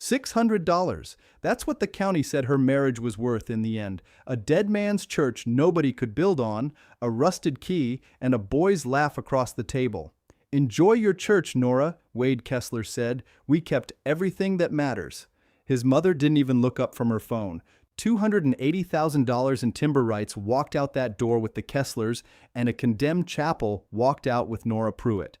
$600. That's what the county said her marriage was worth in the end. A dead man's church nobody could build on, a rusted key, and a boy's laugh across the table. "Enjoy your church, Nora," Wade Kessler said. "We kept everything that matters." His mother didn't even look up from her phone. $280,000 in timber rights walked out that door with the Kesslers, and a condemned chapel walked out with Nora Pruitt.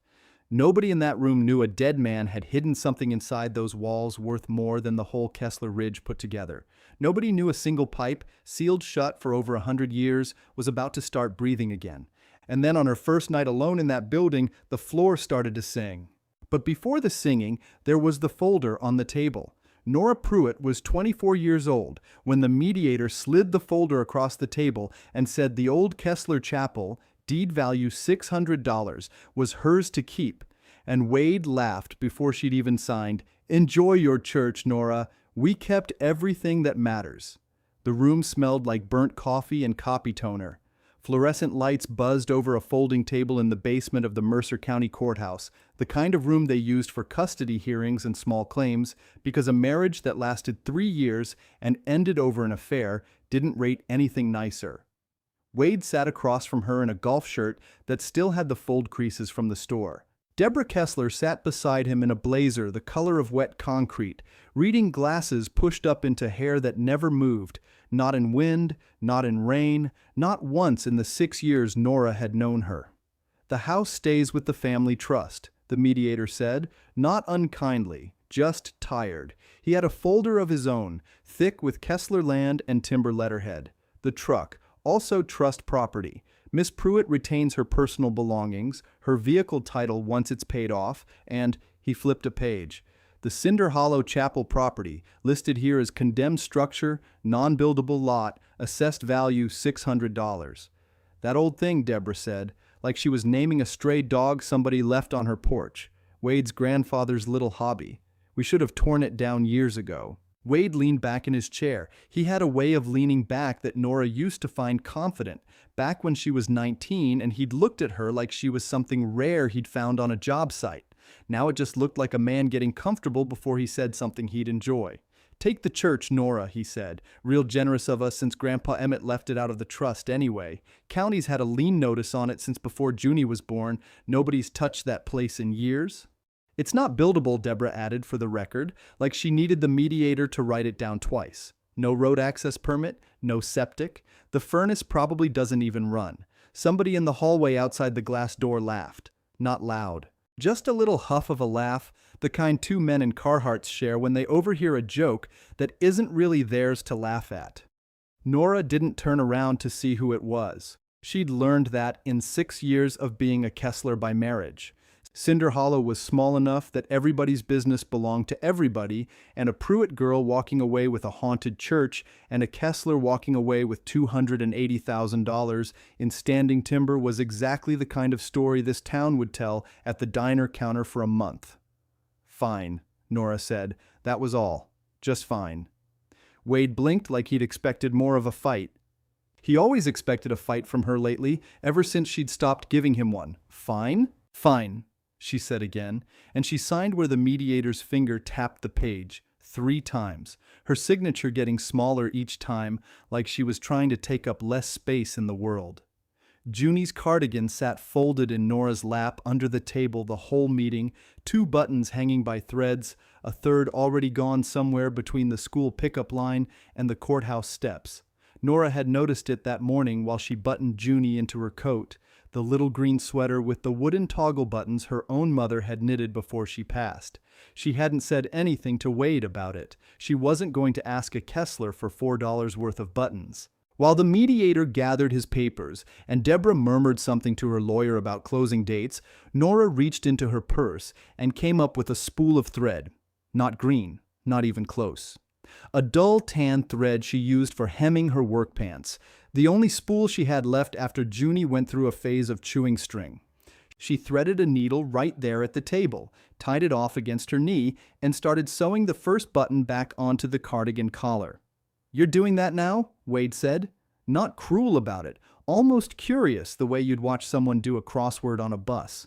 Nobody in that room knew a dead man had hidden something inside those walls worth more than the whole Kessler Ridge put together. Nobody knew a single pipe, sealed shut for over 100 years, was about to start breathing again. And then on her first night alone in that building, the floor started to sing. But before the singing, there was the folder on the table. Nora Pruitt was 24 years old when the mediator slid the folder across the table and said the old Kessler Chapel, deed value $600, was hers to keep. And Wade laughed before she'd even signed, "Enjoy your church, Nora. We kept everything that matters." The room smelled like burnt coffee and copy toner. Fluorescent lights buzzed over a folding table in the basement of the Mercer County Courthouse, the kind of room they used for custody hearings and small claims, because a marriage that lasted 3 years and ended over an affair didn't rate anything nicer. Wade sat across from her in a golf shirt that still had the fold creases from the store. Deborah Kessler sat beside him in a blazer the color of wet concrete, reading glasses pushed up into hair that never moved, not in wind, not in rain, not once in the 6 years Nora had known her. "The house stays with the family trust," the mediator said, not unkindly, just tired. He had a folder of his own, thick with Kessler land and timber letterhead. The truck, also trust property. Miss Pruitt retains her personal belongings, her vehicle title once it's paid off, and he flipped a page. The Cinder Hollow Chapel property, listed here as condemned structure, non-buildable lot, assessed value $600. "That old thing," Deborah said, like she was naming a stray dog somebody left on her porch. "Wade's grandfather's little hobby. We should have torn it down years ago." Wade leaned back in his chair. He had a way of leaning back that Nora used to find confident, back when she was 19 and he'd looked at her like she was something rare he'd found on a job site. Now it just looked like a man getting comfortable before he said something he'd enjoy. "Take the church, Nora," he said. "Real generous of us since Grandpa Emmett left it out of the trust anyway. County's had a lien notice on it since before Junie was born. Nobody's touched that place in years." "It's not buildable," Deborah added for the record, like she needed the mediator to write it down twice. "No road access permit, no septic. The furnace probably doesn't even run." Somebody in the hallway outside the glass door laughed. Not loud. Just a little huff of a laugh, the kind two men in Carhartts share when they overhear a joke that isn't really theirs to laugh at. Nora didn't turn around to see who it was. She'd learned that in 6 years of being a Kessler by marriage. Cinder Hollow was small enough that everybody's business belonged to everybody, and a Pruitt girl walking away with a haunted church and a Kessler walking away with $280,000 in standing timber was exactly the kind of story this town would tell at the diner counter for a month. "Fine," Nora said. That was all. Just fine. Wade blinked like he'd expected more of a fight. He always expected a fight from her lately, ever since she'd stopped giving him one. "Fine? Fine," she said again, and she signed where the mediator's finger tapped the page, 3 times, her signature getting smaller each time, like she was trying to take up less space in the world. Junie's cardigan sat folded in Nora's lap under the table the whole meeting, 2 buttons hanging by threads, a third already gone somewhere between the school pickup line and the courthouse steps. Nora had noticed it that morning while she buttoned Junie into her coat, the little green sweater with the wooden toggle buttons her own mother had knitted before she passed. She hadn't said anything to Wade about it. She wasn't going to ask a Kessler for $4 worth of buttons. While the mediator gathered his papers and Deborah murmured something to her lawyer about closing dates, Nora reached into her purse and came up with a spool of thread. Not green, not even close. A dull tan thread she used for hemming her work pants, the only spool she had left after Junie went through a phase of chewing string. She threaded a needle right there at the table, tied it off against her knee, and started sewing the first button back onto the cardigan collar. "You're doing that now?" Wade said. Not cruel about it, almost curious the way you'd watch someone do a crossword on a bus.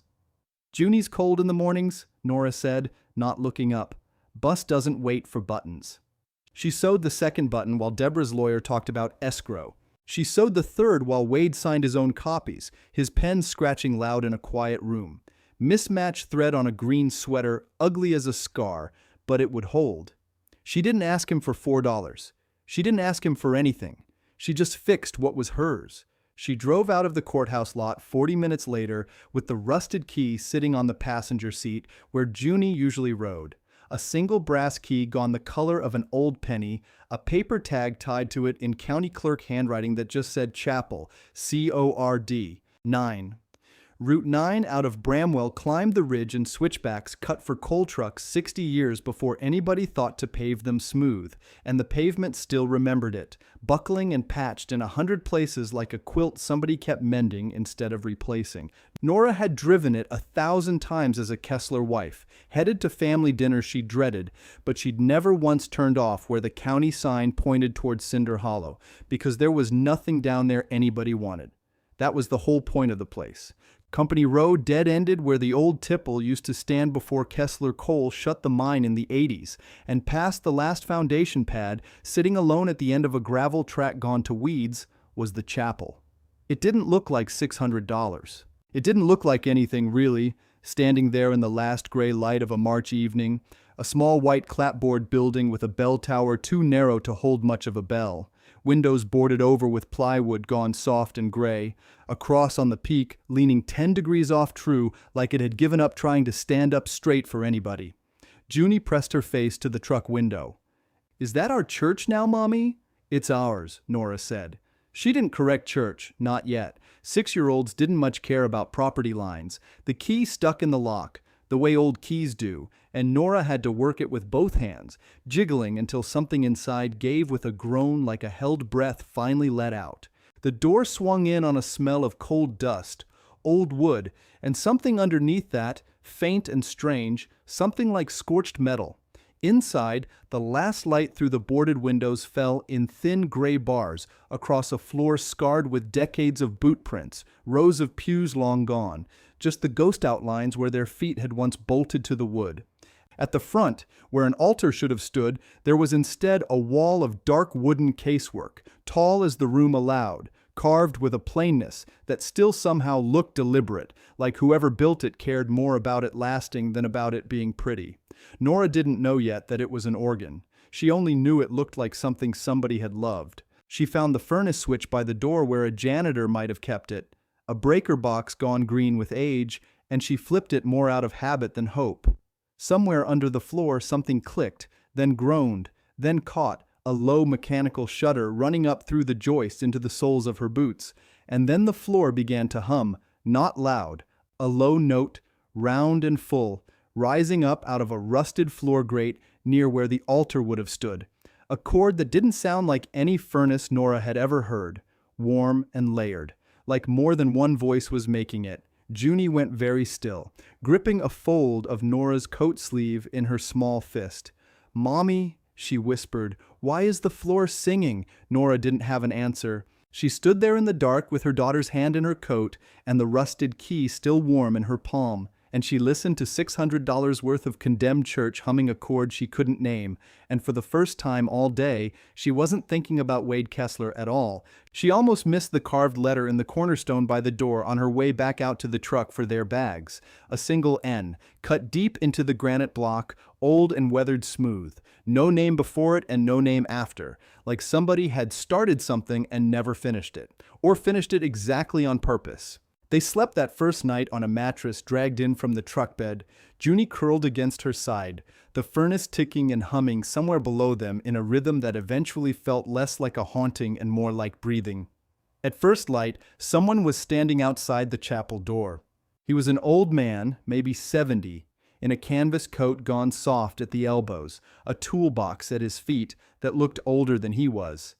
"Junie's cold in the mornings," Nora said, not looking up. Bus doesn't wait for buttons. She sewed the second button while Deborah's lawyer talked about escrow. She sewed the third while Wade signed his own copies, his pen scratching loud in a quiet room. Mismatched thread on a green sweater, ugly as a scar, but it would hold. She didn't ask him for $4. She didn't ask him for anything. She just fixed what was hers. She drove out of the courthouse lot 40 minutes later with the rusted key sitting on the passenger seat where Junie usually rode. A single brass key gone the color of an old penny, a paper tag tied to it in county clerk handwriting that just said Chapel, C-O-R-D, 9. Route 9 out of Bramwell climbed the ridge and switchbacks cut for coal trucks 60 years before anybody thought to pave them smooth, and the pavement still remembered it, buckling and patched in 100 places like a quilt somebody kept mending instead of replacing. Nora had driven it 1,000 times as a Kessler wife, headed to family dinners she dreaded, but she'd never once turned off where the county sign pointed toward Cinder Hollow, because there was nothing down there anybody wanted. That was the whole point of the place. Company Road dead-ended where the old tipple used to stand before Kessler Coal shut the mine in the 80s, and past the last foundation pad, sitting alone at the end of a gravel track gone to weeds, was the chapel. It didn't look like $600. It didn't look like anything, really, standing there in the last gray light of a March evening, a small white clapboard building with a bell tower too narrow to hold much of a bell. Windows boarded over with plywood gone soft and gray, a cross on the peak leaning 10 degrees off true like it had given up trying to stand up straight for anybody. Junie pressed her face to the truck window. "Is that our church now, Mommy?" "It's ours," Nora said. She didn't correct church, not yet. 6-year-olds didn't much care about property lines. The key stuck in the lock, the way old keys do, and Nora had to work it with both hands, jiggling until something inside gave with a groan like a held breath finally let out. The door swung in on a smell of cold dust, old wood, and something underneath that, faint and strange, something like scorched metal. Inside, the last light through the boarded windows fell in thin gray bars across a floor scarred with decades of boot prints, rows of pews long gone, just the ghost outlines where their feet had once bolted to the wood. At the front, where an altar should have stood, there was instead a wall of dark wooden casework, tall as the room allowed, carved with a plainness that still somehow looked deliberate, like whoever built it cared more about it lasting than about it being pretty. Nora didn't know yet that it was an organ. She only knew it looked like something somebody had loved. She found the furnace switch by the door where a janitor might have kept it, a breaker box gone green with age, and she flipped it more out of habit than hope. Somewhere under the floor something clicked, then groaned, then caught, a low mechanical shudder running up through the joist into the soles of her boots, and then the floor began to hum, not loud, a low note, round and full, rising up out of a rusted floor grate near where the altar would have stood. A chord that didn't sound like any furnace Nora had ever heard, warm and layered, like more than one voice was making it. Junie went very still, gripping a fold of Nora's coat sleeve in her small fist. "Mommy," she whispered, "why is the floor singing?" Nora didn't have an answer. She stood there in the dark with her daughter's hand in her coat and the rusted key still warm in her palm, and she listened to $600 worth of Condemned Church humming a chord she couldn't name, and for the first time all day, she wasn't thinking about Wade Kessler at all. She almost missed the carved letter in the cornerstone by the door on her way back out to the truck for their bags. A single N, cut deep into the granite block, old and weathered smooth. No name before it and no name after, like somebody had started something and never finished it, or finished it exactly on purpose. They slept that first night on a mattress dragged in from the truck bed, Junie curled against her side, the furnace ticking and humming somewhere below them in a rhythm that eventually felt less like a haunting and more like breathing. At first light, someone was standing outside the chapel door. He was an old man, maybe 70, in a canvas coat gone soft at the elbows, a toolbox at his feet that looked older than he was.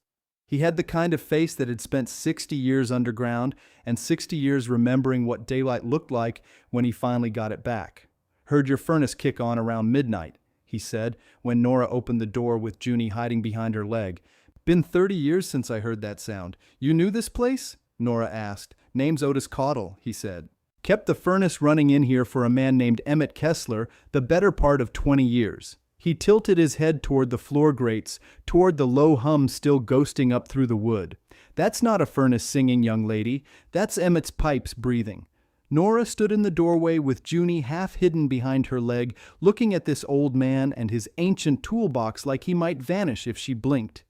He had the kind of face that had spent 60 years underground and 60 years remembering what daylight looked like when he finally got it back. "Heard your furnace kick on around midnight," he said, when Nora opened the door with Junie hiding behind her leg. "Been 30 years since I heard that sound. You knew this place?" Nora asked. "Name's Otis Caudle," he said. "Kept the furnace running in here for a man named Emmett Kessler the better part of 20 years. He tilted his head toward the floor grates, toward the low hum still ghosting up through the wood. That's not a furnace singing, young lady. That's Emmett's pipes breathing. Nora stood in the doorway with Junie half hidden behind her leg, looking at this old man and his ancient toolbox like he might vanish if she blinked.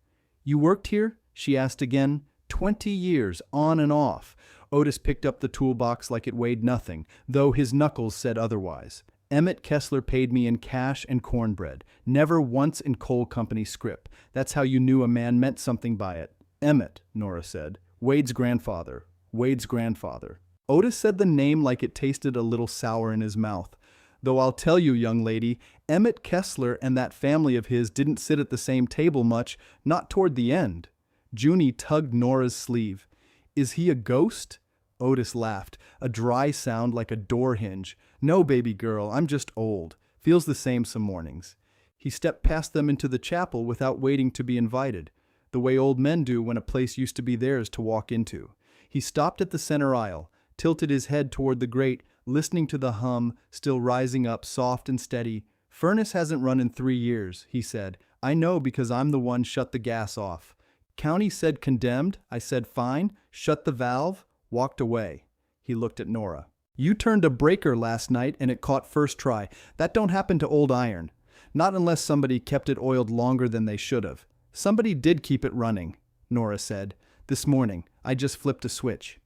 "You worked here?" she asked again. 20 years, on and off." Otis picked up the toolbox like it weighed nothing, though his knuckles said otherwise. "Emmett Kessler paid me in cash and cornbread, never once in coal company scrip. That's how you knew a man meant something by it." "Emmett," Nora said. "Wade's grandfather. Wade's grandfather." Otis said the name like it tasted a little sour in his mouth. "Though I'll tell you, young lady, Emmett Kessler and that family of his didn't sit at the same table much, not toward the end." Junie tugged Nora's sleeve. "Is he a ghost?" Otis laughed, a dry sound like a door hinge. "No, baby girl, I'm just old. Feels the same some mornings." He stepped past them into the chapel without waiting to be invited, the way old men do when a place used to be theirs to walk into. He stopped at the center aisle, tilted his head toward the grate, listening to the hum, still rising up soft and steady. "Furnace hasn't run in 3 years," he said. "I know because I'm the one shut the gas off. County said condemned, I said fine, shut the valve, walked away." He looked at Nora. "You turned a breaker last night and it caught first try. That don't happen to old iron. Not unless somebody kept it oiled longer than they should have." "Somebody did keep it running," Nora said. "This morning. I just flipped a switch."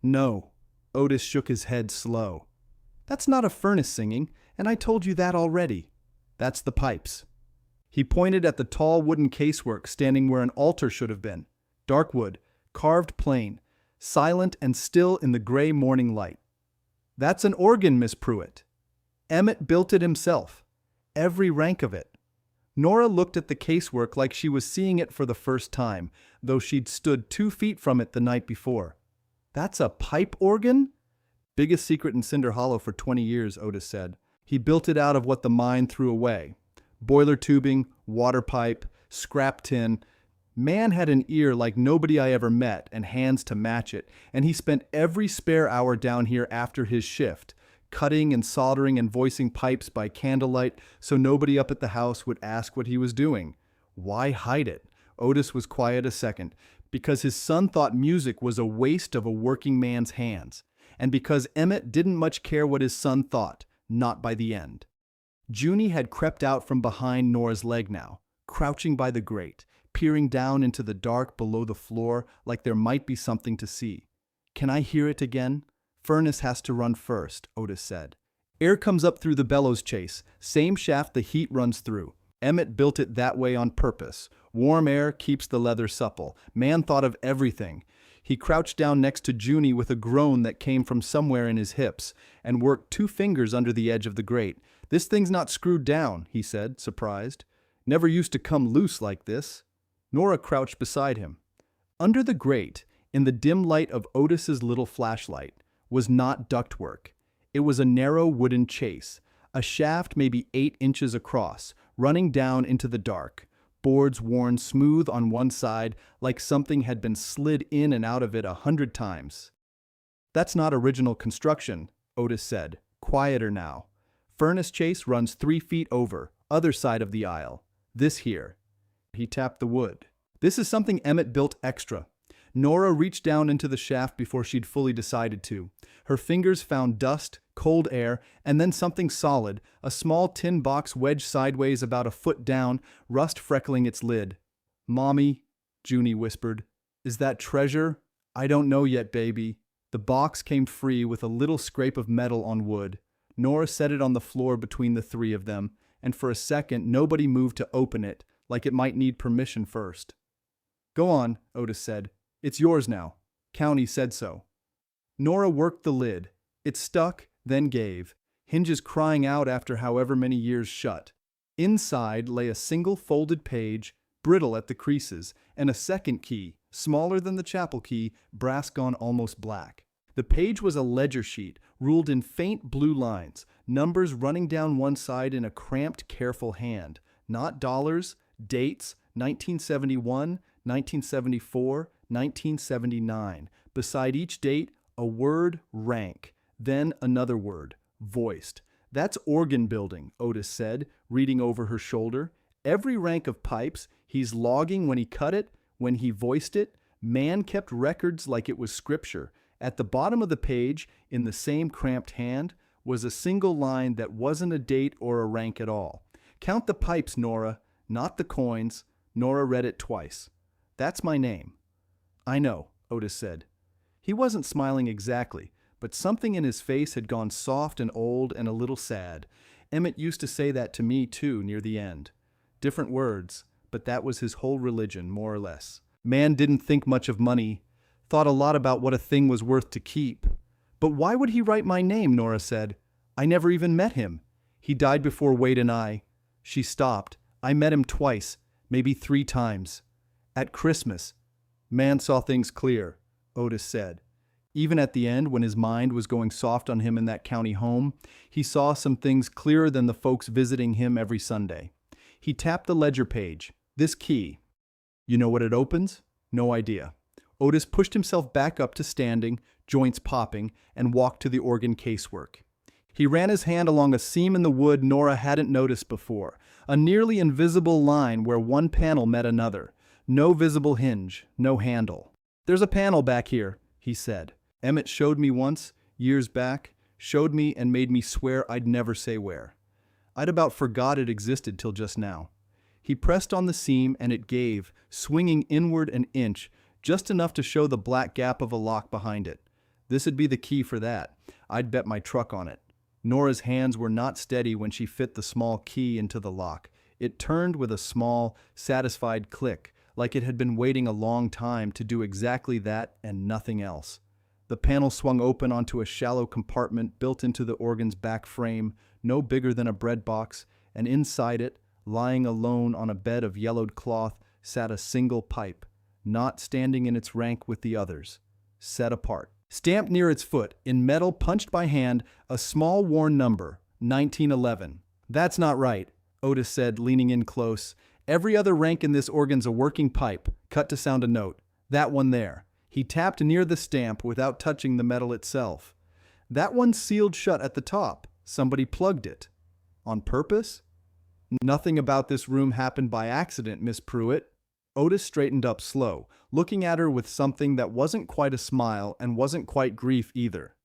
"No." Otis shook his head slow. "That's not a furnace singing, and I told you that already. That's the pipes." He pointed at the tall wooden casework standing where an altar should have been. Dark wood, carved plain, silent and still in the gray morning light. "That's an organ, Miss Pruitt. Emmett built it himself. Every rank of it." Nora looked at the casework like she was seeing it for the first time, though she'd stood 2 feet from it the night before. "That's a pipe organ?" "Biggest secret in Cinder Hollow for 20 years, Otis said. "He built it out of what the mine threw away. Boiler tubing, water pipe, scrap tin. Man had an ear like nobody I ever met and hands to match it, and he spent every spare hour down here after his shift, cutting and soldering and voicing pipes by candlelight so nobody up at the house would ask what he was doing. Why hide it?" Otis was quiet a second. "Because his son thought music was a waste of a working man's hands, and because Emmett didn't much care what his son thought, not by the end." Junie had crept out from behind Nora's leg now, crouching by the grate, peering down into the dark below the floor like there might be something to see. "Can I hear it again?" "Furnace has to run first," Otis said. "Air comes up through the bellows chase, same shaft the heat runs through. Emmett built it that way on purpose. Warm air keeps the leather supple. Man thought of everything." He crouched down next to Junie with a groan that came from somewhere in his hips, and worked 2 fingers under the edge of the grate. "This thing's not screwed down," he said, surprised. "Never used to come loose like this." Nora crouched beside him. Under the grate, in the dim light of Otis's little flashlight, was not ductwork. It was a narrow wooden chase, a shaft maybe 8 inches across, running down into the dark. Boards worn smooth on one side like something had been slid in and out of it 100 times. "That's not original construction," Otis said, quieter now. "Furnace chase runs 3 feet over, other side of the aisle. This here." He tapped the wood. "This is something Emmett built extra." Nora reached down into the shaft before she'd fully decided to. Her fingers found dust, cold air, and then something solid, a small tin box wedged sideways about a foot down, rust freckling its lid. "Mommy," Junie whispered, "is that treasure?" "I don't know yet, baby." The box came free with a little scrape of metal on wood. Nora set it on the floor between the 3 of them, and for a second nobody moved to open it, like it might need permission first. "Go on," Otis said. "It's yours now. County said so." Nora worked the lid. It stuck, then gave, hinges crying out after however many years shut. Inside lay a single folded page, brittle at the creases, and a second key, smaller than the chapel key, brass gone almost black. The page was a ledger sheet, ruled in faint blue lines, numbers running down one side in a cramped, careful hand. Not dollars, dates, 1971, 1974, 1979. Beside each date, a word, rank, then another word, voiced. That's organ building, Otis said, reading over her shoulder. Every rank of pipes, he's logging when he cut it, when he voiced it. Man kept records like it was scripture. At the bottom of the page, in the same cramped hand, was a single line that wasn't a date or a rank at all. Count the pipes, Nora, not the coins. Nora read it twice. That's my name. I know, Otis said. He wasn't smiling exactly, but something in his face had gone soft and old and a little sad. Emmett used to say that to me, too, near the end. Different words, but that was his whole religion, more or less. Man didn't think much of money, thought a lot about what a thing was worth to keep. But why would he write my name, Nora said. I never even met him. He died before Wade and I. She stopped. I met him twice, maybe 3 times. At Christmas. Man saw things clear, Otis said. Even at the end, when his mind was going soft on him in that county home, he saw some things clearer than the folks visiting him every Sunday. He tapped the ledger page. This key. You know what it opens? No idea. Otis pushed himself back up to standing, joints popping, and walked to the organ casework. He ran his hand along a seam in the wood Nora hadn't noticed before, a nearly invisible line where one panel met another. No visible hinge, no handle. There's a panel back here, he said. Emmett showed me once, years back, showed me and made me swear I'd never say where. I'd about forgot it existed till just now. He pressed on the seam and it gave, swinging inward an inch, just enough to show the black gap of a lock behind it. This'd be the key for that. I'd bet my truck on it. Nora's hands were not steady when she fit the small key into the lock. It turned with a small, satisfied click, like it had been waiting a long time to do exactly that and nothing else. The panel swung open onto a shallow compartment built into the organ's back frame, no bigger than a bread box, and inside it, lying alone on a bed of yellowed cloth, sat a single pipe, not standing in its rank with the others, set apart. Stamped near its foot, in metal punched by hand, a small worn number, 1911. That's not right, Otis said, leaning in close. Every other rank in this organ's a working pipe, cut to sound a note. That one there. He tapped near the stamp without touching the metal itself. That one's sealed shut at the top. Somebody plugged it. On purpose? Nothing about this room happened by accident, Miss Pruitt. Otis straightened up slow, looking at her with something that wasn't quite a smile and wasn't quite grief either.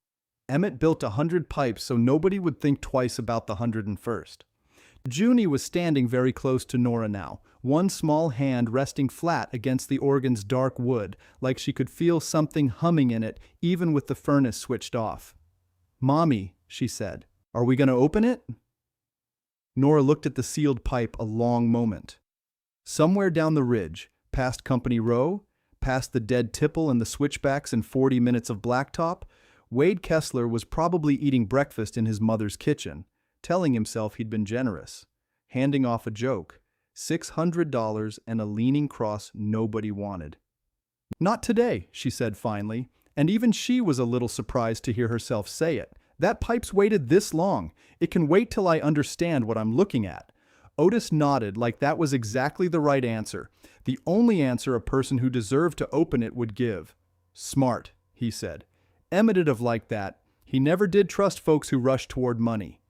Emmett built 100 pipes so nobody would think twice about the 101st. Junie was standing very close to Nora now, one small hand resting flat against the organ's dark wood, like she could feel something humming in it even with the furnace switched off. "Mommy," she said, "are we going to open it?" Nora looked at the sealed pipe a long moment. Somewhere down the ridge, past Company Row, past the dead tipple and the switchbacks and 40 minutes of blacktop, Wade Kessler was probably eating breakfast in his mother's kitchen, telling himself he'd been generous, handing off a joke, $600 and a leaning cross nobody wanted. "Not today," she said finally, and even she was a little surprised to hear herself say it. "That pipe's waited this long. It can wait till I understand what I'm looking at." Otis nodded like that was exactly the right answer, the only answer a person who deserved to open it would give. "Smart," he said. Emmett'd have liked that. He never did trust folks who rushed toward money.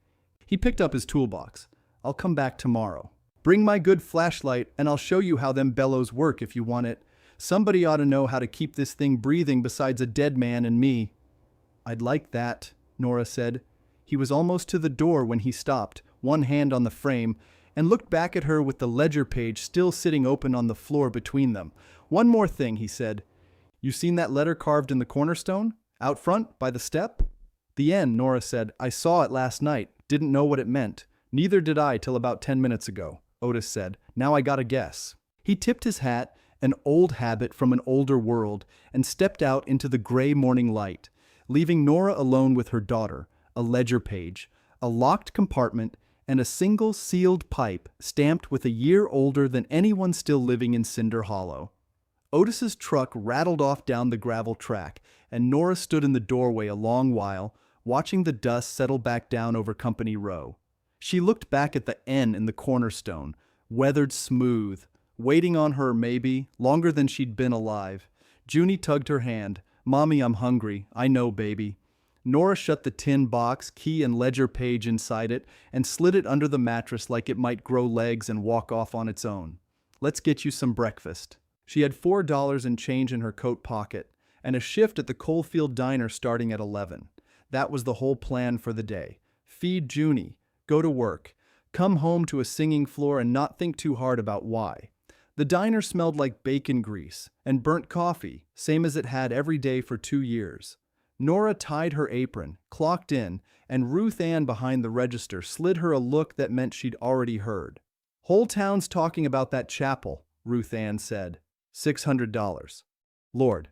He picked up his toolbox. "I'll come back tomorrow. Bring my good flashlight and I'll show you how them bellows work if you want it. Somebody ought to know how to keep this thing breathing besides a dead man and me." "I'd like that," Nora said. He was almost to the door when he stopped, one hand on the frame, and looked back at her with the ledger page still sitting open on the floor between them. "One more thing," he said. "You seen that letter carved in the cornerstone? Out front, by the step?" "The N," Nora said. "I saw it last night. Didn't know what it meant." "Neither did I till about 10 minutes ago," Otis said. "Now I got a guess." He tipped his hat, an old habit from an older world, and stepped out into the gray morning light, leaving Nora alone with her daughter, a ledger page, a locked compartment, and a single sealed pipe stamped with a year older than anyone still living in Cinder Hollow. Otis's truck rattled off down the gravel track, and Nora stood in the doorway a long while, watching the dust settle back down over Company Row. She looked back at the N in the cornerstone, weathered smooth, waiting on her maybe, longer than she'd been alive. Junie tugged her hand. "Mommy, I'm hungry. I know, baby." Nora shut the tin box, key and ledger page inside it, and slid it under the mattress like it might grow legs and walk off on its own. Let's get you some breakfast. She had $4 in change in her coat pocket, and a shift at the Coalfield Diner starting at 11. That was the whole plan for the day. Feed Junie, go to work, come home to a singing floor and not think too hard about why. The diner smelled like bacon grease and burnt coffee, same as it had every day for 2 years. Nora tied her apron, clocked in, and Ruth Ann behind the register slid her a look that meant she'd already heard. "Whole town's talking about that chapel," Ruth Ann said. $600. "Lord."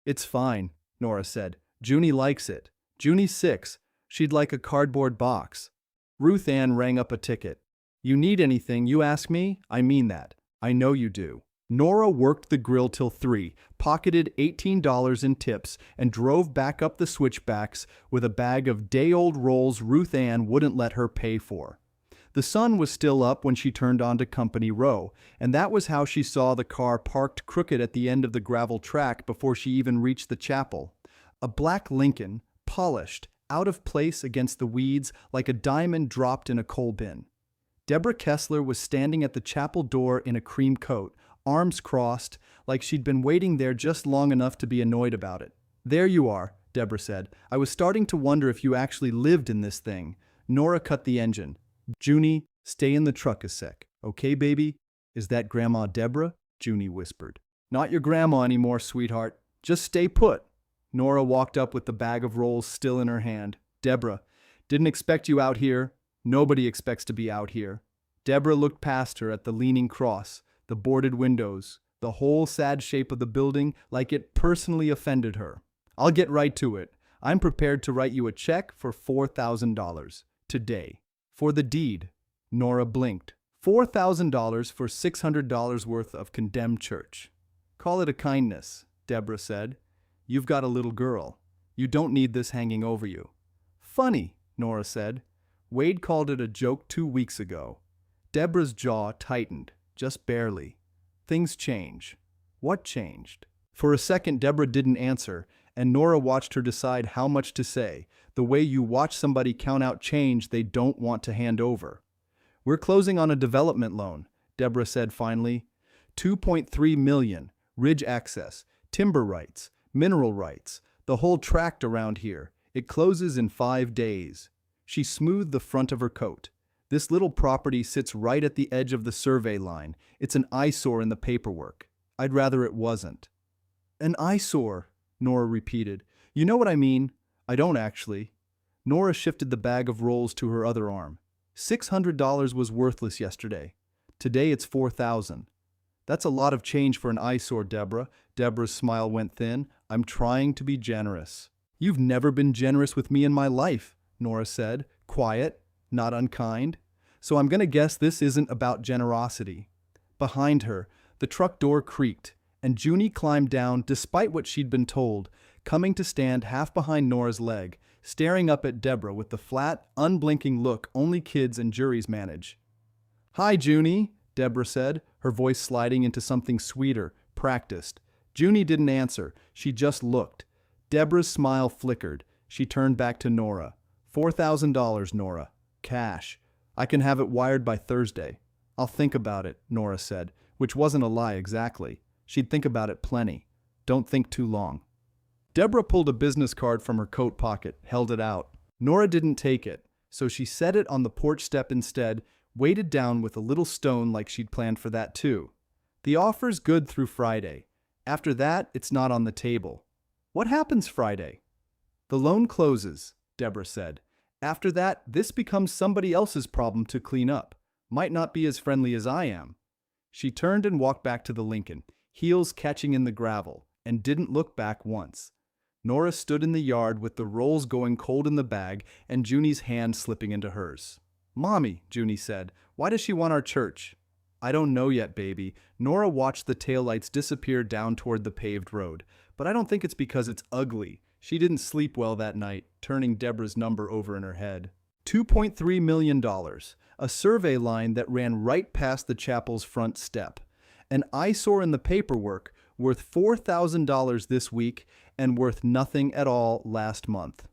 "It's fine," Nora said. "Junie likes it. Junie's 6. She'd like a cardboard box." Ruth Ann rang up a ticket. "You need anything, you ask me? I mean that. I know you do." Nora worked the grill till 3, pocketed $18 in tips, and drove back up the switchbacks with a bag of day-old rolls Ruth Ann wouldn't let her pay for. The sun was still up when she turned onto Company Row, and that was how she saw the car parked crooked at the end of the gravel track before she even reached the chapel. A black Lincoln, polished, out of place against the weeds like a diamond dropped in a coal bin. Deborah Kessler was standing at the chapel door in a cream coat, arms crossed, like she'd been waiting there just long enough to be annoyed about it. "There you are," Deborah said. "I was starting to wonder if you actually lived in this thing." Nora cut the engine. "Junie, stay in the truck a sec, okay, baby?" "Is that Grandma Deborah?" Junie whispered. "Not your grandma anymore, sweetheart. Just stay put." Nora walked up with the bag of rolls still in her hand. "Deborah, didn't expect you out here. Nobody expects to be out here." Deborah looked past her at the leaning cross, the boarded windows, the whole sad shape of the building, like it personally offended her. "I'll get right to it. I'm prepared to write you a check for $4,000. Today. For the deed." Nora blinked. $4,000 for $600 worth of condemned church. "Call it a kindness," Deborah said. "You've got a little girl. You don't need this hanging over you." "Funny," Nora said. "Wade called it a joke 2 weeks ago." Deborah's jaw tightened. Just barely. Things change. What changed? For a second, Deborah didn't answer, and Nora watched her decide how much to say, the way you watch somebody count out change they don't want to hand over. "We're closing on a development loan," Deborah said finally. $2.3 million, ridge access, timber rights, mineral rights, the whole tract around here. It closes in 5 days. She smoothed the front of her coat. "This little property sits right at the edge of the survey line. It's an eyesore in the paperwork. I'd rather it wasn't." "An eyesore," Nora repeated. "You know what I mean." "I don't actually." Nora shifted the bag of rolls to her other arm. $600 was worthless yesterday. Today it's $4,000. "That's a lot of change for an eyesore, Deborah." Deborah's smile went thin. "I'm trying to be generous." "You've never been generous with me in my life," Nora said, quiet, not unkind. "So I'm gonna guess this isn't about generosity." Behind her, the truck door creaked, and Junie climbed down despite what she'd been told, coming to stand half behind Nora's leg, staring up at Deborah with the flat, unblinking look only kids and juries manage. "Hi, Junie," Deborah said, her voice sliding into something sweeter, practiced. Junie didn't answer, she just looked. Deborah's smile flickered. She turned back to Nora. $4,000, Nora. Cash. I can have it wired by Thursday." "I'll think about it," Nora said, which wasn't a lie exactly. She'd think about it plenty. Don't think too long. Deborah pulled a business card from her coat pocket, held it out. Nora didn't take it, so she set it on the porch step instead, weighted down with a little stone like she'd planned for that too. "The offer's good through Friday. After that, it's not on the table." "What happens Friday?" "The loan closes," Deborah said. "After that, this becomes somebody else's problem to clean up. Might not be as friendly as I am." She turned and walked back to the Lincoln, heels catching in the gravel, and didn't look back once. Nora stood in the yard with the rolls going cold in the bag and Junie's hand slipping into hers. "Mommy," Junie said, "why does she want our church?" "I don't know yet, baby." Nora watched the taillights disappear down toward the paved road. "But I don't think it's because it's ugly." She didn't sleep well that night, turning Deborah's number over in her head. $2.3 million, a survey line that ran right past the chapel's front step. An eyesore in the paperwork, worth $4,000 this week and worth nothing at all last month.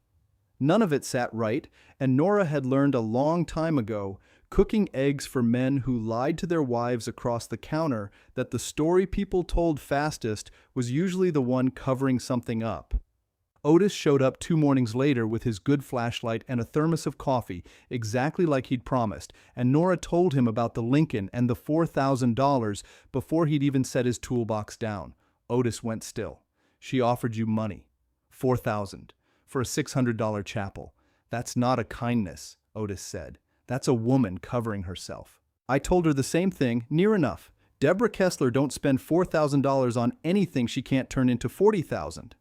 None of it sat right, and Nora had learned a long time ago, cooking eggs for men who lied to their wives across the counter, that the story people told fastest was usually the one covering something up. Otis showed up 2 mornings later with his good flashlight and a thermos of coffee, exactly like he'd promised, and Nora told him about the Lincoln and the $4,000 before he'd even set his toolbox down. Otis went still. She offered you money. $4,000 for a $600 chapel. That's not a kindness, Otis said. That's a woman covering herself. I told her the same thing, near enough. Deborah Kessler don't spend $4,000 on anything she can't turn into $40,000.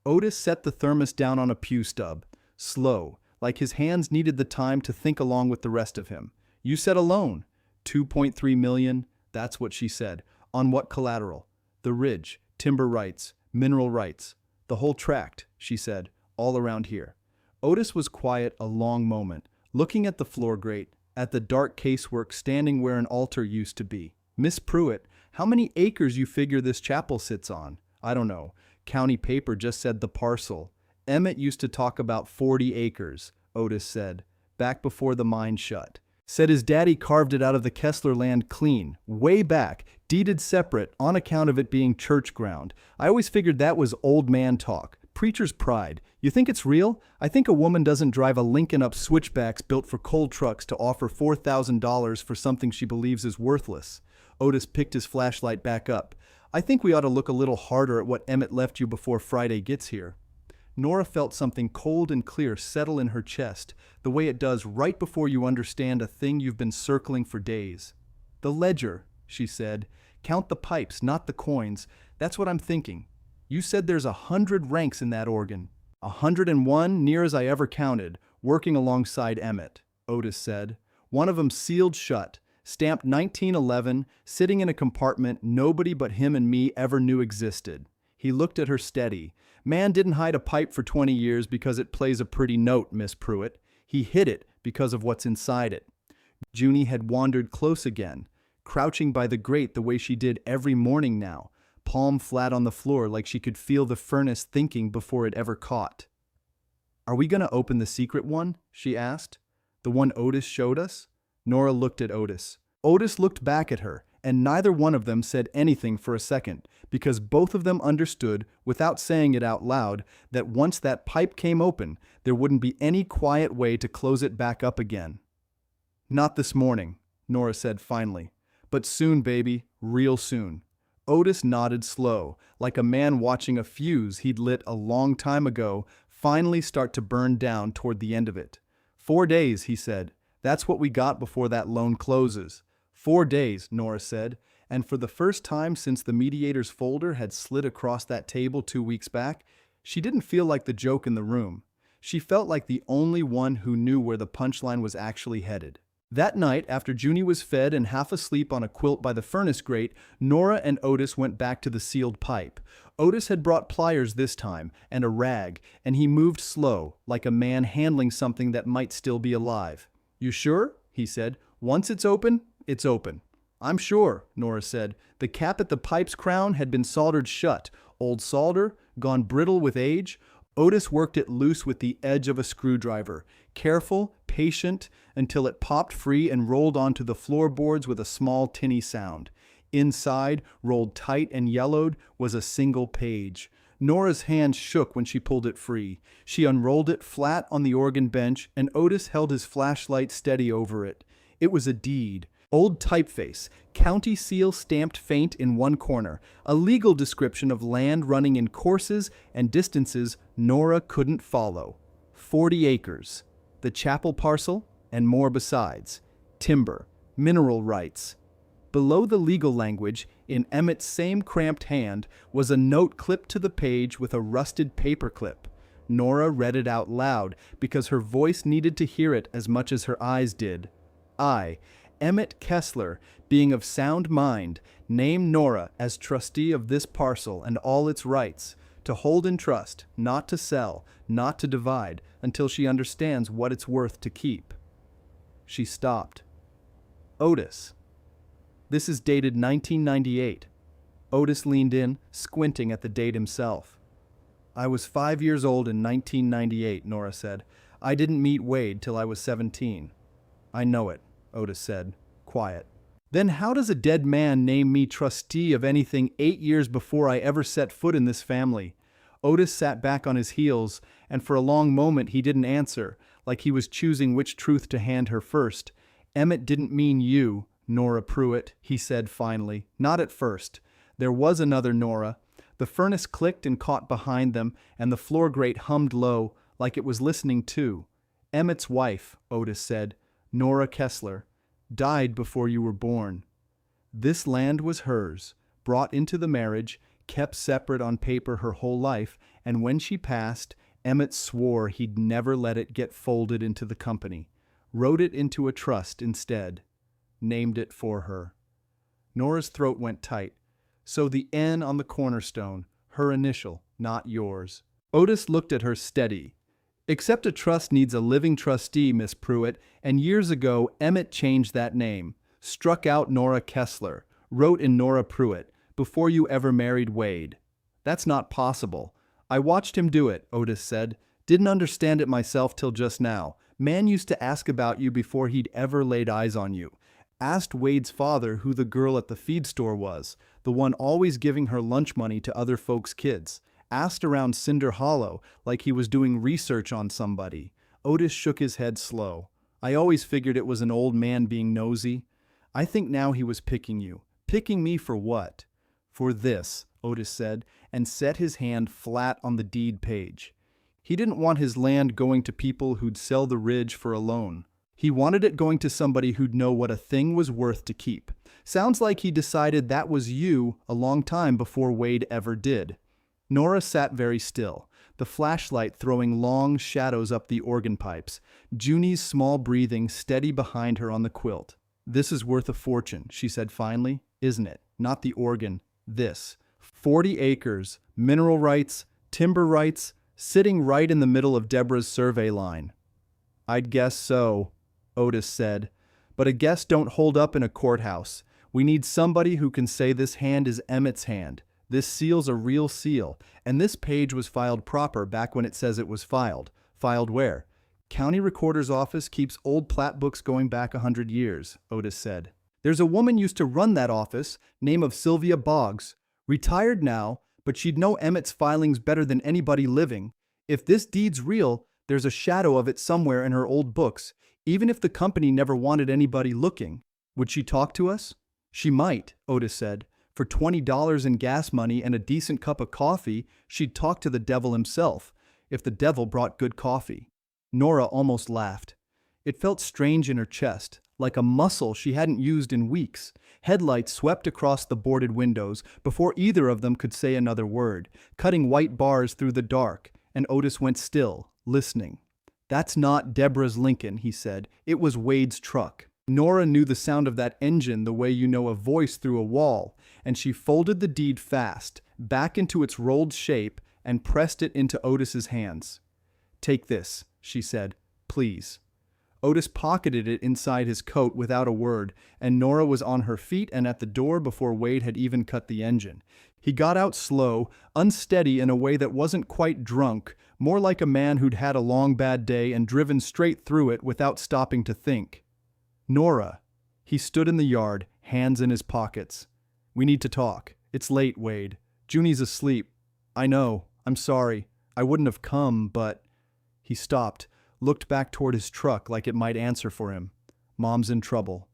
Otis set the thermos down on a pew stub, slow, like his hands needed the time to think along with the rest of him. You said a loan. $2.3 million, that's what she said. On what collateral? The ridge, timber rights, mineral rights. The whole tract, she said, all around here. Otis was quiet a long moment, looking at the floor grate, at the dark casework standing where an altar used to be. Miss Pruitt, how many acres you figure this chapel sits on? I don't know. County paper just said the parcel. Emmett used to talk about 40 acres, Otis said, back before the mine shut. Said his daddy carved it out of the Kessler land clean, way back, deeded separate on account of it being church ground. I always figured that was old man talk, preacher's pride. You think it's real? I think a woman doesn't drive a Lincoln up switchbacks built for coal trucks to offer $4,000 for something she believes is worthless. Otis picked his flashlight back up. I think we ought to look a little harder at what Emmett left you before Friday gets here. Nora felt something cold and clear settle in her chest, the way it does right before you understand a thing you've been circling for days. The ledger, she said. Count the pipes, not the coins. That's what I'm thinking. You said there's 100 ranks in that organ. 101, near as I ever counted, working alongside Emmett, Otis said. One of 'em sealed shut. Stamped 1911, sitting in a compartment nobody but him and me ever knew existed. He looked at her steady. Man didn't hide a pipe for 20 years because it plays a pretty note, Miss Pruitt. He hid it because of what's inside it. Junie had wandered close again, crouching by the grate the way she did every morning now, palm flat on the floor like she could feel the furnace thinking before it ever caught. Are we going to open the secret one? She asked. The one Otis showed us? Nora looked at Otis. Otis looked back at her, and neither one of them said anything for a second, because both of them understood, without saying it out loud, that once that pipe came open, there wouldn't be any quiet way to close it back up again. Not this morning, Nora said finally. But soon, baby, real soon. Otis nodded slow, like a man watching a fuse he'd lit a long time ago finally start to burn down toward the end of it. 4 days, he said. That's what we got before that loan closes. 4 days, Nora said, and for the first time since the mediator's folder had slid across that table 2 weeks back, she didn't feel like the joke in the room. She felt like the only one who knew where the punchline was actually headed. That night, after Junie was fed and half asleep on a quilt by the furnace grate, Nora and Otis went back to the sealed pipe. Otis had brought pliers this time, and a rag, and he moved slow, like a man handling something that might still be alive. You sure? He said. Once it's open, it's open. I'm sure, Nora said. The cap at the pipe's crown had been soldered shut. Old solder, gone brittle with age. Otis worked it loose with the edge of a screwdriver. Careful, patient, until it popped free and rolled onto the floorboards with a small tinny sound. Inside, rolled tight and yellowed, was a single page. Nora's hand shook when she pulled it free. She unrolled it flat on the organ bench, and Otis held his flashlight steady over it. It was a deed. Old typeface, county seal stamped faint in one corner, a legal description of land running in courses and distances Nora couldn't follow. 40 acres. The chapel parcel, and more besides. Timber, mineral rights. Below the legal language, in Emmett's same cramped hand, was a note clipped to the page with a rusted paperclip. Nora read it out loud because her voice needed to hear it as much as her eyes did. I, Emmett Kessler, being of sound mind, name Nora as trustee of this parcel and all its rights, to hold in trust, not to sell, not to divide, until she understands what it's worth to keep. She stopped. Otis. This is dated 1998. Otis leaned in, squinting at the date himself. I was 5 years old in 1998, Nora said. I didn't meet Wade till I was 17. I know it, Otis said, quiet. Then how does a dead man name me trustee of anything 8 years before I ever set foot in this family? Otis sat back on his heels, and for a long moment he didn't answer, like he was choosing which truth to hand her first. Emmett didn't mean you, Nora Pruitt, he said finally. Not at first. There was another Nora. The furnace clicked and caught behind them, and the floor grate hummed low, like it was listening too. Emmett's wife, Otis said, Nora Kessler, died before you were born. This land was hers, brought into the marriage, kept separate on paper her whole life, and when she passed, Emmett swore he'd never let it get folded into the company. Wrote it into a trust instead. Named it for her. Nora's throat went tight. So the N on the cornerstone, her initial, not yours. Otis looked at her steady. Except a trust needs a living trustee, Miss Pruitt, and years ago Emmett changed that name, struck out Nora Kessler, wrote in Nora Pruitt, before you ever married Wade. That's not possible. I watched him do it, Otis said. Didn't understand it myself till just now. Man used to ask about you before he'd ever laid eyes on you. Asked Wade's father who the girl at the feed store was, the one always giving her lunch money to other folks' kids. Asked around Cinder Hollow like he was doing research on somebody. Otis shook his head slow. I always figured it was an old man being nosy. I think now he was picking you. Picking me for what? For this, Otis said, and set his hand flat on the deed page. He didn't want his land going to people who'd sell the ridge for a loan. He wanted it going to somebody who'd know what a thing was worth to keep. Sounds like he decided that was you a long time before Wade ever did. Nora sat very still, the flashlight throwing long shadows up the organ pipes, Junie's small breathing steady behind her on the quilt. This is worth a fortune, she said finally, isn't it? Not the organ, this. 40 acres, mineral rights, timber rights, sitting right in the middle of Deborah's survey line. I'd guess so, Otis said, but a guess don't hold up in a courthouse. We need somebody who can say this hand is Emmett's hand. This seal's a real seal, and this page was filed proper back when it says it was filed. Filed where? County Recorder's Office keeps old plat books going back 100 years, Otis said. There's a woman used to run that office, name of Sylvia Boggs. Retired now, but she'd know Emmett's filings better than anybody living. If this deed's real, there's a shadow of it somewhere in her old books, even if the company never wanted anybody looking. Would she talk to us? She might, Otis said. For $20 in gas money and a decent cup of coffee, she'd talk to the devil himself, if the devil brought good coffee. Nora almost laughed. It felt strange in her chest, like a muscle she hadn't used in weeks. Headlights swept across the boarded windows before either of them could say another word, cutting white bars through the dark, and Otis went still, listening. That's not Deborah's Lincoln, he said. It was Wade's truck. Nora knew the sound of that engine the way you know a voice through a wall, and she folded the deed fast, back into its rolled shape, and pressed it into Otis's hands. Take this, she said, please. Otis pocketed it inside his coat without a word, and Nora was on her feet and at the door before Wade had even cut the engine. He got out slow, unsteady in a way that wasn't quite drunk, more like a man who'd had a long bad day and driven straight through it without stopping to think. Nora. He stood in the yard, hands in his pockets. We need to talk. It's late, Wade. Junie's asleep. I know. I'm sorry. I wouldn't have come, but... He stopped, looked back toward his truck like it might answer for him. Mom's in trouble.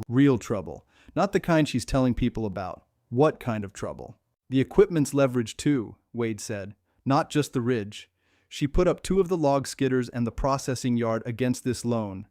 Real trouble. Not the kind she's telling people about. What kind of trouble? The equipment's leveraged too, Wade said. Not just the ridge. She put up 2 of the log skidders and the processing yard against this loan.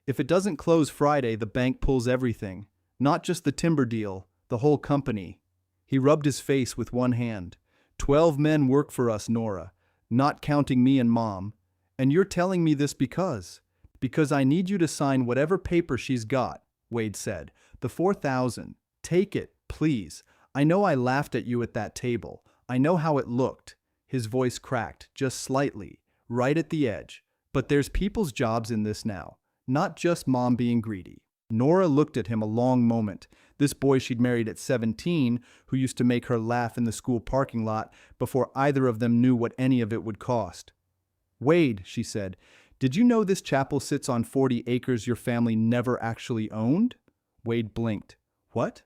If it doesn't close Friday, the bank pulls everything. Not just the timber deal, the whole company. He rubbed his face with one hand. 12 men work for us, Nora, not counting me and Mom. And you're telling me this because? Because I need you to sign whatever paper she's got, Wade said. The 4,000. Take it, please. I know I laughed at you at that table. I know how it looked. His voice cracked, just slightly, right at the edge. But there's people's jobs in this now. Not just Mom being greedy. Nora looked at him a long moment. This boy she'd married at 17, who used to make her laugh in the school parking lot before either of them knew what any of it would cost. "Wade," she said, "did you know this chapel sits on 40 acres your family never actually owned?" Wade blinked. "What?"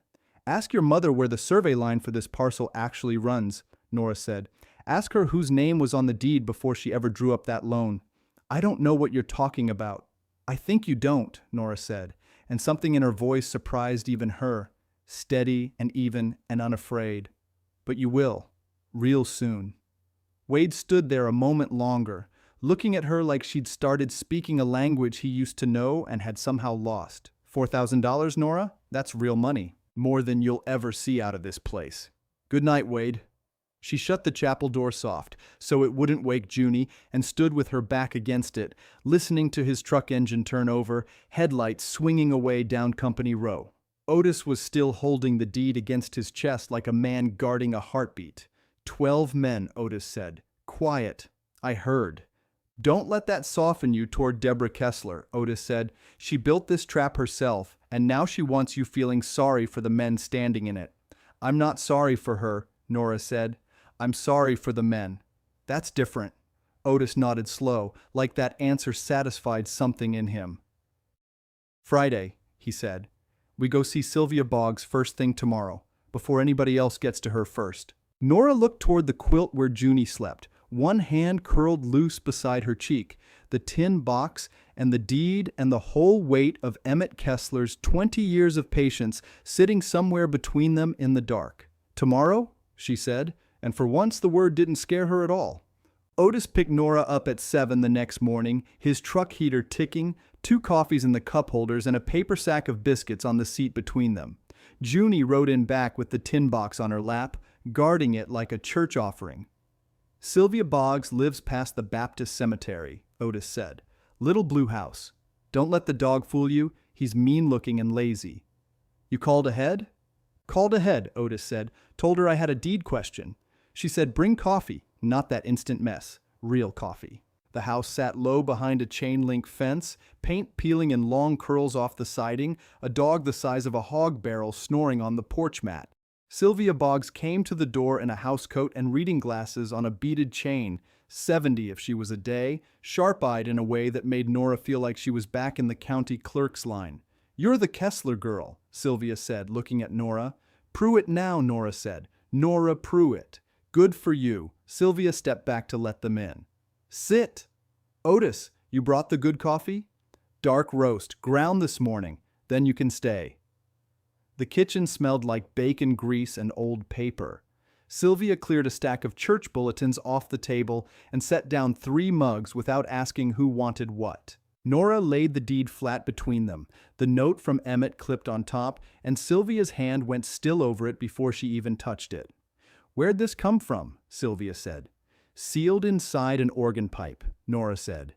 "Ask your mother where the survey line for this parcel actually runs," Nora said. "Ask her whose name was on the deed before she ever drew up that loan." "I don't know what you're talking about." "I think you don't," Nora said, and something in her voice surprised even her, steady and even and unafraid. "But you will, real soon." Wade stood there a moment longer, looking at her like she'd started speaking a language he used to know and had somehow lost. $4,000, Nora? That's real money. More than you'll ever see out of this place. Good night, Wade. She shut the chapel door soft, so it wouldn't wake Junie, and stood with her back against it, listening to his truck engine turn over, headlights swinging away down Company Row. Otis was still holding the deed against his chest like a man guarding a heartbeat. 12 men, Otis said. Quiet. I heard. Don't let that soften you toward Deborah Kessler, Otis said. She built this trap herself, and now she wants you feeling sorry for the men standing in it. I'm not sorry for her, Nora said. I'm sorry for the men. That's different. Otis nodded slow, like that answer satisfied something in him. Friday, he said. We go see Sylvia Boggs first thing tomorrow, before anybody else gets to her first. Nora looked toward the quilt where Junie slept, one hand curled loose beside her cheek, the tin box and the deed and the whole weight of Emmett Kessler's 20 years of patience sitting somewhere between them in the dark. Tomorrow, she said, and for once the word didn't scare her at all. Otis picked Nora up at 7 the next morning, his truck heater ticking, 2 coffees in the cup holders and a paper sack of biscuits on the seat between them. Junie rode in back with the tin box on her lap, guarding it like a church offering. Sylvia Boggs lives past the Baptist cemetery, Otis said. Little blue house. Don't let the dog fool you, he's mean-looking and lazy. You called ahead? Called ahead, Otis said. Told her I had a deed question. She said bring coffee, not that instant mess. Real coffee. The house sat low behind a chain-link fence, paint peeling in long curls off the siding, a dog the size of a hog barrel snoring on the porch mat. Sylvia Boggs came to the door in a housecoat and reading glasses on a beaded chain, 70 if she was a day, sharp-eyed in a way that made Nora feel like she was back in the county clerk's line. You're the Kessler girl, Sylvia said, looking at Nora. Pruitt now, Nora said. Nora Pruitt. Good for you. Sylvia stepped back to let them in. Sit. Otis, you brought the good coffee? Dark roast, ground this morning. Then you can stay. The kitchen smelled like bacon grease and old paper. Sylvia cleared a stack of church bulletins off the table and set down 3 mugs without asking who wanted what. Nora laid the deed flat between them, the note from Emmett clipped on top, and Sylvia's hand went still over it before she even touched it. Where'd this come from? Sylvia said. Sealed inside an organ pipe, Nora said.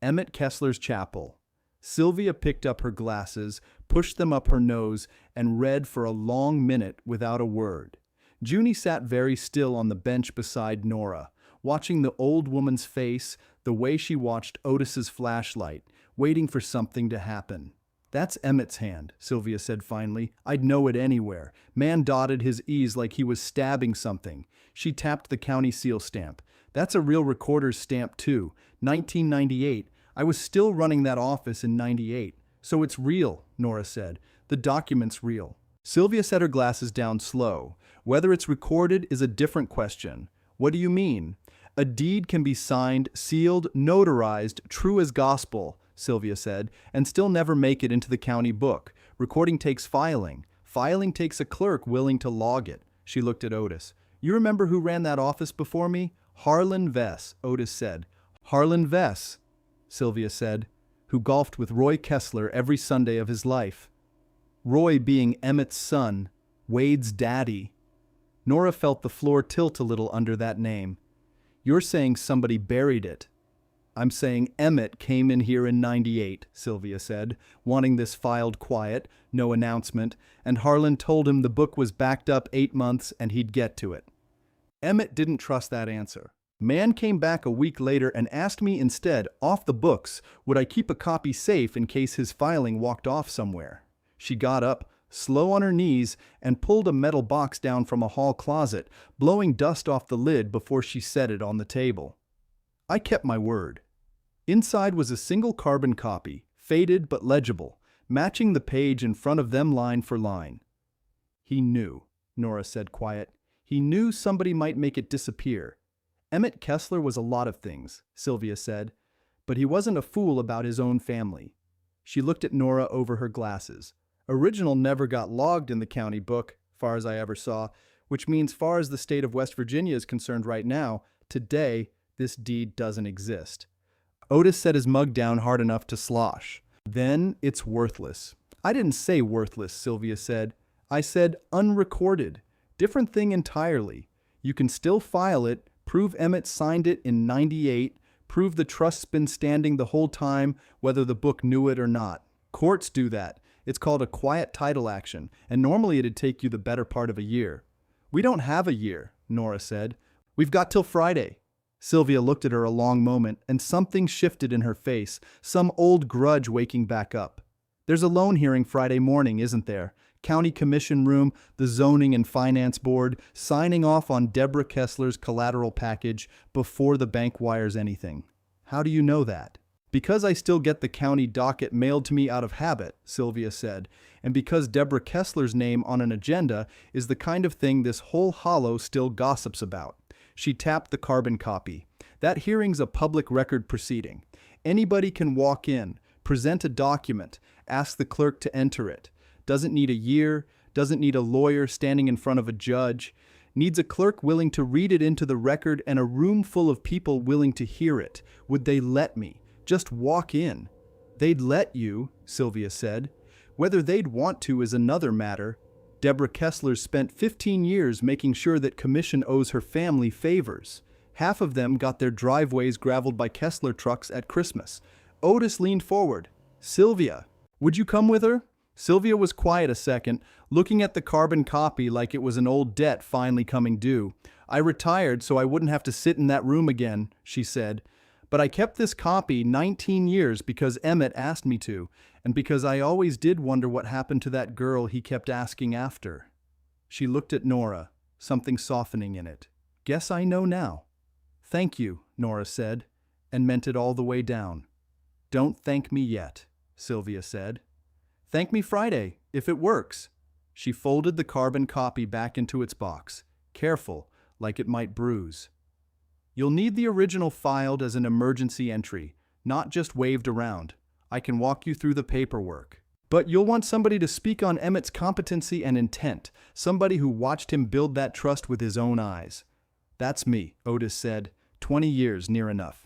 Emmett Kessler's chapel. Sylvia picked up her glasses, pushed them up her nose, and read for a long minute without a word. Junie sat very still on the bench beside Nora, watching the old woman's face the way she watched Otis's flashlight, waiting for something to happen. That's Emmett's hand, Sylvia said finally. I'd know it anywhere. Man dotted his E's like he was stabbing something. She tapped the county seal stamp. That's a real recorder's stamp too. 1998. I was still running that office in 98. So it's real, Nora said. The document's real. Sylvia set her glasses down slow. Whether it's recorded is a different question. What do you mean? A deed can be signed, sealed, notarized, true as gospel, Sylvia said, and still never make it into the county book. Recording takes filing. Filing takes a clerk willing to log it. She looked at Otis. You remember who ran that office before me? Harlan Vess, Otis said. Harlan Vess, Sylvia said, who golfed with Roy Kessler every Sunday of his life. Roy being Emmett's son, Wade's daddy. Nora felt the floor tilt a little under that name. You're saying somebody buried it. I'm saying Emmett came in here in 98, Sylvia said, wanting this filed quiet, no announcement, and Harlan told him the book was backed up 8 months and he'd get to it. Emmett didn't trust that answer. Man came back a week later and asked me instead, off the books, would I keep a copy safe in case his filing walked off somewhere. She got up, slow on her knees, and pulled a metal box down from a hall closet, blowing dust off the lid before she set it on the table. I kept my word. Inside was a single carbon copy, faded but legible, matching the page in front of them line for line. He knew, Nora said quiet. He knew somebody might make it disappear. Emmett Kessler was a lot of things, Sylvia said, but he wasn't a fool about his own family. She looked at Nora over her glasses. Original never got logged in the county book, far as I ever saw, which means far as the state of West Virginia is concerned right now, today, this deed doesn't exist. Otis set his mug down hard enough to slosh. Then it's worthless. I didn't say worthless, Sylvia said. I said unrecorded. Different thing entirely. You can still file it, prove Emmett signed it in '98, prove the trust's been standing the whole time, whether the book knew it or not. Courts do that. It's called a quiet title action, and normally it'd take you the better part of a year. We don't have a year, Nora said. We've got till Friday. Sylvia looked at her a long moment, and something shifted in her face, some old grudge waking back up. There's a loan hearing Friday morning, isn't there? County Commission room, the Zoning and Finance Board, signing off on Deborah Kessler's collateral package before the bank wires anything. How do you know that? Because I still get the county docket mailed to me out of habit, Sylvia said, and because Deborah Kessler's name on an agenda is the kind of thing this whole hollow still gossips about. She tapped the carbon copy. That hearing's a public record proceeding. Anybody can walk in, present a document, ask the clerk to enter it. Doesn't need a year, doesn't need a lawyer standing in front of a judge. Needs a clerk willing to read it into the record and a room full of people willing to hear it. Would they let me? Just walk in. They'd let you, Sylvia said. Whether they'd want to is another matter. Deborah Kessler spent 15 years making sure that Commission owes her family favors. Half of them got their driveways graveled by Kessler trucks at Christmas. Otis leaned forward. Sylvia, would you come with her? Sylvia was quiet a second, looking at the carbon copy like it was an old debt finally coming due. I retired so I wouldn't have to sit in that room again, she said. But I kept this copy 19 years because Emmett asked me to, and because I always did wonder what happened to that girl he kept asking after. She looked at Nora, something softening in it. Guess I know now. Thank you, Nora said, and meant it all the way down. Don't thank me yet, Sylvia said. Thank me Friday, if it works. She folded the carbon copy back into its box, careful, like it might bruise. You'll need the original filed as an emergency entry, not just waved around. I can walk you through the paperwork. But you'll want somebody to speak on Emmett's competency and intent, somebody who watched him build that trust with his own eyes. That's me, Otis said. 20 years, near enough.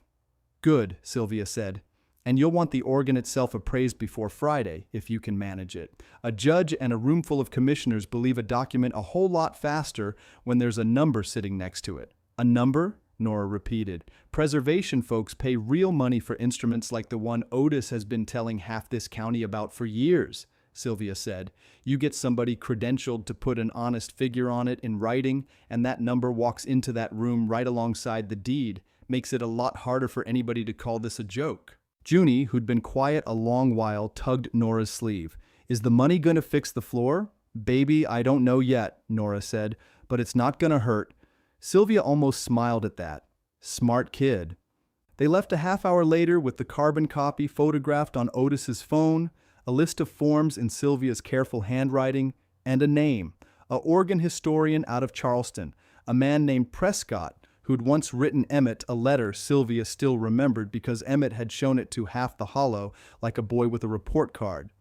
Good, Sylvia said. And you'll want the organ itself appraised before Friday, if you can manage it. A judge and a room full of commissioners believe a document a whole lot faster when there's a number sitting next to it. A number? Nora repeated. Preservation folks pay real money for instruments like the one Otis has been telling half this county about for years, Sylvia said. You get somebody credentialed to put an honest figure on it in writing, and that number walks into that room right alongside the deed. Makes it a lot harder for anybody to call this a joke. Junie, who'd been quiet a long while, tugged Nora's sleeve. Is the money gonna fix the floor? Baby, I don't know yet, Nora said, but it's not gonna hurt. Sylvia almost smiled at that. Smart kid. They left a half hour later with the carbon copy photographed on Otis's phone, a list of forms in Sylvia's careful handwriting, and a name, a organ historian out of Charleston, a man named Prescott, who'd once written Emmett a letter Sylvia still remembered because Emmett had shown it to half the hollow like a boy with a report card.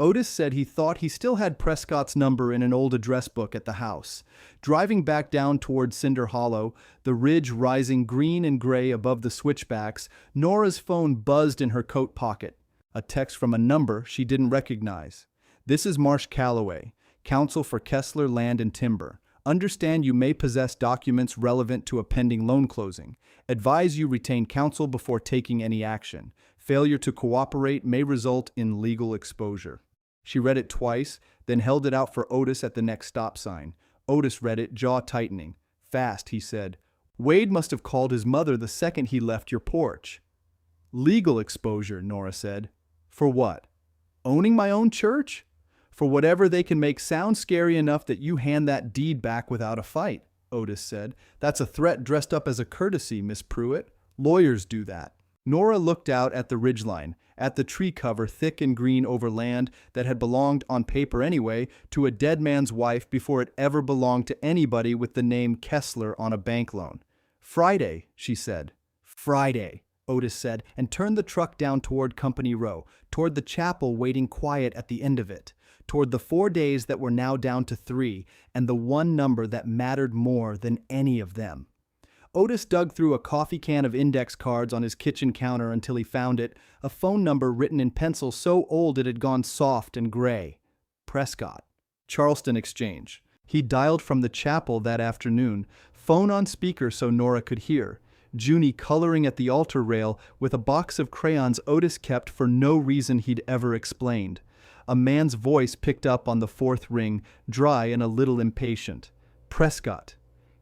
Otis said he thought he still had Prescott's number in an old address book at the house. Driving back down toward Cinder Hollow, the ridge rising green and gray above the switchbacks, Nora's phone buzzed in her coat pocket. A text from a number she didn't recognize. This is Marsh Calloway, counsel for Kessler Land and Timber. Understand you may possess documents relevant to a pending loan closing. Advise you retain counsel before taking any action. Failure to cooperate may result in legal exposure. She read it twice, then held it out for Otis at the next stop sign. Otis read it, jaw tightening. Fast, he said. Wade must have called his mother the second he left your porch. Legal exposure, Nora said. For what? Owning my own church? For whatever they can make sound scary enough that you hand that deed back without a fight, Otis said. That's a threat dressed up as a courtesy, Miss Pruitt. Lawyers do that. Nora looked out at the ridgeline, at the tree cover thick and green over land that had belonged, on paper anyway, to a dead man's wife before it ever belonged to anybody with the name Kessler on a bank loan. Friday, she said. Friday, Otis said, and turned the truck down toward Company Row, toward the chapel waiting quiet at the end of it, toward the 4 days that were now down to 3, and the one number that mattered more than any of them. Otis dug through a coffee can of index cards on his kitchen counter until he found it, a phone number written in pencil so old it had gone soft and gray. Prescott. Charleston Exchange. He dialed from the chapel that afternoon, phone on speaker so Nora could hear. Junie coloring at the altar rail with a box of crayons Otis kept for no reason he'd ever explained. A man's voice picked up on the fourth ring, dry and a little impatient. Prescott.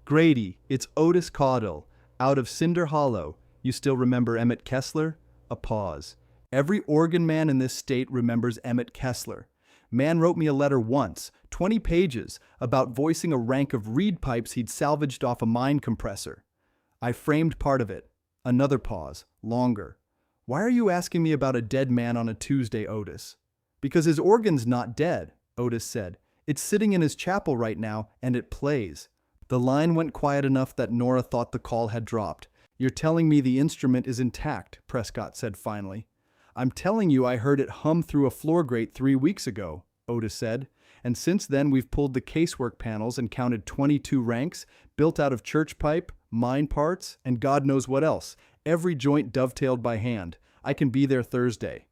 Grady, it's Otis Caudle, out of Cinder Hollow. You still remember Emmett Kessler? A pause. Every organ man in this state remembers Emmett Kessler. Man wrote me a letter once, 20 pages, about voicing a rank of reed pipes he'd salvaged off a mine compressor. I framed part of it. Another pause, longer. Why are you asking me about a dead man on a Tuesday, Otis? Because his organ's not dead, Otis said. It's sitting in his chapel right now, and it plays. The line went quiet enough that Nora thought the call had dropped. You're telling me the instrument is intact, Prescott said finally. I'm telling you I heard it hum through a floor grate 3 weeks ago, Otis said. And since then we've pulled the casework panels and counted 22 ranks, built out of church pipe, mine parts, and God knows what else. Every joint dovetailed by hand. I can be there Thursday.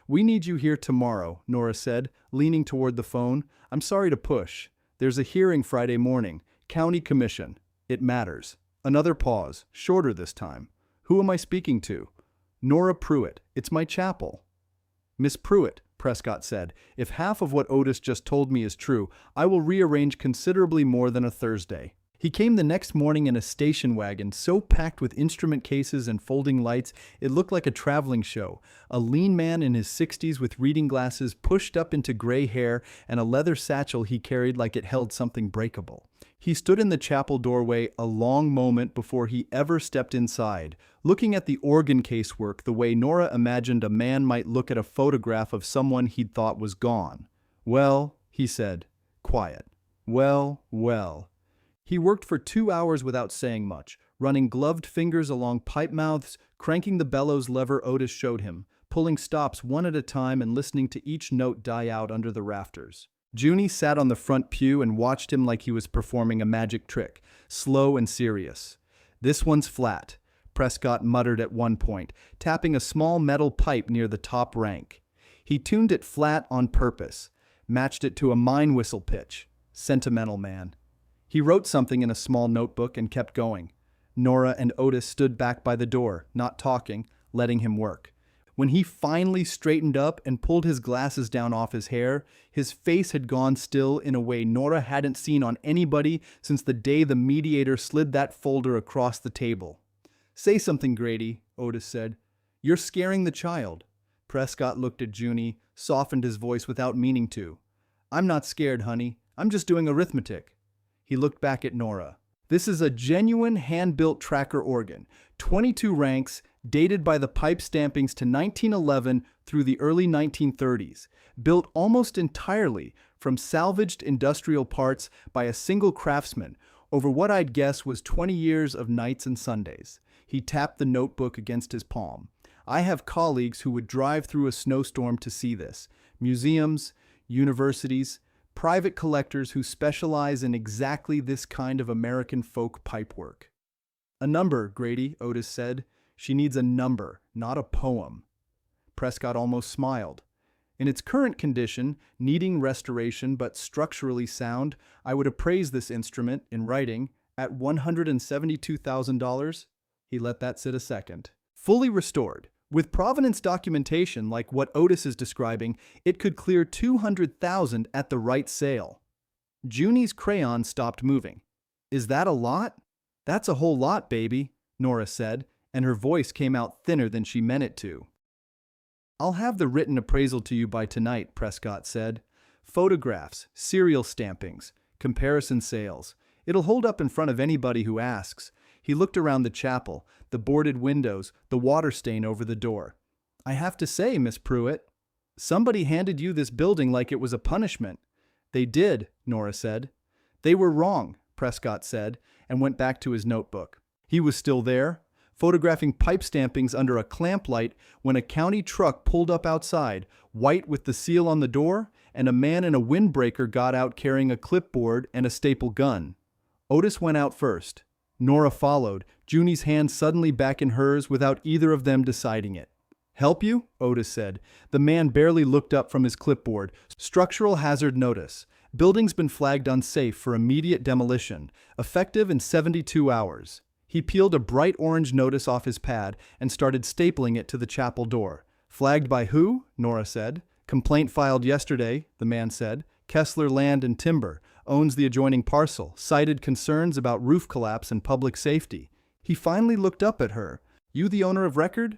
We need you here tomorrow, Nora said, leaning toward the phone. I'm sorry to push. There's a hearing Friday morning. County Commission. It matters. Another pause, shorter this time. Who am I speaking to? Nora Pruitt. It's my chapel. Miss Pruitt, Prescott said, if half of what Otis just told me is true, I will rearrange considerably more than a Thursday. He came the next morning in a station wagon so packed with instrument cases and folding lights it looked like a traveling show. A lean man in his 60s with reading glasses pushed up into gray hair and a leather satchel he carried like it held something breakable. He stood in the chapel doorway a long moment before he ever stepped inside, looking at the organ casework the way Nora imagined a man might look at a photograph of someone he'd thought was gone. Well, he said, quiet. Well, well. He worked for 2 hours without saying much, running gloved fingers along pipe mouths, cranking the bellows lever Otis showed him, pulling stops one at a time and listening to each note die out under the rafters. Junie sat on the front pew and watched him like he was performing a magic trick, slow and serious. This one's flat, Prescott muttered at one point, tapping a small metal pipe near the top rank. He tuned it flat on purpose, matched it to a mine whistle pitch. Sentimental man. He wrote something in a small notebook and kept going. Nora and Otis stood back by the door, not talking, letting him work. When he finally straightened up and pulled his glasses down off his hair, his face had gone still in a way Nora hadn't seen on anybody since the day the mediator slid that folder across the table. Say something, Grady, Otis said. You're scaring the child. Prescott looked at Junie, softened his voice without meaning to. I'm not scared, honey. I'm just doing arithmetic. He looked back at Nora. This is a genuine hand-built tracker organ, 22 ranks, dated by the pipe stampings to 1911 through the early 1930s, built almost entirely from salvaged industrial parts by a single craftsman over what I'd guess was 20 years of nights and Sundays. He tapped the notebook against his palm. I have colleagues who would drive through a snowstorm to see this. Museums, universities, private collectors who specialize in exactly this kind of American folk pipework. A number, Grady, Otis said. She needs a number, not a poem. Prescott almost smiled. In its current condition, needing restoration but structurally sound, I would appraise this instrument, in writing, at $172,000. He let that sit a second. Fully restored. With provenance documentation like what Otis is describing, it could clear $200,000 at the right sale. Junie's crayon stopped moving. Is that a lot? That's a whole lot, baby, Nora said, and her voice came out thinner than she meant it to. I'll have the written appraisal to you by tonight, Prescott said. Photographs, serial stampings, comparison sales. It'll hold up in front of anybody who asks. He looked around the chapel, the boarded windows, the water stain over the door. I have to say, Miss Pruitt, somebody handed you this building like it was a punishment. They did, Nora said. They were wrong, Prescott said, and went back to his notebook. He was still there, photographing pipe stampings under a clamp light when a county truck pulled up outside, white with the seal on the door, and a man in a windbreaker got out carrying a clipboard and a staple gun. Otis went out first. Nora followed, Junie's hand suddenly back in hers without either of them deciding it. Help you? Otis said. The man barely looked up from his clipboard. Structural hazard notice. Building's been flagged unsafe for immediate demolition, effective in 72 hours. He peeled a bright orange notice off his pad and started stapling it to the chapel door. Flagged by who? Nora said. Complaint filed yesterday, the man said. Kessler Land and Timber. Owns the adjoining parcel. Cited concerns about roof collapse and public safety. He finally looked up at her. You the owner of record?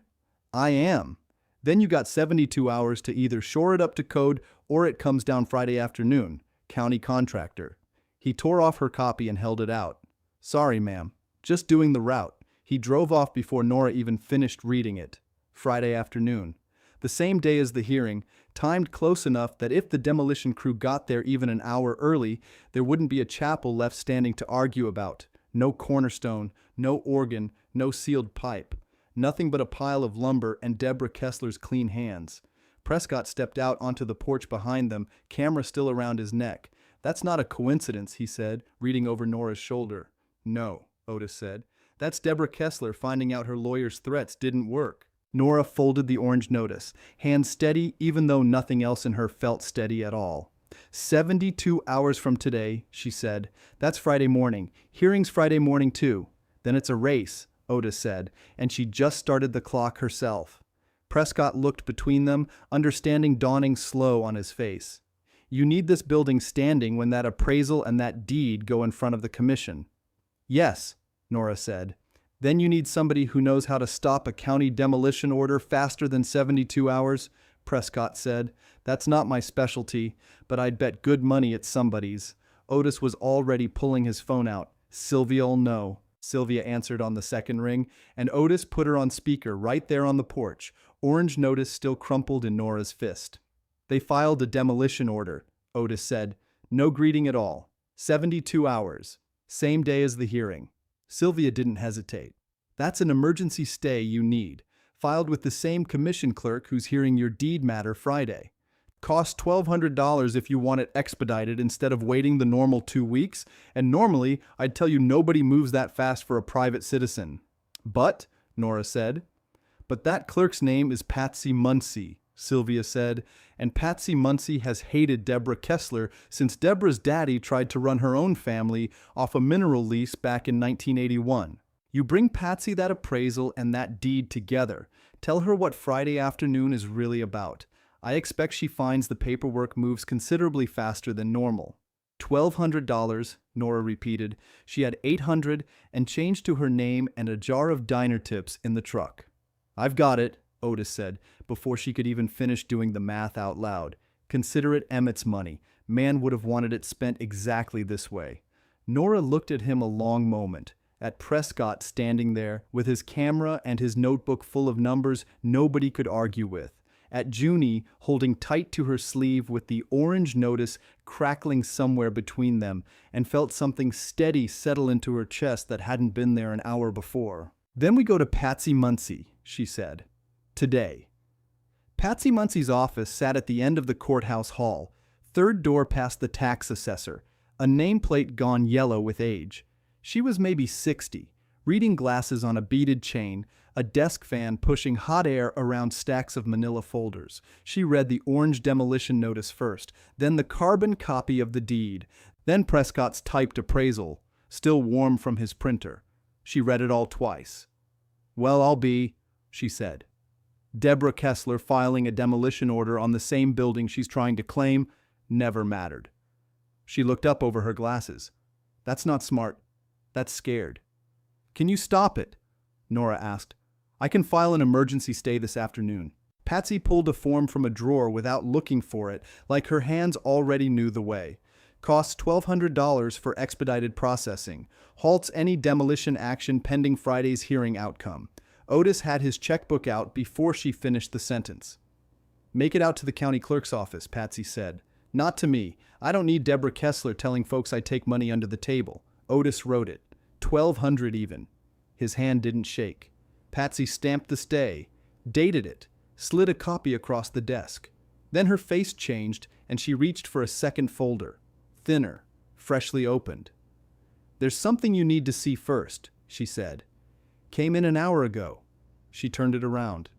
I am. Then you got 72 hours to either shore it up to code or it comes down Friday afternoon. County contractor. He tore off her copy and held it out. Sorry, ma'am. Just doing the route. He drove off before Nora even finished reading it. Friday afternoon. The same day as the hearing, timed close enough that if the demolition crew got there even an hour early, there wouldn't be a chapel left standing to argue about. No cornerstone, no organ, no sealed pipe. Nothing but a pile of lumber and Deborah Kessler's clean hands. Prescott stepped out onto the porch behind them, camera still around his neck. That's not a coincidence, he said, reading over Nora's shoulder. No, Otis said. That's Deborah Kessler finding out her lawyer's threats didn't work. Nora folded the orange notice, hands steady even though nothing else in her felt steady at all. 72 hours from today, she said. That's Friday morning. Hearing's Friday morning too. Then it's a race, Otis said, and she just started the clock herself. Prescott looked between them, understanding dawning slow on his face. You need this building standing when that appraisal and that deed go in front of the commission. Yes, Nora said. Then you need somebody who knows how to stop a county demolition order faster than 72 hours, Prescott said. That's not my specialty, but I'd bet good money it's somebody's. Otis was already pulling his phone out. Sylvia'll know. Sylvia answered on the second ring, and Otis put her on speaker right there on the porch, orange notice still crumpled in Nora's fist. They filed a demolition order, Otis said. No greeting at all. 72 hours. Same day as the hearing. Sylvia didn't hesitate. That's an emergency stay you need, filed with the same commission clerk who's hearing your deed matter Friday. Costs $1,200 if you want it expedited instead of waiting the normal 2 weeks, and normally I'd tell you nobody moves that fast for a private citizen. But, Nora said. But that clerk's name is Patsy Muncy, Sylvia said, and Patsy Muncy has hated Deborah Kessler since Deborah's daddy tried to run her own family off a mineral lease back in 1981. You bring Patsy that appraisal and that deed together. Tell her what Friday afternoon is really about. I expect she finds the paperwork moves considerably faster than normal. $1,200, Nora repeated. She had $800 and change to her name and a jar of diner tips in the truck. I've got it, Otis said, before she could even finish doing the math out loud. Consider it Emmett's money. Man would have wanted it spent exactly this way. Nora looked at him a long moment, at Prescott standing there with his camera and his notebook full of numbers nobody could argue with, at Junie holding tight to her sleeve with the orange notice crackling somewhere between them, and felt something steady settle into her chest that hadn't been there an hour before. Then we go to Patsy Muncy, she said. Today. Patsy Muncy's office sat at the end of the courthouse hall, third door past the tax assessor, a nameplate gone yellow with age. She was maybe 60, reading glasses on a beaded chain, a desk fan pushing hot air around stacks of manila folders. She read the orange demolition notice first, then the carbon copy of the deed, then Prescott's typed appraisal, still warm from his printer. She read it all twice. Well, I'll be, she said. Deborah Kessler filing a demolition order on the same building she's trying to claim never mattered. She looked up over her glasses. That's not smart. That's scared. Can you stop it? Nora asked. I can file an emergency stay this afternoon. Patsy pulled a form from a drawer without looking for it, like her hands already knew the way. Costs $1,200 for expedited processing. Halts any demolition action pending Friday's hearing outcome. Otis had his checkbook out before she finished the sentence. Make it out to the county clerk's office, Patsy said. Not to me. I don't need Deborah Kessler telling folks I take money under the table. Otis wrote it. 1,200 even. His hand didn't shake. Patsy stamped the stay, dated it, slid a copy across the desk. Then her face changed and she reached for a second folder. Thinner, freshly opened. There's something you need to see first, she said. Came in an hour ago. She turned it around.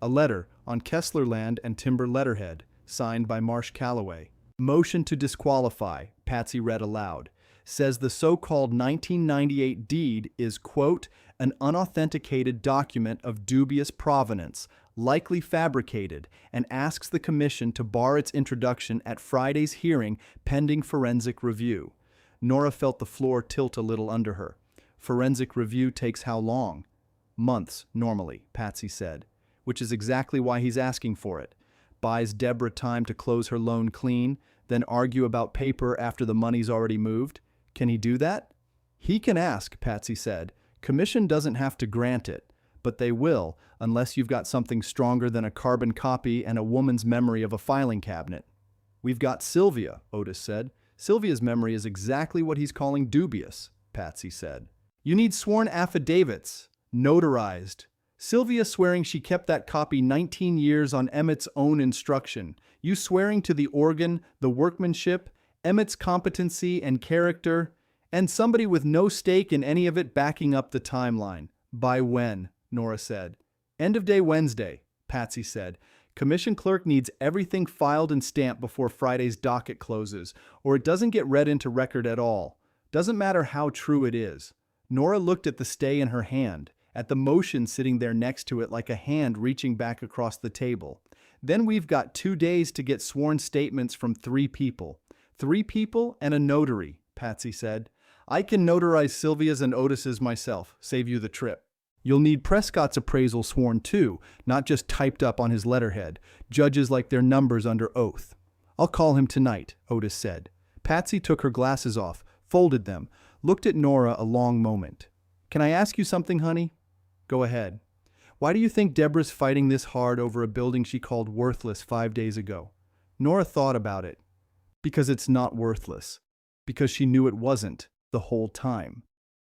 A letter on Kessler land and timber letterhead, signed by Marsh Calloway. Motion to disqualify, Patsy read aloud. Says the so-called 1998 deed is, quote, an unauthenticated document of dubious provenance, likely fabricated, and asks the commission to bar its introduction at Friday's hearing pending forensic review. Nora felt the floor tilt a little under her. Forensic review takes how long? Months, normally, Patsy said, which is exactly why he's asking for it. Buys Deborah time to close her loan clean, then argue about paper after the money's already moved. Can he do that? He can ask, Patsy said. Commission doesn't have to grant it, but they will, unless you've got something stronger than a carbon copy and a woman's memory of a filing cabinet. We've got Sylvia, Otis said. Sylvia's memory is exactly what he's calling dubious, Patsy said. You need sworn affidavits, notarized. Sylvia swearing she kept that copy 19 years on Emmett's own instruction. You swearing to the organ, the workmanship, Emmett's competency and character, and somebody with no stake in any of it backing up the timeline. By when? Nora said. End of day Wednesday, Patsy said. Commission clerk needs everything filed and stamped before Friday's docket closes, or it doesn't get read into record at all. Doesn't matter how true it is. Nora looked at the stay in her hand, at the motion sitting there next to it like a hand reaching back across the table. Then we've got 2 days to get sworn statements from 3 people. 3 people and a notary, Patsy said. I can notarize Sylvia's and Otis's myself, save you the trip. You'll need Prescott's appraisal sworn too, not just typed up on his letterhead. Judges like their numbers under oath. I'll call him tonight, Otis said. Patsy took her glasses off, folded them, looked at Nora a long moment. Can I ask you something, honey? Go ahead. Why do you think Deborah's fighting this hard over a building she called worthless 5 days ago? Nora thought about it. Because it's not worthless. Because she knew it wasn't the whole time.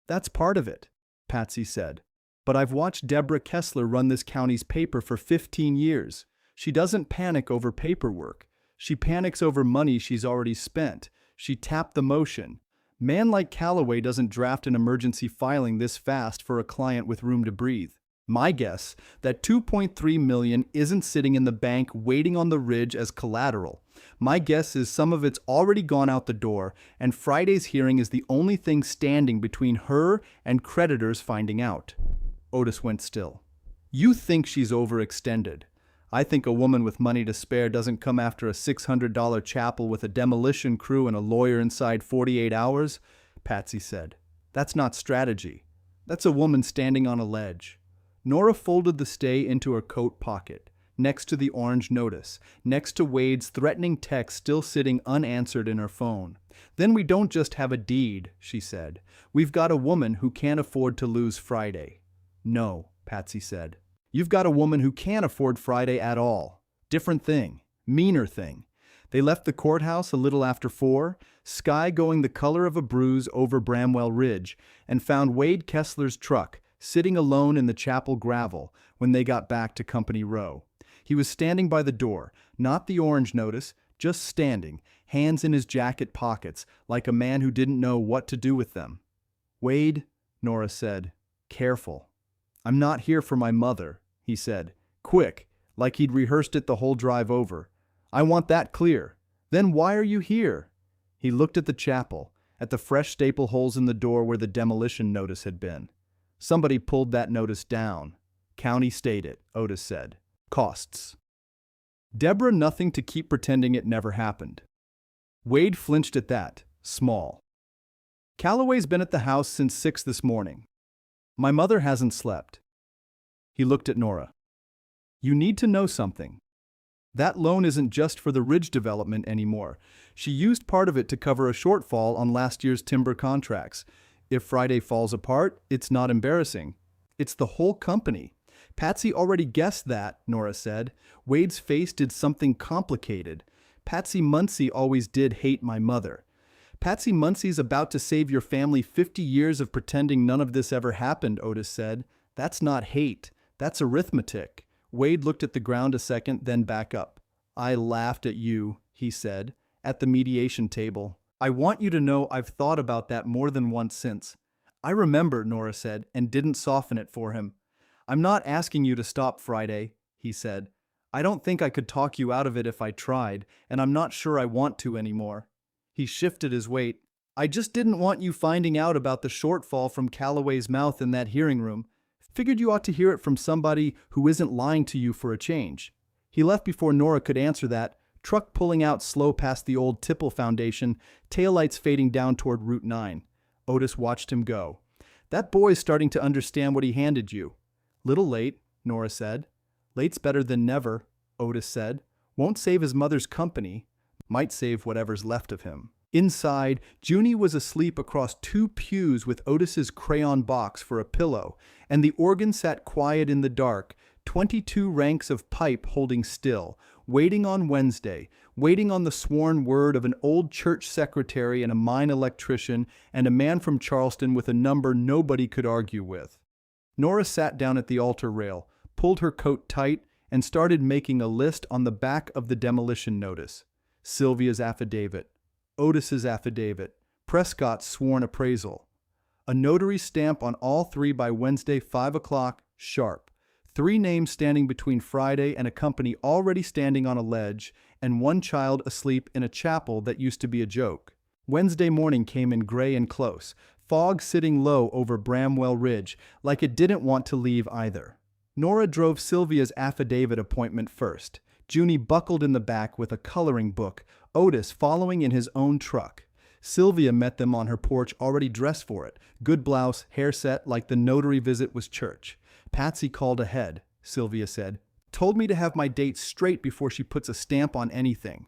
That's part of it, Patsy said. But I've watched Deborah Kessler run this county's paper for 15 years. She doesn't panic over paperwork. She panics over money she's already spent. She tapped the motion. Man like Calloway doesn't draft an emergency filing this fast for a client with room to breathe. My guess that $2.3 million isn't sitting in the bank waiting on the ridge as collateral. My guess is some of it's already gone out the door, and Friday's hearing is the only thing standing between her and creditors finding out. Otis went still. You think she's overextended. I think a woman with money to spare doesn't come after a $600 chapel with a demolition crew and a lawyer inside 48 hours, Patsy said. That's not strategy. That's a woman standing on a ledge. Nora folded the stay into her coat pocket, next to the orange notice, next to Wade's threatening text still sitting unanswered in her phone. Then we don't just have a deed, she said. We've got a woman who can't afford to lose Friday. No, Patsy said. You've got a woman who can't afford Friday at all. Different thing. Meaner thing. They left the courthouse a little after 4, sky going the color of a bruise over Bramwell Ridge, and found Wade Kessler's truck, sitting alone in the chapel gravel when they got back to Company Row. He was standing by the door, not the orange notice, just standing, hands in his jacket pockets, like a man who didn't know what to do with them. Wade, Nora said, careful. I'm not here for my mother, he said, quick, like he'd rehearsed it the whole drive over. I want that clear. Then why are you here? He looked at the chapel, at the fresh staple holes in the door where the demolition notice had been. Somebody pulled that notice down. County stayed it, Otis said. Costs. Deborah nothing to keep pretending it never happened. Wade flinched at that, small. Calloway's been at the house since 6 this morning. My mother hasn't slept. He looked at Nora. You need to know something. That loan isn't just for the ridge development anymore. She used part of it to cover a shortfall on last year's timber contracts. If Friday falls apart, it's not embarrassing. It's the whole company. Patsy already guessed that, Nora said. Wade's face did something complicated. Patsy Muncy always did hate my mother. Patsy Muncy's about to save your family 50 years of pretending none of this ever happened, Otis said. That's not hate. That's arithmetic. Wade looked at the ground a second, then back up. I laughed at you, he said, at the mediation table. I want you to know I've thought about that more than once since. I remember, Nora said, and didn't soften it for him. I'm not asking you to stop Friday, he said. I don't think I could talk you out of it if I tried, and I'm not sure I want to anymore. He shifted his weight. I just didn't want you finding out about the shortfall from Calloway's mouth in that hearing room. Figured you ought to hear it from somebody who isn't lying to you for a change. He left before Nora could answer that, truck pulling out slow past the old Tipple Foundation, taillights fading down toward Route 9. Otis watched him go. That boy's starting to understand what he handed you. Little late, Nora said. Late's better than never, Otis said. Won't save his mother's company. Might save whatever's left of him. Inside, Junie was asleep across 2 pews with Otis's crayon box for a pillow, and the organ sat quiet in the dark, 22 ranks of pipe holding still, waiting on Wednesday, waiting on the sworn word of an old church secretary and a mine electrician and a man from Charleston with a number nobody could argue with. Nora sat down at the altar rail, pulled her coat tight, and started making a list on the back of the demolition notice. Sylvia's affidavit, Otis's affidavit, Prescott's sworn appraisal. A notary stamp on all 3 by Wednesday 5 o'clock, sharp. 3 names standing between Friday and a company already standing on a ledge, and 1 child asleep in a chapel that used to be a joke. Wednesday morning came in gray and close, fog sitting low over Bramwell Ridge, like it didn't want to leave either. Nora drove Sylvia's affidavit appointment first. Junie buckled in the back with a coloring book, Otis following in his own truck. Sylvia met them on her porch already dressed for it, good blouse, hair set like the notary visit was church. Patsy called ahead, Sylvia said. Told me to have my dates straight before she puts a stamp on anything.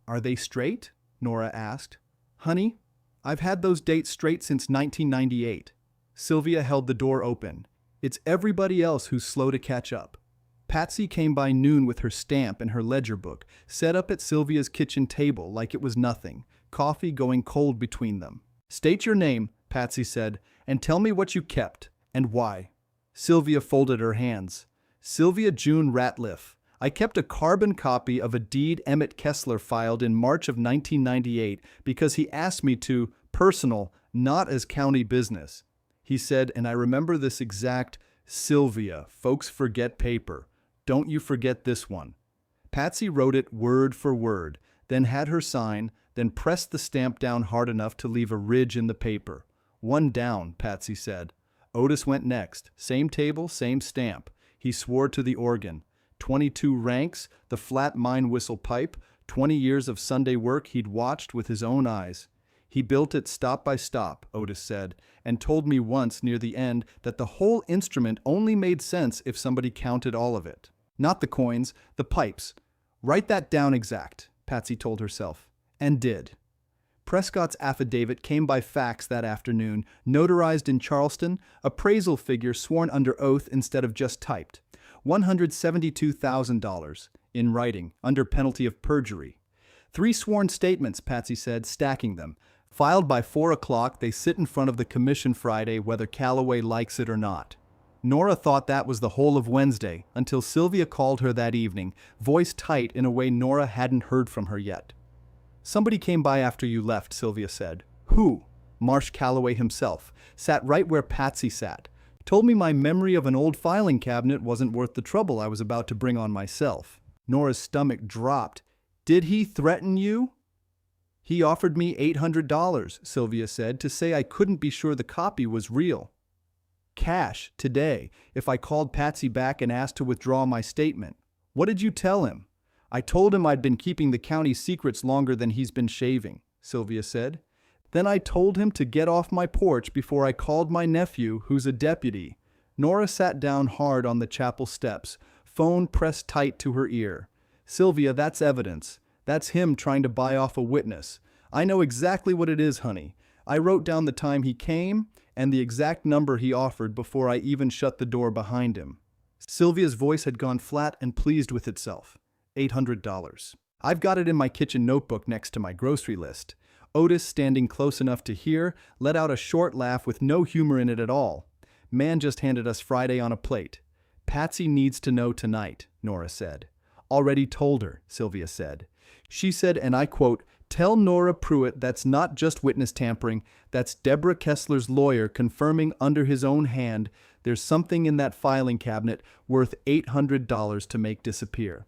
Are they straight? Nora asked. Honey, I've had those dates straight since 1998. Sylvia held the door open. It's everybody else who's slow to catch up. Patsy came by noon with her stamp and her ledger book, set up at Sylvia's kitchen table like it was nothing, coffee going cold between them. State your name, Patsy said, and tell me what you kept, and why. Sylvia folded her hands. Sylvia June Ratliff. I kept a carbon copy of a deed Emmett Kessler filed in March of 1998 because he asked me to, personal, not as county business. He said, and I remember this exact, Sylvia, folks forget paper. Don't you forget this one. Patsy wrote it word for word, then had her sign, then pressed the stamp down hard enough to leave a ridge in the paper. 1 down, Patsy said. Otis went next. Same table, same stamp. He swore to the organ. 22 ranks, the flat mine whistle pipe, 20 years of Sunday work he'd watched with his own eyes. He built it stop by stop, Otis said, and told me once near the end that the whole instrument only made sense if somebody counted all of it. Not the coins, the pipes. Write that down exact, Patsy told herself, and did. Prescott's affidavit came by fax that afternoon, notarized in Charleston, appraisal figure sworn under oath instead of just typed. $172,000, in writing, under penalty of perjury. 3 sworn statements, Patsy said, stacking them. Filed by 4 o'clock, they sit in front of the commission Friday whether Calloway likes it or not. Nora thought that was the whole of Wednesday, until Sylvia called her that evening, voice tight in a way Nora hadn't heard from her yet. Somebody came by after you left, Sylvia said. Who? Marsh Calloway himself. Sat right where Patsy sat. Told me my memory of an old filing cabinet wasn't worth the trouble I was about to bring on myself. Nora's stomach dropped. Did he threaten you? He offered me $800, Sylvia said, to say I couldn't be sure the copy was real. Cash, today, if I called Patsy back and asked to withdraw my statement. What did you tell him? I told him I'd been keeping the county's secrets longer than he's been shaving, Sylvia said. Then I told him to get off my porch before I called my nephew, who's a deputy. Nora sat down hard on the chapel steps, phone pressed tight to her ear. Sylvia, that's evidence. That's him trying to buy off a witness. I know exactly what it is, honey. I wrote down the time he came and the exact number he offered before I even shut the door behind him. Sylvia's voice had gone flat and pleased with itself. $800. I've got it in my kitchen notebook next to my grocery list. Otis, standing close enough to hear, let out a short laugh with no humor in it at all. Man just handed us Friday on a plate. Patsy needs to know tonight, Nora said. Already told her, Sylvia said. She said, and I quote, "Tell Nora Pruitt that's not just witness tampering, that's Deborah Kessler's lawyer confirming under his own hand there's something in that filing cabinet worth $800 to make disappear."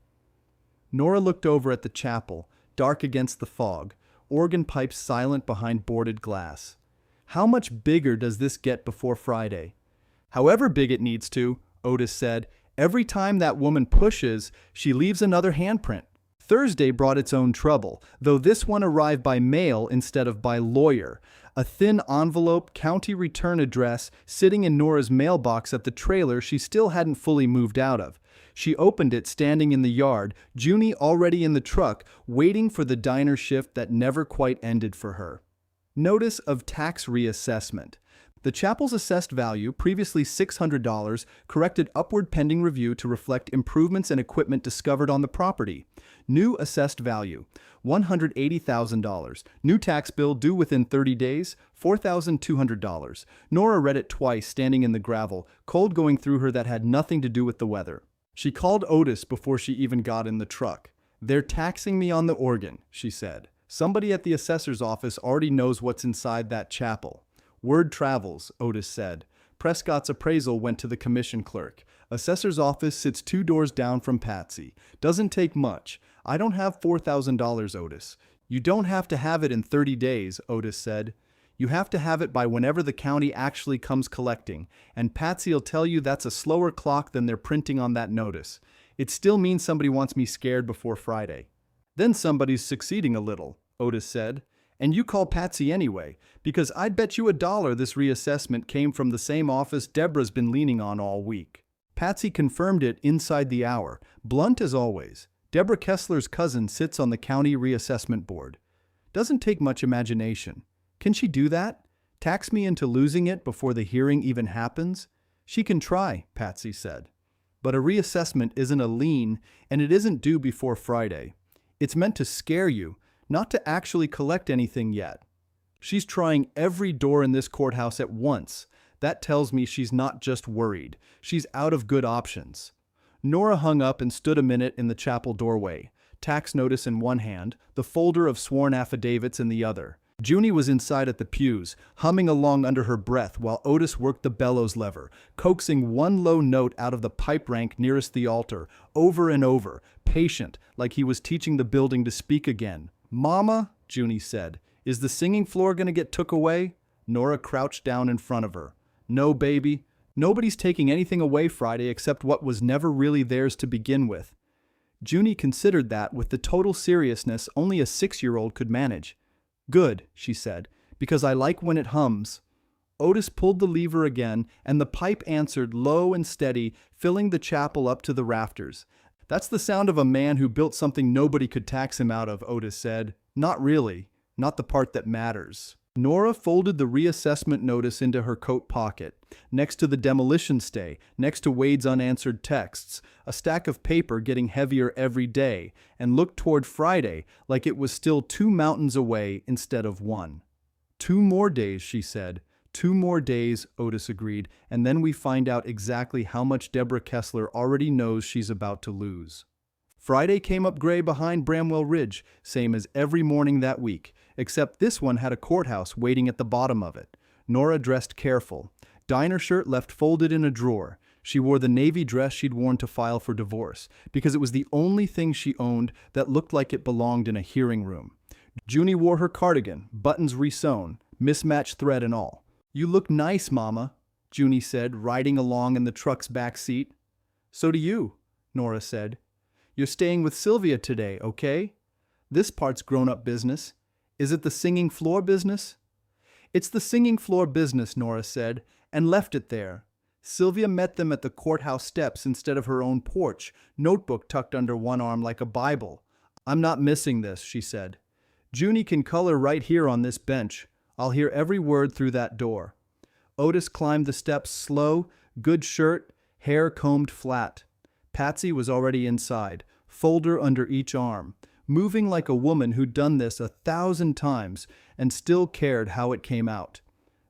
Nora looked over at the chapel, dark against the fog, organ pipes silent behind boarded glass. How much bigger does this get before Friday? However big it needs to, Otis said. Every time that woman pushes, she leaves another handprint. Thursday brought its own trouble, though this one arrived by mail instead of by lawyer. A thin envelope, county return address, sitting in Nora's mailbox at the trailer she still hadn't fully moved out of. She opened it standing in the yard, Junie already in the truck, waiting for the diner shift that never quite ended for her. Notice of tax reassessment. The chapel's assessed value, previously $600, corrected upward pending review to reflect improvements and equipment discovered on the property. New assessed value, $180,000. New tax bill due within 30 days, $4,200. Nora read it twice, standing in the gravel, cold going through her that had nothing to do with the weather. She called Otis before she even got in the truck. "They're taxing me on the organ," she said. "Somebody at the assessor's office already knows what's inside that chapel." "Word travels," Otis said. Prescott's appraisal went to the commission clerk. Assessor's office sits 2 doors down from Patsy. Doesn't take much. I don't have $4,000, Otis. You don't have to have it in 30 days, Otis said. You have to have it by whenever the county actually comes collecting, and Patsy'll tell you that's a slower clock than they're printing on that notice. It still means somebody wants me scared before Friday. Then somebody's succeeding a little, Otis said. And you call Patsy anyway, because I'd bet you $1 this reassessment came from the same office Deborah's been leaning on all week. Patsy confirmed it inside the hour, blunt as always. Deborah Kessler's cousin sits on the county reassessment board. Doesn't take much imagination. Can she do that? Tax me into losing it before the hearing even happens? She can try, Patsy said. But a reassessment isn't a lien, and it isn't due before Friday. It's meant to scare you, not to actually collect anything yet. She's trying every door in this courthouse at once. That tells me she's not just worried. She's out of good options. Nora hung up and stood a minute in the chapel doorway, tax notice in one hand, the folder of sworn affidavits in the other. Junie was inside at the pews, humming along under her breath while Otis worked the bellows lever, coaxing one low note out of the pipe rank nearest the altar, over and over, patient, like he was teaching the building to speak again. "Mama," Junie said, "is the singing floor gonna get took away?" Nora crouched down in front of her. "No, baby. Nobody's taking anything away Friday except what was never really theirs to begin with." Junie considered that with the total seriousness only a 6-year-old could manage. "Good," she said, "because I like when it hums." Otis pulled the lever again, and the pipe answered low and steady, filling the chapel up to the rafters. "That's the sound of a man who built something nobody could tax him out of," Otis said. "Not really. Not the part that matters." Nora folded the reassessment notice into her coat pocket, next to the demolition stay, next to Wade's unanswered texts, a stack of paper getting heavier every day, and looked toward Friday like it was still 2 mountains away instead of 1. 2 more days, she said. 2 more days, Otis agreed, and then we find out exactly how much Deborah Kessler already knows she's about to lose. Friday came up gray behind Bramwell Ridge, same as every morning that week, except this one had a courthouse waiting at the bottom of it. Nora dressed careful. Diner shirt left folded in a drawer. She wore the navy dress she'd worn to file for divorce, because it was the only thing she owned that looked like it belonged in a hearing room. Junie wore her cardigan, buttons resewn, mismatched thread and all. "You look nice, Mama," Junie said, riding along in the truck's back seat. "So do you," Nora said. "You're staying with Sylvia today, okay? This part's grown-up business. Is it the singing floor business?" "It's the singing floor business," Nora said, and left it there. Sylvia met them at the courthouse steps instead of her own porch, notebook tucked under one arm like a Bible. "I'm not missing this," she said. "Junie can color right here on this bench. I'll hear every word through that door." Otis climbed the steps slow, good shirt, hair combed flat. Patsy was already inside, folder under each arm, moving like a woman who'd done this 1,000 times and still cared how it came out.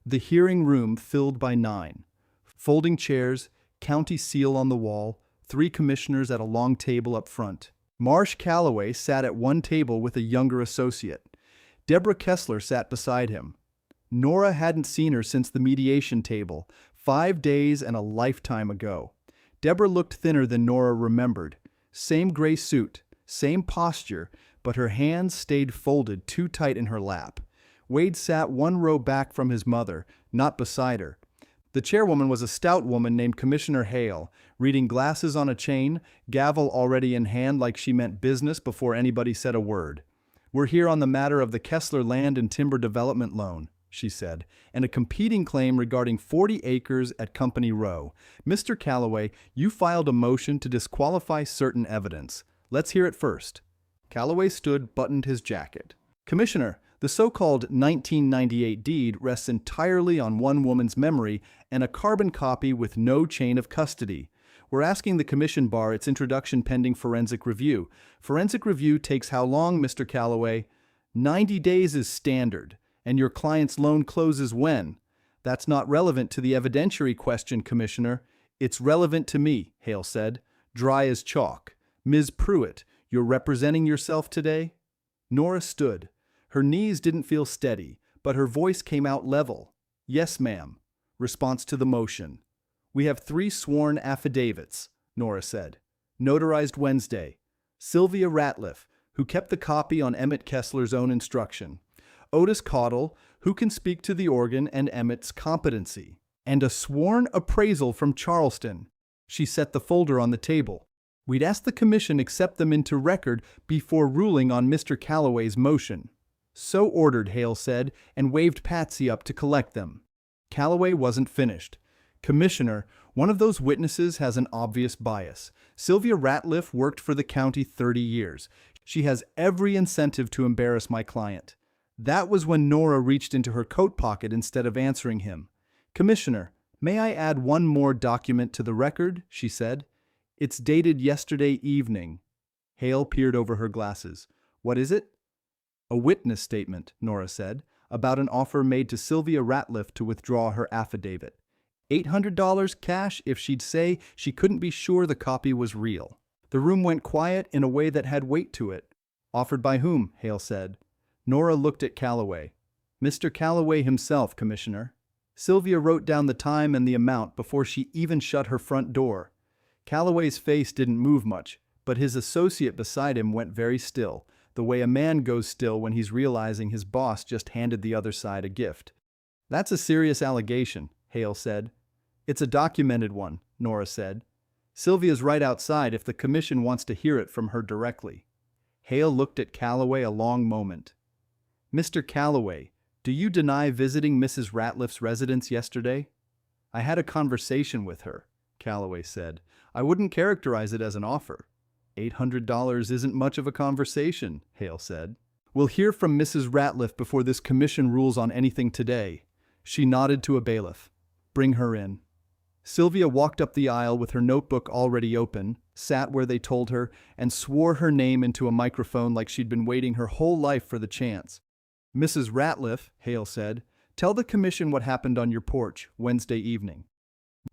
The hearing room filled by 9. Folding chairs, county seal on the wall, 3 commissioners at a long table up front. Marsh Calloway sat at one table with a younger associate. Deborah Kessler sat beside him. Nora hadn't seen her since the mediation table, 5 days and a lifetime ago. Deborah looked thinner than Nora remembered. Same gray suit, same posture, but her hands stayed folded too tight in her lap. Wade sat one row back from his mother, not beside her. The chairwoman was a stout woman named Commissioner Hale, reading glasses on a chain, gavel already in hand like she meant business before anybody said a word. "We're here on the matter of the Kessler Land and Timber Development Loan," she said, "and a competing claim regarding 40 acres at Company Row. Mr. Calloway, you filed a motion to disqualify certain evidence. Let's hear it first." Calloway stood, buttoned his jacket. "Commissioner, the so-called 1998 deed rests entirely on one woman's memory and a carbon copy with no chain of custody. We're asking the commission bar its introduction pending forensic review. Forensic review takes how long, Mr. Calloway?" 90 days is standard. "And your client's loan closes when?" "That's not relevant to the evidentiary question, Commissioner." "It's relevant to me," Hale said, dry as chalk. "Ms. Pruitt, you're representing yourself today?" Nora stood. Her knees didn't feel steady, but her voice came out level. "Yes, ma'am." Response to the motion. "We have 3 sworn affidavits," Nora said. "Notarized Wednesday. Sylvia Ratliff, who kept the copy on Emmett Kessler's own instruction. Otis Caudle, who can speak to the organ and Emmett's competency. And a sworn appraisal from Charleston." She set the folder on the table. "We'd ask the commission accept them into record before ruling on Mr. Calloway's motion." "So ordered," Hale said, and waved Patsy up to collect them. Calloway wasn't finished. "Commissioner, one of those witnesses has an obvious bias. Sylvia Ratliff worked for the county 30 years. She has every incentive to embarrass my client." That was when Nora reached into her coat pocket instead of answering him. "Commissioner, may I add one more document to the record?" she said. "It's dated yesterday evening." Hale peered over her glasses. "What is it?" "A witness statement," Nora said, "about an offer made to Sylvia Ratliff to withdraw her affidavit. $800 cash if she'd say she couldn't be sure the copy was real." The room went quiet in a way that had weight to it. "Offered by whom?" Hale said. Nora looked at Calloway. "Mr. Calloway himself, Commissioner." Sylvia wrote down the time and the amount before she even shut her front door. Calloway's face didn't move much, but his associate beside him went very still, the way a man goes still when he's realizing his boss just handed the other side a gift. "That's a serious allegation," Hale said. "It's a documented one," Nora said. "Sylvia's right outside if the commission wants to hear it from her directly." Hale looked at Calloway a long moment. "Mr. Calloway, do you deny visiting Mrs. Ratliff's residence yesterday?" "I had a conversation with her," Calloway said. "I wouldn't characterize it as an offer." $800 isn't much of a conversation," Hale said. "We'll hear from Mrs. Ratliff before this commission rules on anything today." She nodded to a bailiff. "Bring her in." Sylvia walked up the aisle with her notebook already open, sat where they told her, and swore her name into a microphone like she'd been waiting her whole life for the chance. "Mrs. Ratliff," Hale said, "tell the commission what happened on your porch Wednesday evening."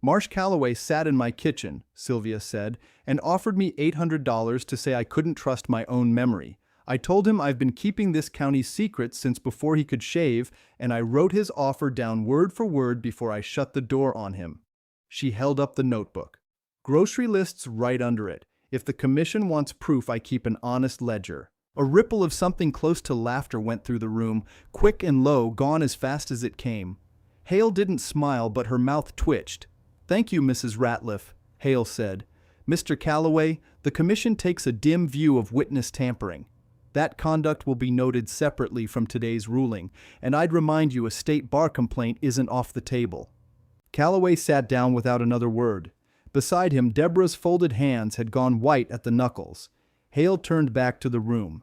"Marsh Calloway sat in my kitchen," Sylvia said, "and offered me $800 to say I couldn't trust my own memory. I told him I've been keeping this county's secret since before he could shave, and I wrote his offer down word for word before I shut the door on him." She held up the notebook. "Grocery lists right under it. If the commission wants proof, I keep an honest ledger." A ripple of something close to laughter went through the room, quick and low, gone as fast as it came. Hale didn't smile, but her mouth twitched. "Thank you, Mrs. Ratliff," Hale said. "Mr. Calloway, the commission takes a dim view of witness tampering. That conduct will be noted separately from today's ruling, and I'd remind you a state bar complaint isn't off the table." Calloway sat down without another word. Beside him, Deborah's folded hands had gone white at the knuckles. Hale turned back to the room.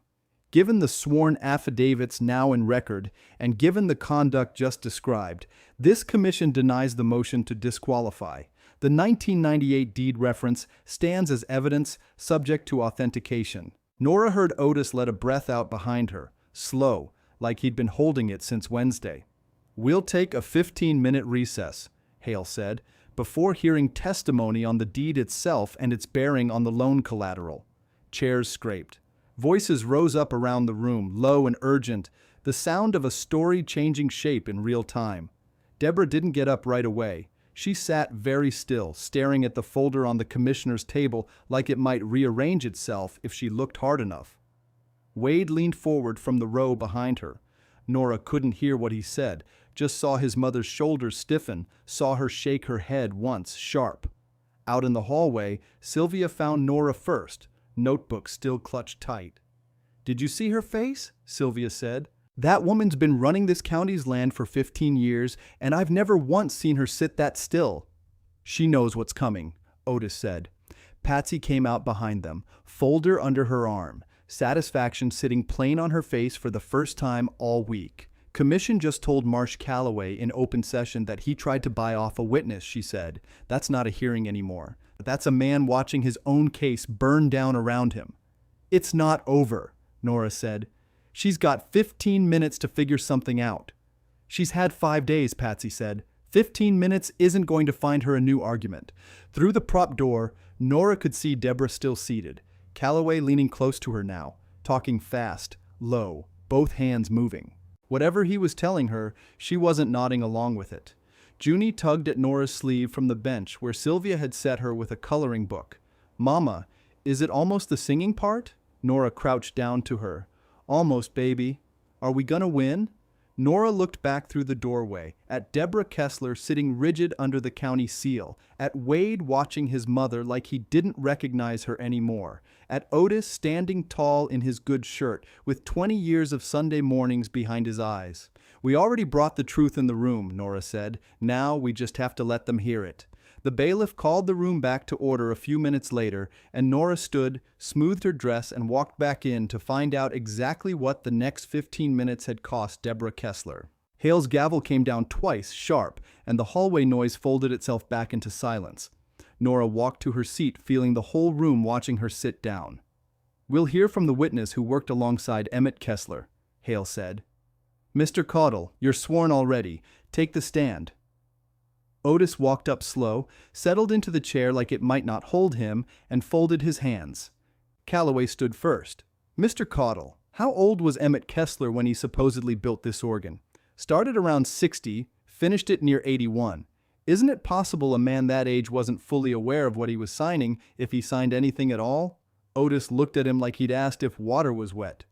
Given the sworn affidavits now in record, and given the conduct just described, this commission denies the motion to disqualify. The 1998 deed reference stands as evidence subject to authentication. Nora heard Otis let a breath out behind her, slow, like he'd been holding it since Wednesday. "We'll take a 15-minute recess," Hale said, before hearing testimony on the deed itself and its bearing on the loan collateral. Chairs scraped. Voices rose up around the room, low and urgent, the sound of a story changing shape in real time. Deborah didn't get up right away. She sat very still, staring at the folder on the commissioner's table like it might rearrange itself if she looked hard enough. Wade leaned forward from the row behind her. Nora couldn't hear what he said, just saw his mother's shoulders stiffen, saw her shake her head once, sharp. Out in the hallway, Sylvia found Nora first, notebook still clutched tight. "Did you see her face?" Sylvia said. "That woman's been running this county's land for 15 years, and I've never once seen her sit that still." "She knows what's coming," Otis said. Patsy came out behind them, folder under her arm, satisfaction sitting plain on her face for the first time all week. "Commission just told Marsh Calloway in open session that he tried to buy off a witness," she said. "That's not a hearing anymore. That's a man watching his own case burn down around him." "It's not over," Nora said. "She's got 15 minutes to figure something out." "She's had 5 days," Patsy said. 15 minutes isn't going to find her a new argument." Through the prop door, Nora could see Deborah still seated, Calloway leaning close to her now, talking fast, low, both hands moving. Whatever he was telling her, she wasn't nodding along with it. Junie tugged at Nora's sleeve from the bench where Sylvia had set her with a coloring book. "Mama, is it almost the singing part?" Nora crouched down to her. "Almost, baby. Are we gonna win?" Nora looked back through the doorway, at Deborah Kessler sitting rigid under the county seal, at Wade watching his mother like he didn't recognize her anymore, at Otis standing tall in his good shirt, with 20 years of Sunday mornings behind his eyes. "We already brought the truth in the room," Nora said. "Now we just have to let them hear it." The bailiff called the room back to order a few minutes later, and Nora stood, smoothed her dress, and walked back in to find out exactly what the next 15 minutes had cost Deborah Kessler. Hale's gavel came down twice, sharp, and the hallway noise folded itself back into silence. Nora walked to her seat, feeling the whole room watching her sit down. "We'll hear from the witness who worked alongside Emmett Kessler," Hale said. "Mr. Caudle, you're sworn already. Take the stand." Otis walked up slow, settled into the chair like it might not hold him, and folded his hands. Calloway stood first. "Mr. Caudle, how old was Emmett Kessler when he supposedly built this organ?" "Started around 60, finished it near 81. Isn't it possible a man that age wasn't fully aware of what he was signing, if he signed anything at all?" Otis looked at him like he'd asked if water was wet.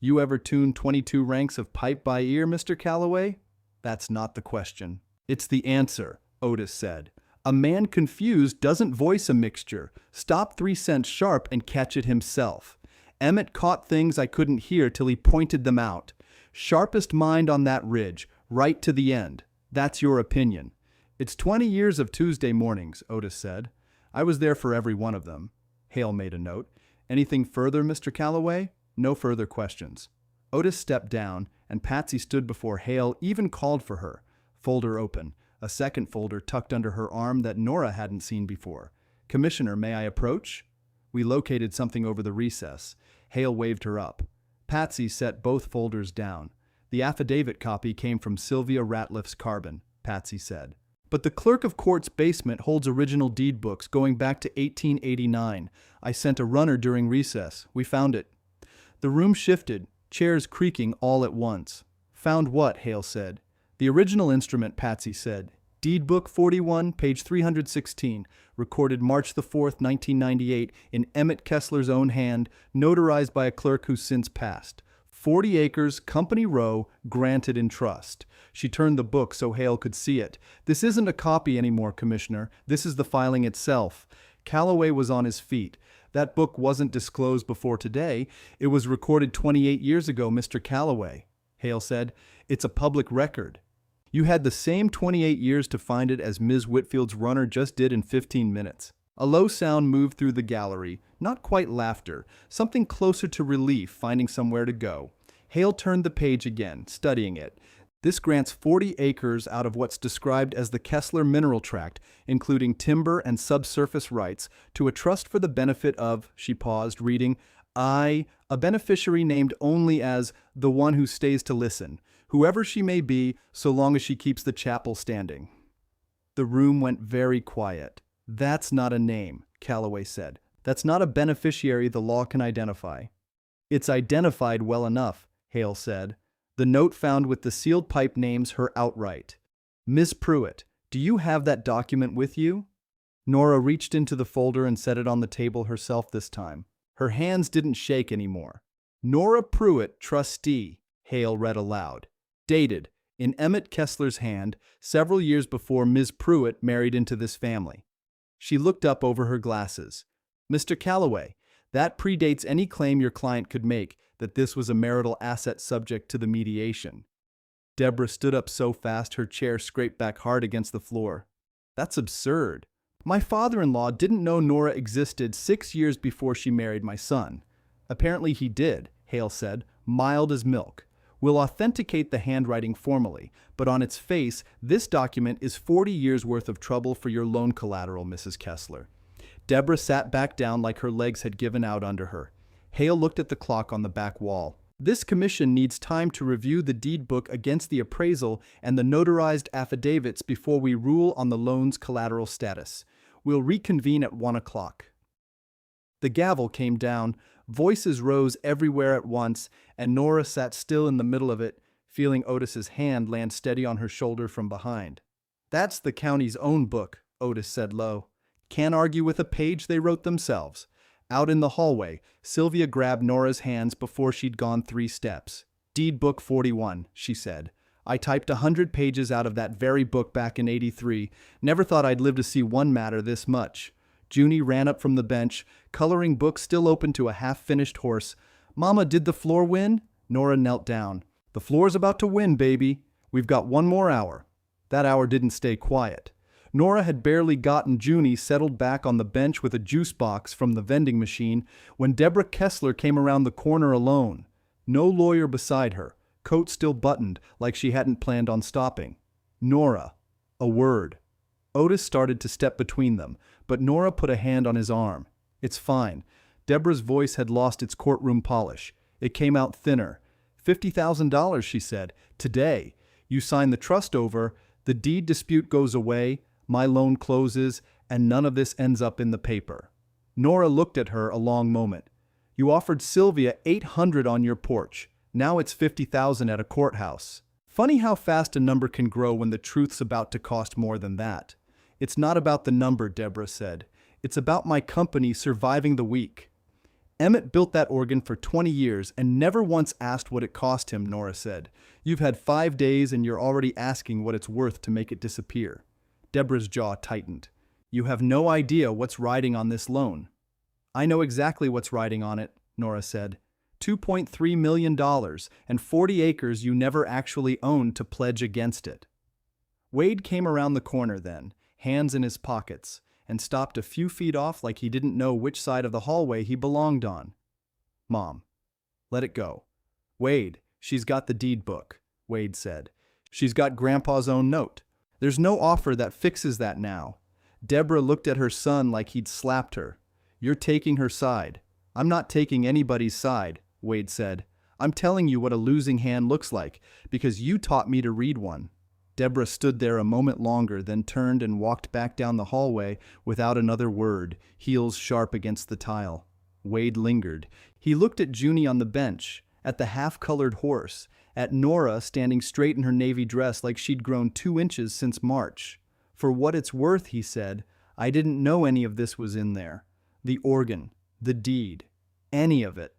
"You ever tuned 22 ranks of pipe by ear, Mr. Calloway?" "That's not the question." "It's the answer," Otis said. "A man confused doesn't voice a mixture. Stop 3 cents sharp and catch it himself. Emmett caught things I couldn't hear till he pointed them out. Sharpest mind on that ridge, right to the end. That's your opinion." "It's 20 years of Tuesday mornings," Otis said. "I was there for every one of them." Hale made a note. "Anything further, Mr. Calloway?" No further questions. Otis stepped down, and Patsy stood before Hale, even called for her. Folder open. A second folder tucked under her arm that Nora hadn't seen before. "Commissioner, may I approach?" "We located something over the recess." Hale waved her up. Patsy set both folders down. "The affidavit copy came from Sylvia Ratliff's Carbon," Patsy said. "But the clerk of court's basement holds original deed books going back to 1889. I sent a runner during recess. We found it." The room shifted, chairs creaking all at once. "Found what?" Hale said. "The original instrument," Patsy said. "Deed Book 41, page 316, recorded March the 4th, 1998, in Emmett Kessler's own hand, notarized by a clerk who's since passed. 40 acres, Company Row, granted in trust." She turned the book so Hale could see it. "This isn't a copy anymore, Commissioner. This is the filing itself." Calloway was on his feet. "That book wasn't disclosed before today. It was recorded 28 years ago, Mr. Calloway," Hale said. "It's a public record." You had the same 28 years to find it as Ms. Whitfield's runner just did in 15 minutes. A low sound moved through the gallery, not quite laughter, something closer to relief finding somewhere to go. Hale turned the page again, studying it. This grants 40 acres out of what's described as the Kessler Mineral Tract, including timber and subsurface rights, to a trust for the benefit of, she paused, reading, a beneficiary named only as the one who stays to listen, whoever she may be, so long as she keeps the chapel standing. The room went very quiet. That's not a name, Calloway said. That's not a beneficiary the law can identify. It's identified well enough, Hale said. The note found with the sealed pipe names her outright. Miss Pruitt, do you have that document with you? Nora reached into the folder and set it on the table herself this time. Her hands didn't shake anymore. Nora Pruitt, trustee, Hale read aloud. Dated, in Emmett Kessler's hand, several years before Ms. Pruitt married into this family. She looked up over her glasses. Mr. Calloway, that predates any claim your client could make that this was a marital asset subject to the mediation. Deborah stood up so fast her chair scraped back hard against the floor. That's absurd. My father-in-law didn't know Nora existed 6 years before she married my son. Apparently he did, Hale said, mild as milk. We'll authenticate the handwriting formally, but on its face, this document is 40 years' worth of trouble for your loan collateral, Mrs. Kessler. Deborah sat back down like her legs had given out under her. Hale looked at the clock on the back wall. This commission needs time to review the deed book against the appraisal and the notarized affidavits before we rule on the loan's collateral status. We'll reconvene at 1 o'clock. The gavel came down, voices rose everywhere at once, and Nora sat still in the middle of it, feeling Otis's hand land steady on her shoulder from behind. That's the county's own book, Otis said low. Can't argue with a page they wrote themselves. Out in the hallway, Sylvia grabbed Nora's hands before she'd gone 3 steps. Deed book 41, she said. I typed 100 pages out of that very book back in '83. Never thought I'd live to see one matter this much. Junie ran up from the bench, coloring book still open to a half-finished horse. Mama, did the floor win? Nora knelt down. The floor's about to win, baby. We've got 1 more hour. That hour didn't stay quiet. Nora had barely gotten Junie settled back on the bench with a juice box from the vending machine when Deborah Kessler came around the corner alone. No lawyer beside her, coat still buttoned like she hadn't planned on stopping. Nora. A word. Otis started to step between them, but Nora put a hand on his arm. It's fine. Deborah's voice had lost its courtroom polish. It came out thinner. $50,000, she said. Today. You sign the trust over, the deed dispute goes away, my loan closes, and none of this ends up in the paper. Nora looked at her a long moment. You offered Sylvia $800 on your porch. Now it's $50,000 at a courthouse. Funny how fast a number can grow when the truth's about to cost more than that. It's not about the number, Deborah said. It's about my company surviving the week. Emmett built that organ for 20 years and never once asked what it cost him, Nora said. You've had 5 days and you're already asking what it's worth to make it disappear. Deborah's jaw tightened. You have no idea what's riding on this loan. I know exactly what's riding on it, Nora said. $2.3 million and 40 acres you never actually owned to pledge against it. Wade came around the corner then, hands in his pockets, and stopped a few feet off like he didn't know which side of the hallway he belonged on. Mom. Let it go. Wade, she's got the deed book, Wade said. She's got Grandpa's own note. There's no offer that fixes that now. Deborah looked at her son like he'd slapped her. You're taking her side. I'm not taking anybody's side, Wade said. I'm telling you what a losing hand looks like, because you taught me to read one. Deborah stood there a moment longer, then turned and walked back down the hallway without another word, heels sharp against the tile. Wade lingered. He looked at Junie on the bench, at the half-colored horse, at Nora standing straight in her navy dress like she'd grown 2 inches since March. For what it's worth, he said, I didn't know any of this was in there. The organ, the deed, any of it.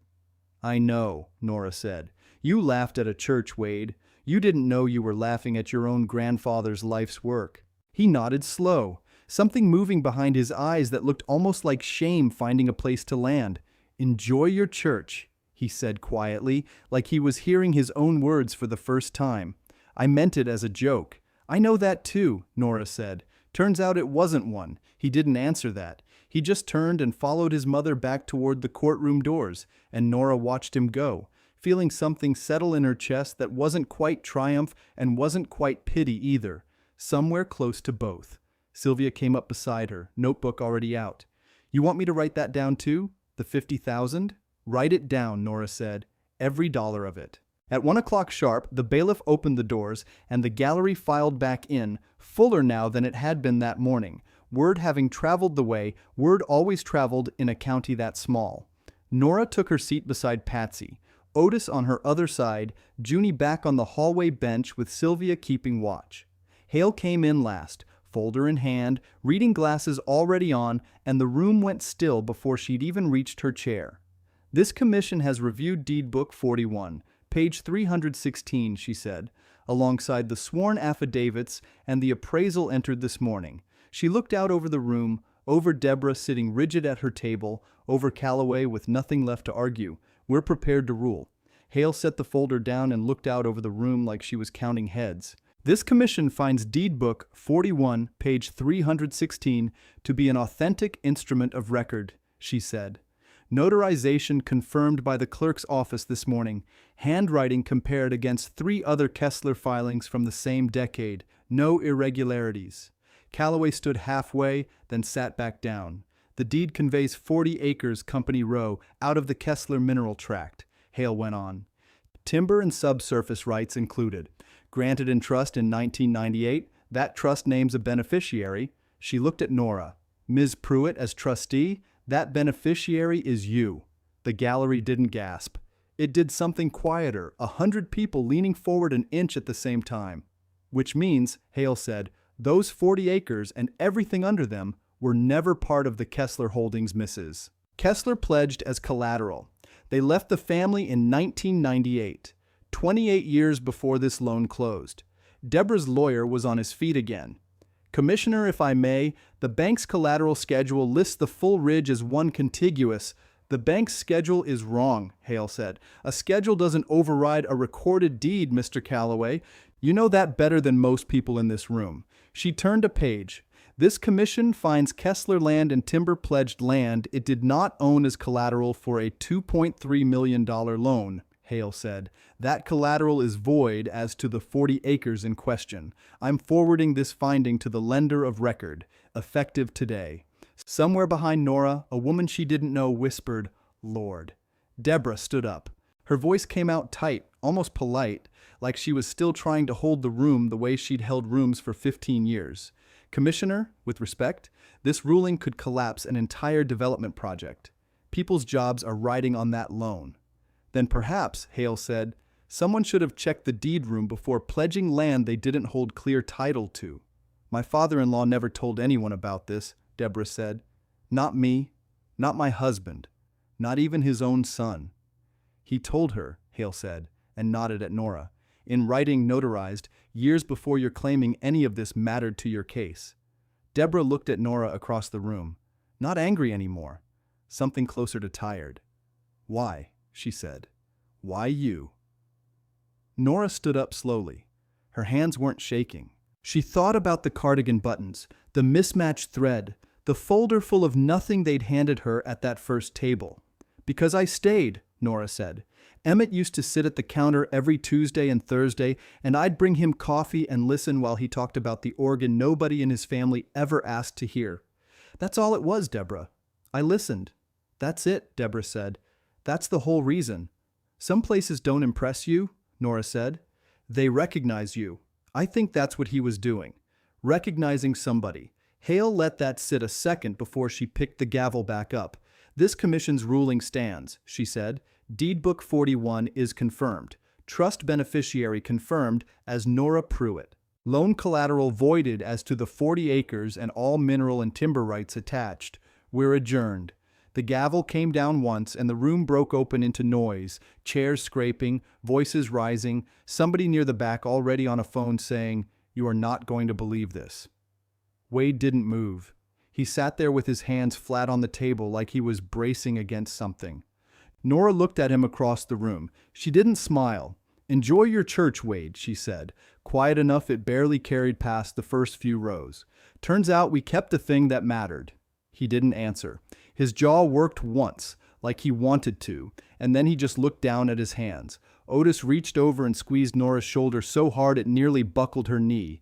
I know, Nora said. You laughed at a church, Wade. You didn't know you were laughing at your own grandfather's life's work. He nodded slow, something moving behind his eyes that looked almost like shame finding a place to land. Enjoy your church, he said quietly, like he was hearing his own words for the first time. I meant it as a joke. I know that too, Nora said. Turns out it wasn't one. He didn't answer that. He just turned and followed his mother back toward the courtroom doors, and Nora watched him go, feeling something settle in her chest that wasn't quite triumph and wasn't quite pity either, somewhere close to both. Sylvia came up beside her, notebook already out. You want me to write that down too? The 50,000? Write it down, Nora said. Every dollar of it. At 1 o'clock sharp, the bailiff opened the doors, and the gallery filed back in, fuller now than it had been that morning. Word having traveled the way word always traveled in a county that small. Nora took her seat beside Patsy, Otis on her other side, Junie back on the hallway bench with Sylvia keeping watch. Hale came in last, folder in hand, reading glasses already on, and the room went still before she'd even reached her chair. This commission has reviewed Deed Book 41, page 316, she said, alongside the sworn affidavits and the appraisal entered this morning. She looked out over the room, over Deborah sitting rigid at her table, over Calloway with nothing left to argue. We're prepared to rule. Hale set the folder down and looked out over the room like she was counting heads. This commission finds Deed Book 41, page 316, to be an authentic instrument of record, she said. Notarization confirmed by the clerk's office this morning. Handwriting compared against 3 other Kessler filings from the same decade. No irregularities. Calloway stood halfway, then sat back down. The deed conveys 40 acres Company Row out of the Kessler mineral tract, Hale went on. Timber and subsurface rights included. Granted in trust in 1998, that trust names a beneficiary. She looked at Nora. Ms. Pruitt as trustee, that beneficiary is you. The gallery didn't gasp. It did something quieter, 100 people leaning forward an inch at the same time. Which means, Hale said, those 40 acres and everything under them were never part of the Kessler Holdings misses. Kessler pledged as collateral. They left the family in 1998, 28 years before this loan closed. Deborah's lawyer was on his feet again. Commissioner, if I may, the bank's collateral schedule lists the full ridge as one contiguous. The bank's schedule is wrong, Hale said. A schedule doesn't override a recorded deed, Mr. Calloway. You know that better than most people in this room. She turned a page. This commission finds Kessler Land and Timber pledged land it did not own as collateral for a $2.3 million loan, Hale said. That collateral is void as to the 40 acres in question. I'm forwarding this finding to the lender of record, effective today. Somewhere behind Nora, a woman she didn't know whispered, Lord. Deborah stood up. Her voice came out tight, almost polite, like she was still trying to hold the room the way she'd held rooms for 15 years. Commissioner, with respect, this ruling could collapse an entire development project. People's jobs are riding on that loan. Then perhaps, Hale said, someone should have checked the deed room before pledging land they didn't hold clear title to. My father-in-law never told anyone about this, Deborah said. Not me, not my husband, not even his own son. He told her, Hale said, and nodded at Nora. In writing notarized, years before you're claiming any of this mattered to your case. Deborah looked at Nora across the room. Not angry anymore. Something closer to tired. Why? She said. Why you? Nora stood up slowly. Her hands weren't shaking. She thought about the cardigan buttons, the mismatched thread, the folder full of nothing they'd handed her at that first table. Because I stayed, Nora said. Emmett used to sit at the counter every Tuesday and Thursday, and I'd bring him coffee and listen while he talked about the organ nobody in his family ever asked to hear. That's all it was, Deborah. I listened. That's it, Deborah said. That's the whole reason. Some places don't impress you, Nora said. They recognize you. I think that's what he was doing. Recognizing somebody. Hale let that sit a second before she picked the gavel back up. This commission's ruling stands, she said. Deed Book 41 is confirmed. Trust beneficiary confirmed as Nora Pruitt. Loan collateral voided as to the 40 acres and all mineral and timber rights attached. We're adjourned. The gavel came down once and the room broke open into noise, chairs scraping, voices rising, somebody near the back already on a phone saying, "You are not going to believe this." Wade didn't move. He sat there with his hands flat on the table like he was bracing against something. Nora looked at him across the room. She didn't smile. "Enjoy your church, Wade," she said. quiet enough it barely carried past the first few rows. Turns out we kept the thing that mattered. He didn't answer. His jaw worked once, like he wanted to, and then he just looked down at his hands. Otis reached over and squeezed Nora's shoulder so hard it nearly buckled her knee.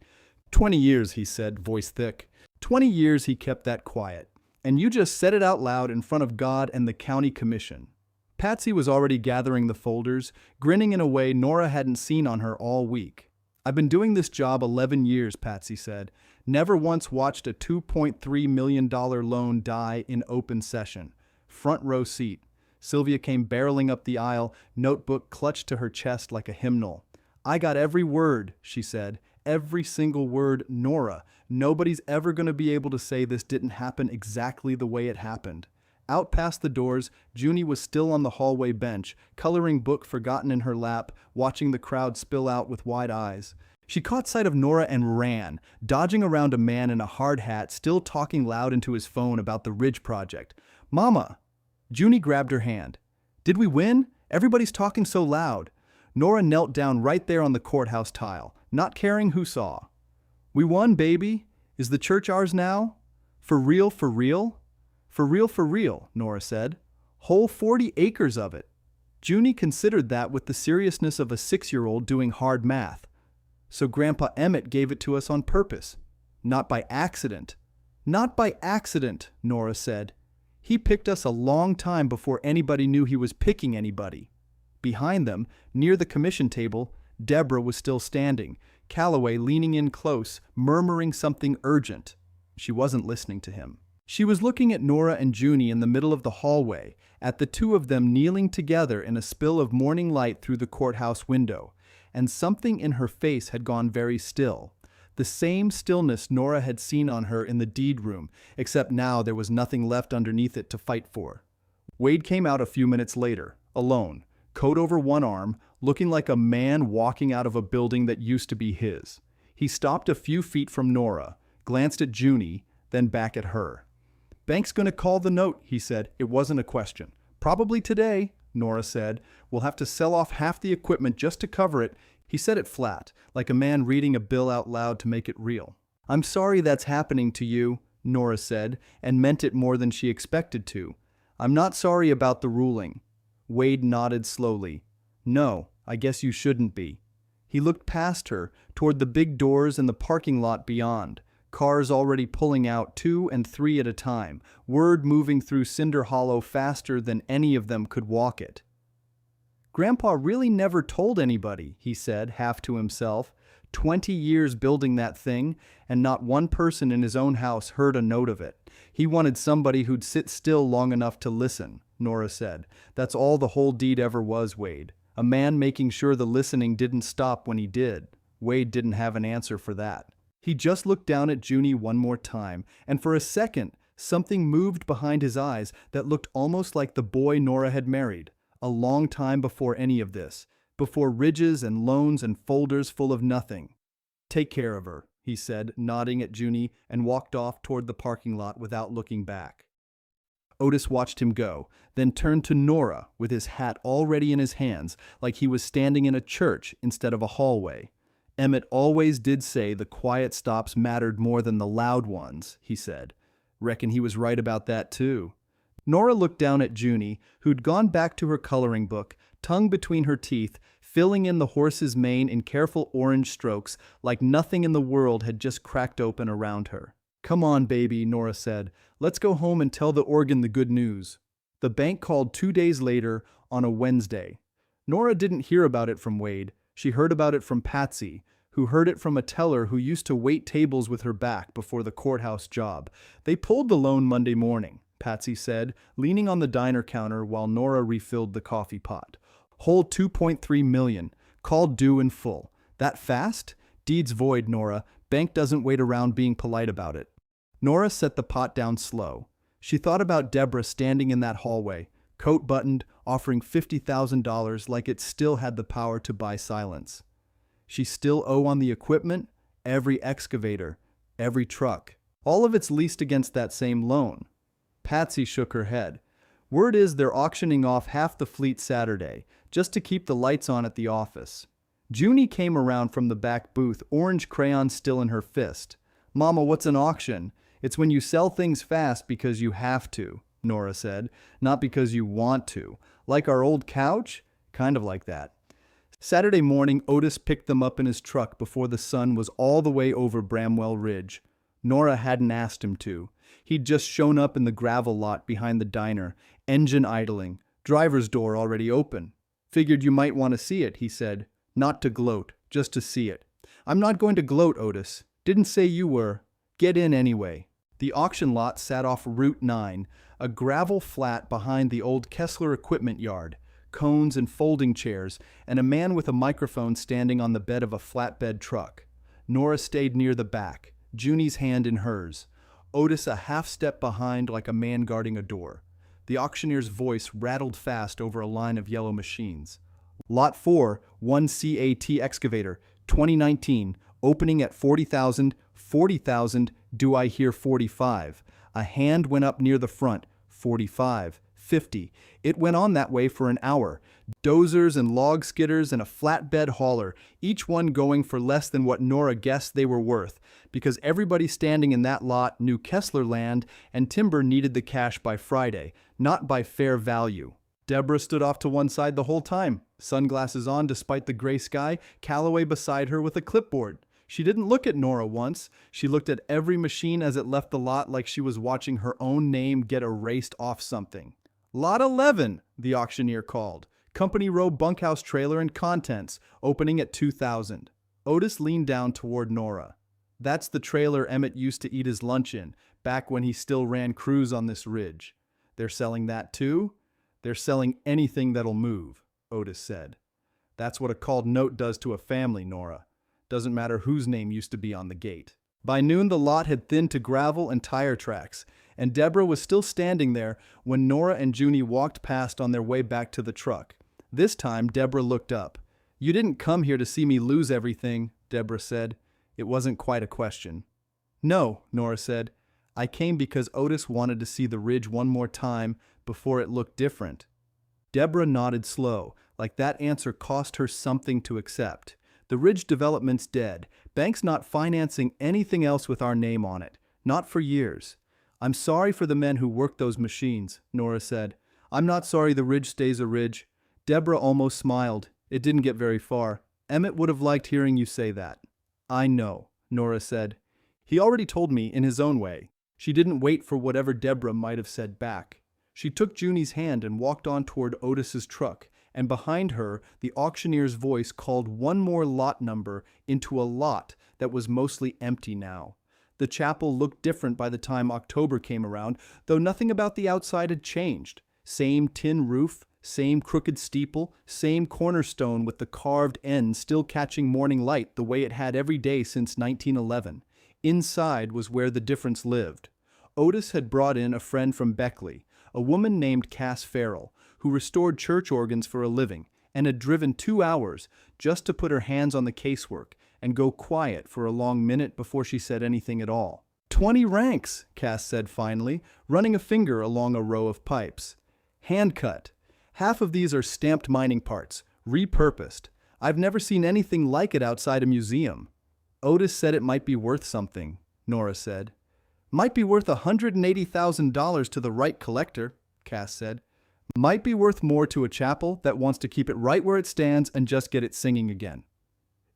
20 years, he said, voice thick. 20 years he kept that quiet. And you just said it out loud in front of God and the county commission. Patsy was already gathering the folders, grinning in a way Nora hadn't seen on her all week. I've been doing this job 11 years, Patsy said. Never once watched a $2.3 million loan die in open session. Front row seat. Sylvia came barreling up the aisle, notebook clutched to her chest like a hymnal. I got every word, she said. Every single word, Nora. Nobody's ever going to be able to say this didn't happen exactly the way it happened. Out past the doors, Junie was still on the hallway bench, coloring book forgotten in her lap, watching the crowd spill out with wide eyes. She caught sight of Nora and ran, dodging around a man in a hard hat still talking loud into his phone about the Ridge Project. Mama! Junie grabbed her hand. Did we win? Everybody's talking so loud. Nora knelt down right there on the courthouse tile, not caring who saw. We won, baby. Is the church ours now? For real, for real? For real, Nora said. Whole 40 acres of it. Junie considered that with the seriousness of a 6-year-old doing hard math. So Grandpa Emmett gave it to us on purpose. Not by accident. Not by accident, Nora said. He picked us a long time before anybody knew he was picking anybody. Behind them, near the commission table, Deborah was still standing, Calloway leaning in close, murmuring something urgent. She wasn't listening to him. She was looking at Nora and Junie in the middle of the hallway, at the two of them kneeling together in a spill of morning light through the courthouse window, and something in her face had gone very still. The same stillness Nora had seen on her in the deed room, except now there was nothing left underneath it to fight for. Wade came out a few minutes later, alone, coat over one arm, looking like a man walking out of a building that used to be his. He stopped a few feet from Nora, glanced at Junie, then back at her. Bank's gonna call the note, he said. It wasn't a question. Probably today, Nora said. We'll have to sell off half the equipment just to cover it. He said it flat, like a man reading a bill out loud to make it real. I'm sorry that's happening to you, Nora said, and meant it more than she expected to. I'm not sorry about the ruling. Wade nodded slowly. No, I guess you shouldn't be. He looked past her, toward the big doors and the parking lot beyond, cars already pulling out 2 and 3 at a time, word moving through Cinder Hollow faster than any of them could walk it. Grandpa really never told anybody, he said, half to himself. 20 years building that thing, and not one person in his own house heard a note of it. He wanted somebody who'd sit still long enough to listen, Nora said. That's all the whole deed ever was, Wade. A man making sure the listening didn't stop when he did. Wade didn't have an answer for that. He just looked down at Junie one more time, and for a second, something moved behind his eyes that looked almost like the boy Nora had married, a long time before any of this, before ridges and loans and folders full of nothing. Take care of her, he said, nodding at Junie, and walked off toward the parking lot without looking back. Otis watched him go, then turned to Nora with his hat already in his hands, like he was standing in a church instead of a hallway. Emmett always did say the quiet stops mattered more than the loud ones, he said. Reckon he was right about that too. Nora looked down at Junie, who'd gone back to her coloring book, tongue between her teeth, filling in the horse's mane in careful orange strokes like nothing in the world had just cracked open around her. Come on, baby, Nora said. Let's go home and tell the organ the good news. The bank called 2 days later on a Wednesday. Nora didn't hear about it from Wade. She heard about it from Patsy, who heard it from a teller who used to wait tables with her back before the courthouse job. They pulled the loan Monday morning, Patsy said, leaning on the diner counter while Nora refilled the coffee pot. Whole $2.3 million, called due in full. That fast? Deed's void, Nora. Bank doesn't wait around being polite about it. Nora set the pot down slow. She thought about Deborah standing in that hallway, coat buttoned, offering $50,000 like it still had the power to buy silence. She still owe on the equipment, every excavator, every truck. All of it's leased against that same loan. Patsy shook her head. Word is they're auctioning off half the fleet Saturday, just to keep the lights on at the office. Junie came around from the back booth, orange crayon still in her fist. "Mama, what's an auction? It's when you sell things fast because you have to," Nora said, "not because you want to. Like our old couch? Kind of like that." Saturday morning, Otis picked them up in his truck before the sun was all the way over Bramwell Ridge. Nora hadn't asked him to. He'd just shown up in the gravel lot behind the diner, engine idling, driver's door already open. "Figured you might want to see it," he said. "Not to gloat, just to see it." "I'm not going to gloat, Otis. Didn't say you were. Get in anyway." The auction lot sat off Route 9, a gravel flat behind the old Kessler equipment yard, cones and folding chairs, and a man with a microphone standing on the bed of a flatbed truck. Nora stayed near the back, Junie's hand in hers. Otis a half step behind like a man guarding a door. The auctioneer's voice rattled fast over a line of yellow machines. Lot 4, 1 CAT excavator, 2019, opening at 40,000, 40,000, do I hear 45? A hand went up near the front, 45, 50. It went on that way for an hour. Dozers and log skidders and a flatbed hauler, each one going for less than what Nora guessed they were worth, because everybody standing in that lot knew Kessler land and timber needed the cash by Friday, not by fair value. Deborah stood off to one side the whole time, sunglasses on despite the gray sky, Calloway beside her with a clipboard. She didn't look at Nora once. She looked at every machine as it left the lot like she was watching her own name get erased off something. "Lot 11, the auctioneer called. "Company row bunkhouse trailer and contents, opening at 2,000. Otis leaned down toward Nora. "That's the trailer Emmett used to eat his lunch in, back when he still ran crews on this ridge." "They're selling that too?" "They're selling anything that'll move," Otis said. "That's what a called note does to a family, Nora. Doesn't matter whose name used to be on the gate." By noon the lot had thinned to gravel and tire tracks, and Deborah was still standing there when Nora and Junie walked past on their way back to the truck. This time Deborah looked up. "You didn't come here to see me lose everything," Deborah said. It wasn't quite a question. "No," Nora said. "I came because Otis wanted to see the ridge one more time before it looked different." Deborah nodded slow, like that answer cost her something to accept. "The ridge development's dead. Bank's not financing anything else with our name on it. Not for years." "I'm sorry for the men who worked those machines," Nora said. "I'm not sorry the ridge stays a ridge." Deborah almost smiled. It didn't get very far. "Emmett would have liked hearing you say that." "I know," Nora said. "He already told me in his own way." She didn't wait for whatever Deborah might have said back. She took Junie's hand and walked on toward Otis's truck, and behind her, the auctioneer's voice called one more lot number into a lot that was mostly empty now. The chapel looked different by the time October came around, though nothing about the outside had changed. Same tin roof, same crooked steeple, same cornerstone with the carved end still catching morning light the way it had every day since 1911. Inside was where the difference lived. Otis had brought in a friend from Beckley, a woman named Cass Farrell, who restored church organs for a living, and had driven 2 hours just to put her hands on the casework and go quiet for a long minute before she said anything at all. 20 ranks, Cass said finally, running a finger along a row of pipes. "Hand cut. Half of these are stamped mining parts, repurposed. I've never seen anything like it outside a museum." "Otis said it might be worth something," Nora said. "Might be worth $180,000 to the right collector," Cass said. "Might be worth more to a chapel that wants to keep it right where it stands and just get it singing again."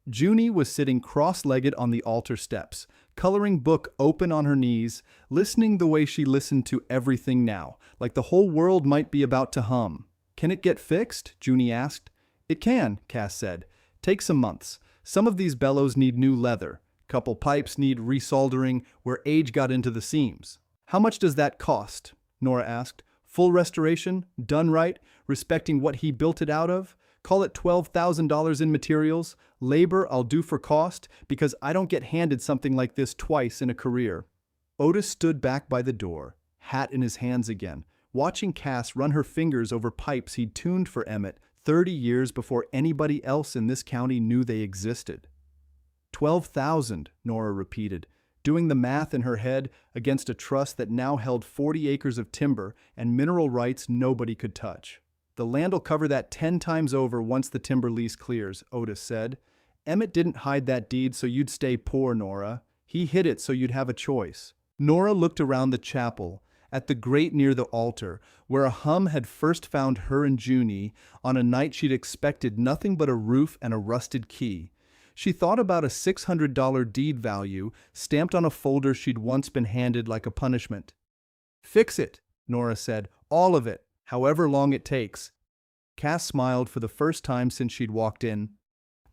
Junie was sitting cross-legged on the altar steps, coloring book open on her knees, listening the way she listened to everything now, like the whole world might be about to hum. "Can it get fixed?" Junie asked. "It can," Cass said. "Take some months. Some of these bellows need new leather. Couple pipes need resoldering where age got into the seams." "How much does that cost?" Nora asked. "Full restoration, done right, respecting what he built it out of? Call it $12,000 in materials. Labor I'll do for cost, because I don't get handed something like this twice in a career." Otis stood back by the door, hat in his hands again, watching Cass run her fingers over pipes he'd tuned for Emmett 30 years before anybody else in this county knew they existed. 12,000, Nora repeated, doing the math in her head against a trust that now held 40 acres of timber and mineral rights nobody could touch. The land'll cover that 10 times over once the timber lease clears, Otis said. Emmett didn't hide that deed so you'd stay poor, Nora. He hid it so you'd have a choice. Nora looked around the chapel, at the grate near the altar, where a hum had first found her and Junie on a night she'd expected nothing but a roof and a rusted key. She thought about a $600 deed value stamped on a folder she'd once been handed like a punishment. Fix it, Nora said. All of it, however long it takes. Cass smiled for the first time since she'd walked in.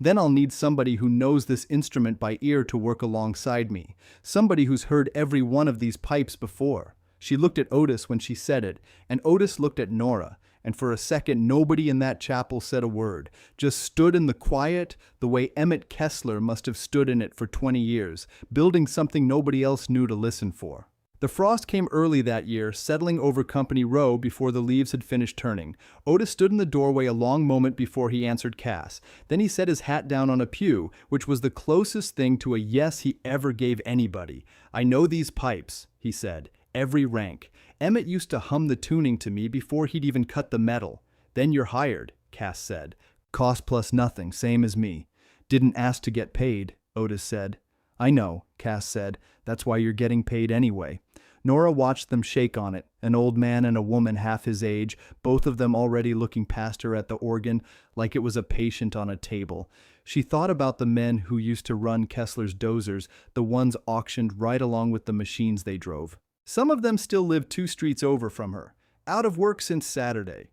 Then I'll need somebody who knows this instrument by ear to work alongside me. Somebody who's heard every one of these pipes before. She looked at Otis when she said it, and Otis looked at Nora, and for a second nobody in that chapel said a word, just stood in the quiet the way Emmett Kessler must have stood in it for 20 years, building something nobody else knew to listen for. The frost came early that year, settling over Company Row before the leaves had finished turning. Otis stood in the doorway a long moment before he answered Cass. Then he set his hat down on a pew, which was the closest thing to a yes he ever gave anybody. I know these pipes, he said. Every rank. Emmett used to hum the tuning to me before he'd even cut the metal. Then you're hired, Cass said. Cost plus nothing, same as me. Didn't ask to get paid, Otis said. I know, Cass said. That's why you're getting paid anyway. Nora watched them shake on it, an old man and a woman half his age, both of them already looking past her at the organ like it was a patient on a table. She thought about the men who used to run Kessler's dozers, the ones auctioned right along with the machines they drove. Some of them still lived 2 streets over from her, out of work since Saturday.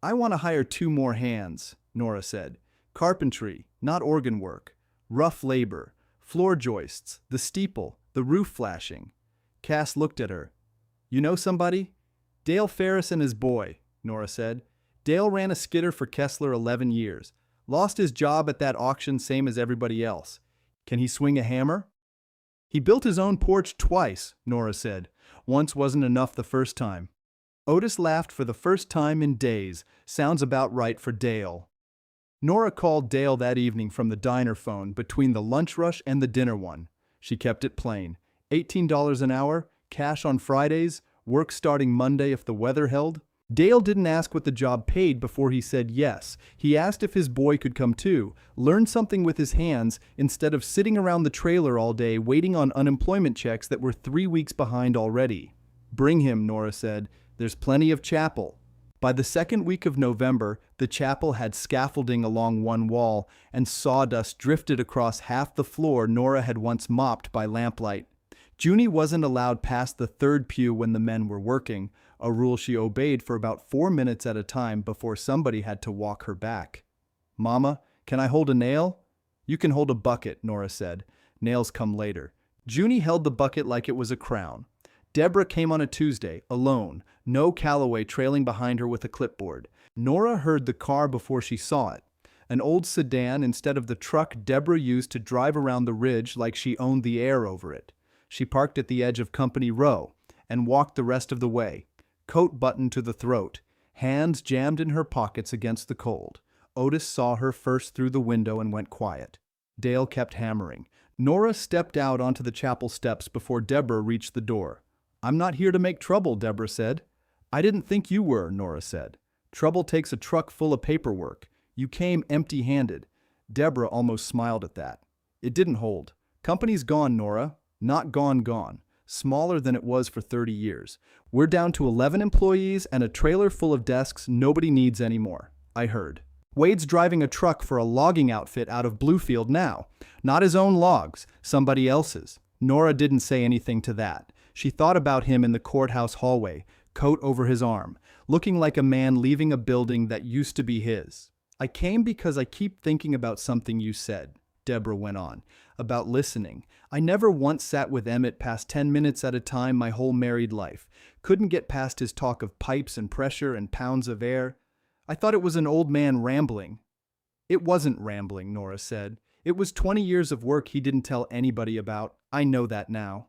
I want to hire 2 more hands, Nora said. Carpentry, not organ work. Rough labor. Floor joists, the steeple, the roof flashing. Cass looked at her. You know somebody? Dale Ferris and his boy, Nora said. Dale ran a skidder for Kessler 11 years. Lost his job at that auction same as everybody else. Can he swing a hammer? He built his own porch twice, Nora said. Once wasn't enough the first time. Otis laughed for the first time in days. Sounds about right for Dale. Nora called Dale that evening from the diner phone between the lunch rush and the dinner one. She kept it plain. $18 an hour, cash on Fridays, work starting Monday if the weather held. Dale didn't ask what the job paid before he said yes. He asked if his boy could come too, learn something with his hands instead of sitting around the trailer all day waiting on unemployment checks that were 3 weeks behind already. Bring him, Nora said. There's plenty of chapel. By the second week of November, the chapel had scaffolding along one wall, and sawdust drifted across half the floor Nora had once mopped by lamplight. Junie wasn't allowed past the 3rd pew when the men were working, a rule she obeyed for about 4 minutes at a time before somebody had to walk her back. Mama, can I hold a nail? You can hold a bucket, Nora said. Nails come later. Junie held the bucket like it was a crown. Deborah came on a Tuesday, alone, no Calloway trailing behind her with a clipboard. Nora heard the car before she saw it. An old sedan instead of the truck Deborah used to drive around the ridge like she owned the air over it. She parked at the edge of Company Row and walked the rest of the way, coat buttoned to the throat, hands jammed in her pockets against the cold. Otis saw her first through the window and went quiet. Dale kept hammering. Nora stepped out onto the chapel steps before Deborah reached the door. I'm not here to make trouble, Deborah said. I didn't think you were, Nora said. Trouble takes a truck full of paperwork. You came empty-handed. Deborah almost smiled at that. It didn't hold. Company's gone, Nora. Not gone. Smaller than it was for 30 years. We're down to 11 employees and a trailer full of desks nobody needs anymore, I heard. Wade's driving a truck for a logging outfit out of Bluefield now. Not his own logs, somebody else's. Nora didn't say anything to that. She thought about him in the courthouse hallway, coat over his arm, looking like a man leaving a building that used to be his. I came because I keep thinking about something you said, Deborah went on, about listening. I never once sat with Emmett past 10 minutes at a time my whole married life. Couldn't get past his talk of pipes and pressure and pounds of air. I thought it was an old man rambling. It wasn't rambling, Nora said. It was 20 years of work he didn't tell anybody about. I know that now.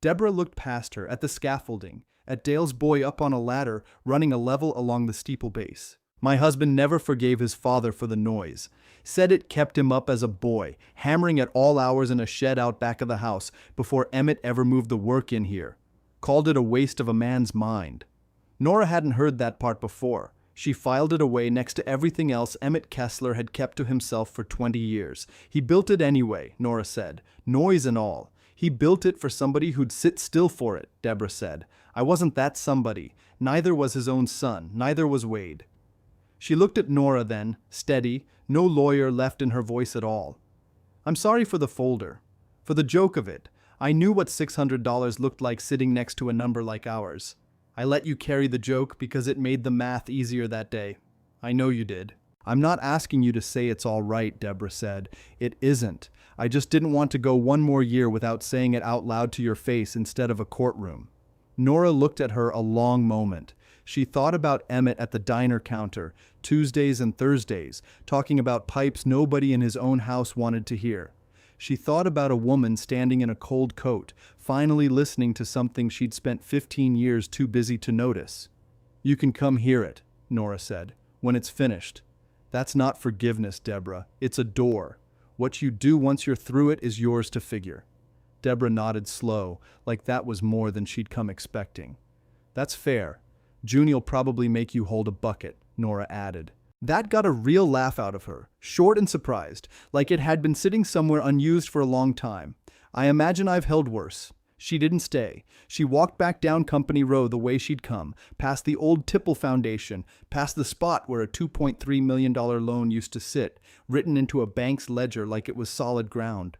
Deborah looked past her, at the scaffolding, at Dale's boy up on a ladder running a level along the steeple base. My husband never forgave his father for the noise. Said it kept him up as a boy, hammering at all hours in a shed out back of the house before Emmett ever moved the work in here. Called it a waste of a man's mind. Nora hadn't heard that part before. She filed it away next to everything else Emmett Kessler had kept to himself for 20 years. He built it anyway, Nora said, noise and all. He built it for somebody who'd sit still for it, Deborah said. I wasn't that somebody. Neither was his own son. Neither was Wade. She looked at Nora then, steady, no lawyer left in her voice at all. I'm sorry for the folder. For the joke of it. I knew what $600 looked like sitting next to a number like ours. I let you carry the joke because it made the math easier that day. I know you did. I'm not asking you to say it's all right, Deborah said. It isn't. I just didn't want to go one more year without saying it out loud to your face instead of a courtroom. Nora looked at her a long moment. She thought about Emmett at the diner counter, Tuesdays and Thursdays, talking about pipes nobody in his own house wanted to hear. She thought about a woman standing in a cold coat, finally listening to something she'd spent 15 years too busy to notice. You can come hear it, Nora said, when it's finished. That's not forgiveness, Deborah. It's a door. What you do once you're through it is yours to figure. Deborah nodded slow, like that was more than she'd come expecting. That's fair. Junie'll probably make you hold a bucket, Nora added. That got a real laugh out of her, short and surprised, like it had been sitting somewhere unused for a long time. I imagine I've held worse. She didn't stay. She walked back down Company Row the way she'd come, past the old Tipple Foundation, past the spot where a $2.3 million loan used to sit, written into a bank's ledger like it was solid ground.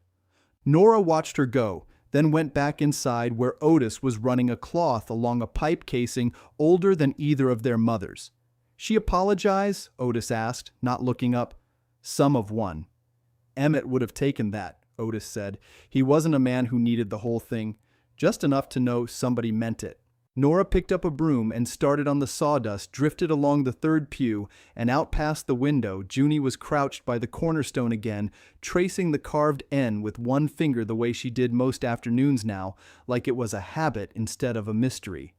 Nora watched her go, then went back inside where Otis was running a cloth along a pipe casing older than either of their mothers. She apologize? Otis asked, not looking up. Some of one. Emmett would have taken that, Otis said. He wasn't a man who needed the whole thing, just enough to know somebody meant it. Nora picked up a broom and started on the sawdust, drifted along the third pew, and out past the window. Junie was crouched by the cornerstone again, tracing the carved N with one finger the way she did most afternoons now, like it was a habit instead of a mystery.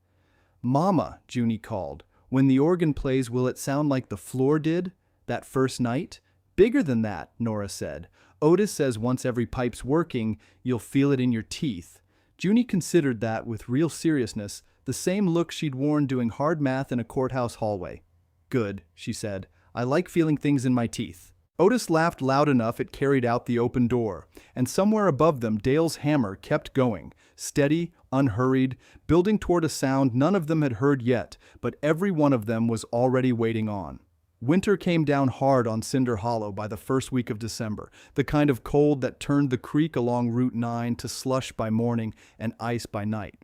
Mama, Junie called. When the organ plays, will it sound like the floor did that first night? Bigger than that, Nora said. Otis says once every pipe's working, you'll feel it in your teeth. Junie considered that with real seriousness, the same look she'd worn doing hard math in a courthouse hallway. Good, she said. I like feeling things in my teeth. Otis laughed loud enough it carried out the open door, and somewhere above them Dale's hammer kept going, steady, unhurried, building toward a sound none of them had heard yet, but every one of them was already waiting on. Winter came down hard on Cinder Hollow by the first week of December, the kind of cold that turned the creek along Route 9 to slush by morning and ice by night.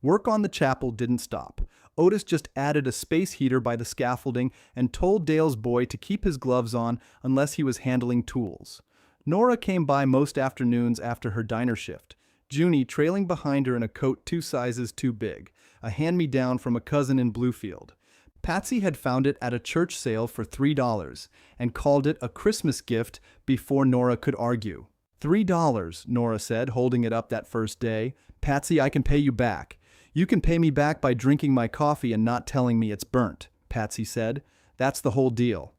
Work on the chapel didn't stop. Otis just added a space heater by the scaffolding and told Dale's boy to keep his gloves on unless he was handling tools. Nora came by most afternoons after her diner shift, Junie trailing behind her in a coat 2 sizes too big, a hand-me-down from a cousin in Bluefield. Patsy had found it at a church sale for $3 and called it a Christmas gift before Nora could argue. $3, Nora said, holding it up that first day. Patsy, I can pay you back. You can pay me back by drinking my coffee and not telling me it's burnt, Patsy said. That's the whole deal.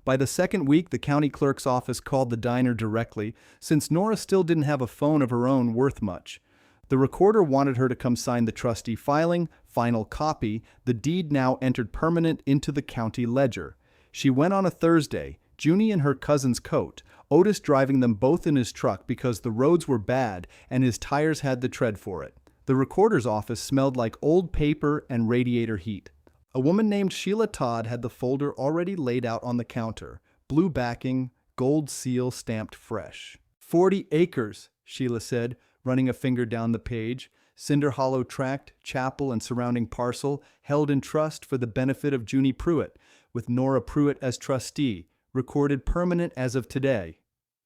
By the second week, the county clerk's office called the diner directly, since Nora still didn't have a phone of her own worth much. The recorder wanted her to come sign the trustee filing, final copy, the deed now entered permanent into the county ledger. She went on a Thursday, Junie in her cousin's coat, Otis driving them both in his truck because the roads were bad and his tires had the tread for it. The recorder's office smelled like old paper and radiator heat. A woman named Sheila Todd had the folder already laid out on the counter, blue backing, gold seal stamped fresh. 40 acres, Sheila said, running a finger down the page. Cinder Hollow tract, chapel, and surrounding parcel held in trust for the benefit of Junie Pruitt, with Nora Pruitt as trustee, recorded permanent as of today.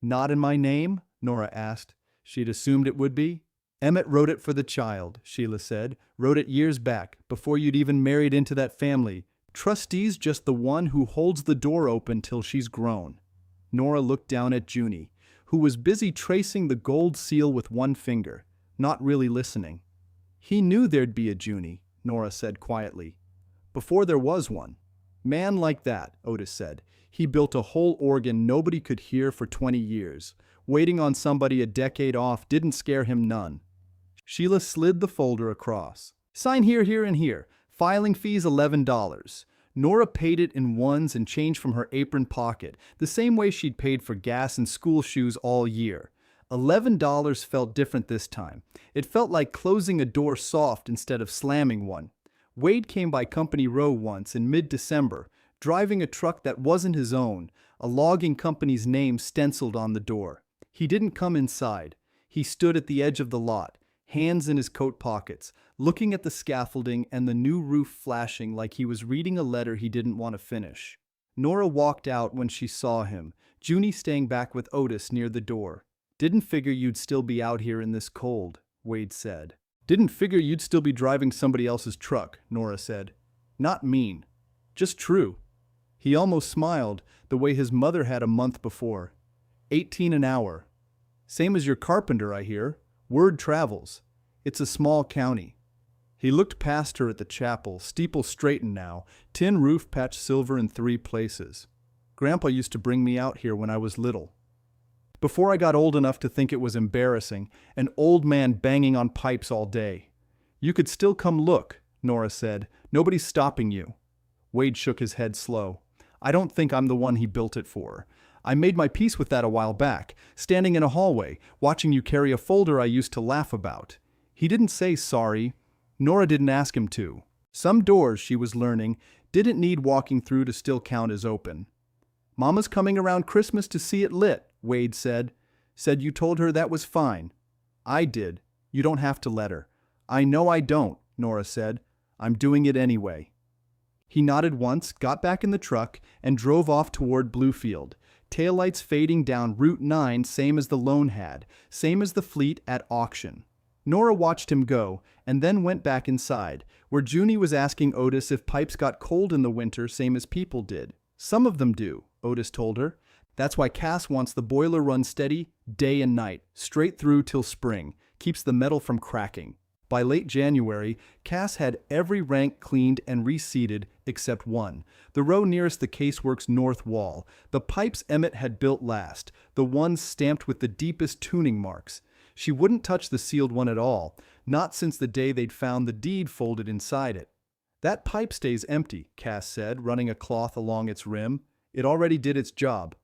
Not in my name? Nora asked. She'd assumed it would be. Emmett wrote it for the child, Sheila said. Wrote it years back, before you'd even married into that family. Trustee's just the one who holds the door open till she's grown. Nora looked down at Junie, who was busy tracing the gold seal with one finger, not really listening. He knew there'd be a Junie, Nora said quietly. Before there was one. Man like that, Otis said. He built a whole organ nobody could hear for 20 years. Waiting on somebody a decade off didn't scare him none. Sheila slid the folder across. Sign here, here, and here. Filing fees $11. Nora paid it in ones and change from her apron pocket, the same way she'd paid for gas and school shoes all year. $11 felt different this time. It felt like closing a door soft instead of slamming one. Wade came by Company Row once in mid-December, driving a truck that wasn't his own, a logging company's name stenciled on the door. He didn't come inside. He stood at the edge of the lot, hands in his coat pockets, looking at the scaffolding and the new roof flashing like he was reading a letter he didn't want to finish. Nora walked out when she saw him, Junie staying back with Otis near the door. "Didn't figure you'd still be out here in this cold," Wade said. "Didn't figure you'd still be driving somebody else's truck," Nora said. "Not mean. Just true." He almost smiled, the way his mother had a month before. 18 an hour. "Same as your carpenter, I hear. Word travels. It's a small county." He looked past her at the chapel, steeple straightened now, tin roof patched silver in 3 places. "Grandpa used to bring me out here when I was little. Before I got old enough to think it was embarrassing, an old man banging on pipes all day." "You could still come look," Nora said. "Nobody's stopping you." Wade shook his head slow. "I don't think I'm the one he built it for. I made my peace with that a while back, standing in a hallway, watching you carry a folder I used to laugh about." He didn't say sorry. Nora didn't ask him to. Some doors, she was learning, didn't need walking through to still count as open. "Mama's coming around Christmas to see it lit," Wade said. "Said you told her that was fine." "I did. You don't have to let her." "I know I don't," Nora said. "I'm doing it anyway." He nodded once, got back in the truck, and drove off toward Bluefield. Taillights fading down Route 9, same as the Lone had, same as the fleet at auction. Nora watched him go, and then went back inside, where Junie was asking Otis if pipes got cold in the winter same as people did. "Some of them do," Otis told her. "That's why Cass wants the boiler run steady, day and night, straight through till spring, keeps the metal from cracking." By late January, Cass had every rank cleaned and reseated except one, the row nearest the casework's north wall, the pipes Emmett had built last, the ones stamped with the deepest tuning marks. She wouldn't touch the sealed one at all, not since the day they'd found the deed folded inside it. "That pipe stays empty," Cass said, running a cloth along its rim. "It already did its job."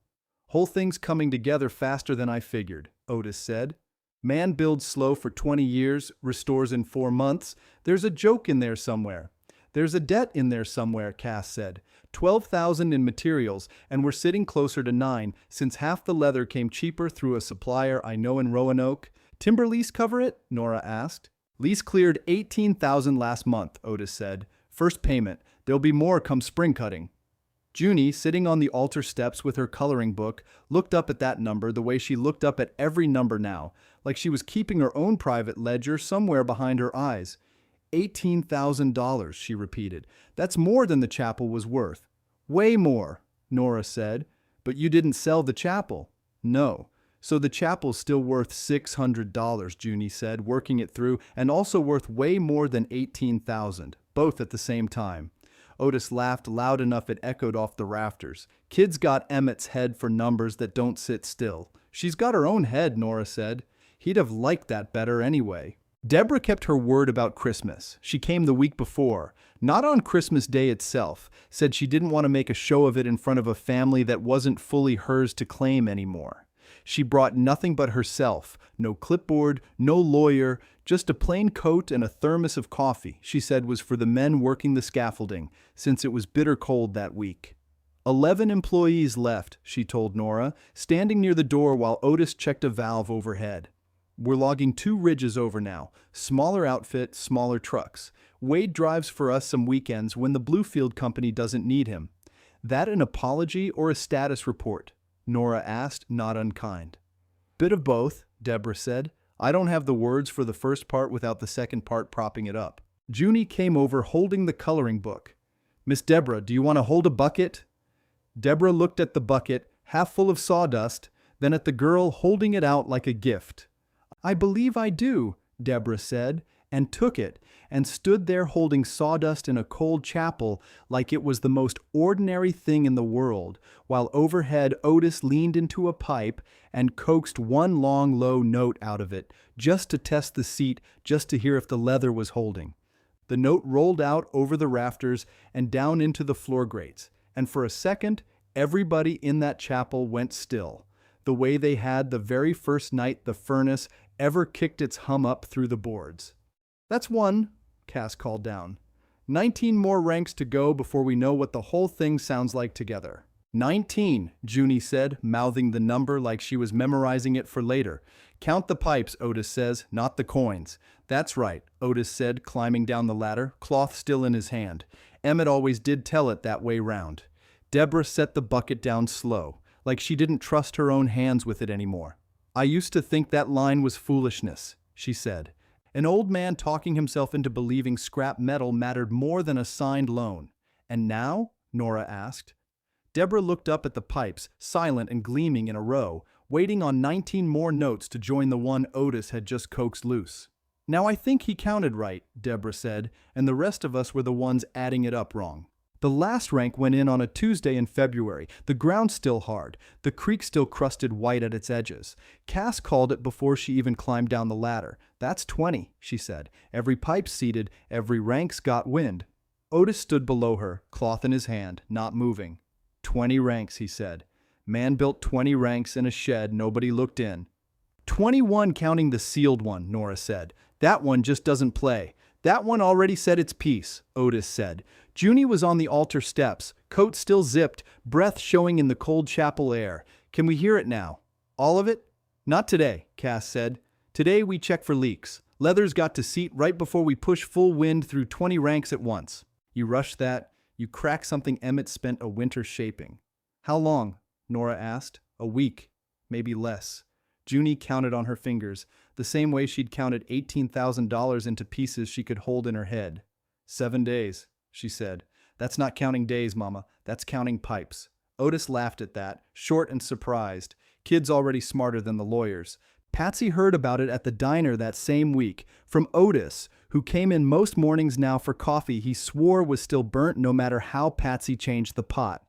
"Whole thing's coming together faster than I figured," Otis said. "Man builds slow for 20 years, restores in 4 months. There's a joke in there somewhere." "There's a debt in there somewhere," Cass said. 12,000 in materials, and we're sitting closer to 9, since half the leather came cheaper through a supplier I know in Roanoke." "Timber lease cover it?" Nora asked. "Lease cleared 18,000 last month," Otis said. "First payment. There'll be more come spring cutting." Junie, sitting on the altar steps with her coloring book, looked up at that number the way she looked up at every number now, like she was keeping her own private ledger somewhere behind her eyes. $18,000, she repeated. "That's more than the chapel was worth." "Way more," Nora said. "But you didn't sell the chapel." "No. So the chapel's still worth $600, Junie said, working it through, and also worth way more than 18,000, both at the same time. Otis laughed loud enough it echoed off the rafters. "Kid's got Emmett's head for numbers that don't sit still." "She's got her own head," Nora said. "He'd have liked that better anyway." Deborah kept her word about Christmas. She came the week before, not on Christmas Day itself, said she didn't want to make a show of it in front of a family that wasn't fully hers to claim anymore. She brought nothing but herself, no clipboard, no lawyer, just a plain coat and a thermos of coffee, she said was for the men working the scaffolding, since it was bitter cold that week. 11 employees left, she told Nora, standing near the door while Otis checked a valve overhead. "We're logging 2 ridges over now, smaller outfit, smaller trucks. Wade drives for us some weekends when the Bluefield company doesn't need him." "That an apology or a status report?" Nora asked, not unkind. "Bit of both," Deborah said. "I don't have the words for the first part without the second part propping it up." Junie came over holding the coloring book. "Miss Deborah, do you want to hold a bucket?" Deborah looked at the bucket, half full of sawdust, then at the girl holding it out like a gift. "I believe I do," Deborah said, and took it, and stood there holding sawdust in a cold chapel like it was the most ordinary thing in the world, while overhead Otis leaned into a pipe and coaxed one long low note out of it, just to test the seat, just to hear if the leather was holding. The note rolled out over the rafters and down into the floor grates, and for a second, everybody in that chapel went still, the way they had the very first night the furnace ever kicked its hum up through the boards. "That's one," Cass called down. 19 more ranks to go before we know what the whole thing sounds like together." 19, Junie said, mouthing the number like she was memorizing it for later. "Count the pipes," Otis says, "not the coins." "That's right," Otis said, climbing down the ladder, cloth still in his hand. Emmett always did tell it that way round. Deborah set the bucket down slow, like she didn't trust her own hands with it anymore. "I used to think that line was foolishness," she said. An old man talking himself into believing scrap metal mattered more than a signed loan. "And now?" Nora asked. Deborah looked up at the pipes, silent and gleaming in a row, waiting on 19 more notes to join the one Otis had just coaxed loose. "Now I think he counted right," Deborah said, "and the rest of us were the ones adding it up wrong." The last rank went in on a Tuesday in February, the ground still hard, the creek still crusted white at its edges. Cass called it before she even climbed down the ladder. "That's 20, she said. "Every pipe seated, every rank's got wind." Otis stood below her, cloth in his hand, not moving. 20 ranks, he said. "Man built 20 ranks in a shed, nobody looked in." 21 counting the sealed one, Nora said. "That one just doesn't play. That one already said its piece," Otis said. Junie was on the altar steps, coat still zipped, breath showing in the cold chapel air. "Can we hear it now?" "All of it?" "Not today," Cass said. "Today we check for leaks. Leather's got to seat right before we push full wind through 20 ranks at once." "You rush that. You crack something Emmett spent a winter shaping." "How long?" Nora asked. "A week. Maybe less." Junie counted on her fingers, the same way she'd counted $18,000 into pieces she could hold in her head. 7 days, she said. "That's not counting days, Mama. That's counting pipes." Otis laughed at that, short and surprised. Kids already smarter than the lawyers. Patsy heard about it at the diner that same week, from Otis, who came in most mornings now for coffee he swore was still burnt no matter how Patsy changed the pot.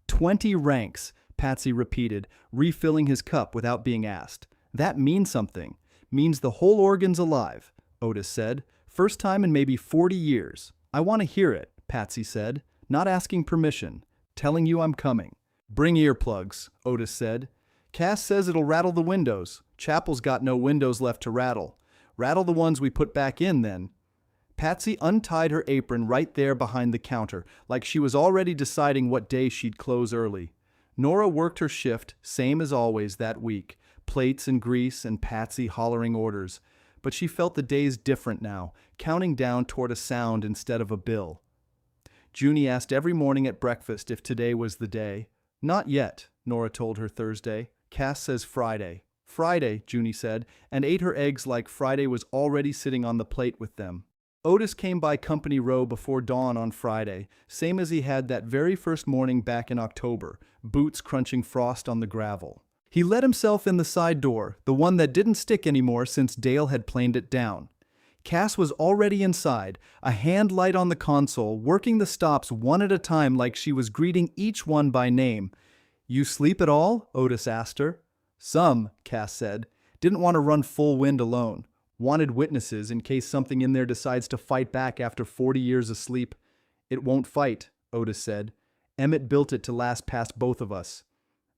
20 ranks, Patsy repeated, refilling his cup without being asked. "That means something. Means the whole organ's alive," Otis said. "First time in maybe 40 years. I want to hear it," Patsy said, "not asking permission. Telling you I'm coming." "Bring earplugs," Otis said. "Cass says it'll rattle the windows. Chapel's got no windows left to rattle. Rattle the ones we put back in, then." Patsy untied her apron right there behind the counter, like she was already deciding what day she'd close early. Nora worked her shift, same as always that week, plates and grease and Patsy hollering orders. But she felt the days different now, counting down toward a sound instead of a bill. Junie asked every morning at breakfast if today was the day. "Not yet," Nora told her Thursday. "Cass says Friday." "Friday," Junie said, and ate her eggs like Friday was already sitting on the plate with them. Otis came by Company Row before dawn on Friday, same as he had that very first morning back in October, boots crunching frost on the gravel. He let himself in the side door, the one that didn't stick anymore since Dale had planed it down. Cass was already inside, a hand light on the console, working the stops one at a time like she was greeting each one by name. "You sleep at all?" Otis asked her. "Some," Cass said. "Didn't want to run full wind alone. Wanted witnesses in case something in there decides to fight back after 40 years of sleep." "It won't fight," Otis said. "Emmett built it to last past both of us."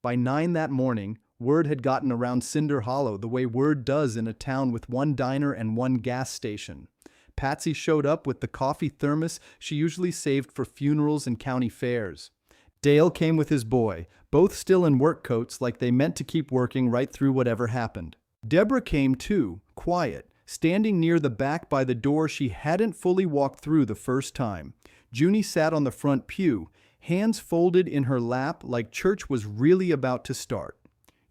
By 9 that morning, word had gotten around Cinder Hollow the way word does in a town with one diner and one gas station. Patsy showed up with the coffee thermos she usually saved for funerals and county fairs. Dale came with his boy, both still in work coats like they meant to keep working right through whatever happened. Deborah came too, quiet, standing near the back by the door she hadn't fully walked through the first time. Junie sat on the front pew, hands folded in her lap like church was really about to start.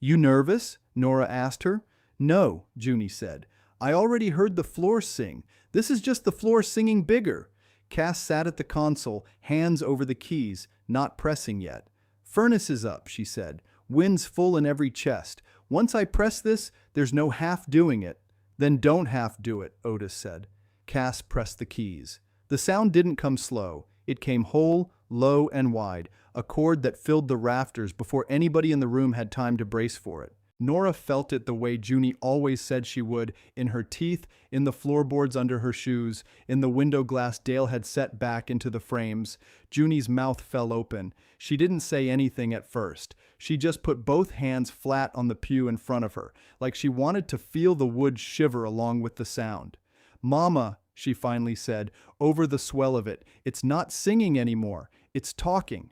"You nervous?" Nora asked her. "No," Junie said. "I already heard the floor sing. This is just the floor singing bigger." Cass sat at the console, hands over the keys, not pressing yet. "Furnace is up," she said. "Wind's full in every chest. Once I press this, there's no half doing it." "Then don't half do it," Otis said. Cass pressed the keys. The sound didn't come slow. It came whole, low and wide, a chord that filled the rafters before anybody in the room had time to brace for it. Nora felt it the way Junie always said she would, in her teeth, in the floorboards under her shoes, in the window glass Dale had set back into the frames. Junie's mouth fell open. She didn't say anything at first. She just put both hands flat on the pew in front of her, like she wanted to feel the wood shiver along with the sound. "Mama," she finally said, over the swell of it, "it's not singing anymore. It's talking."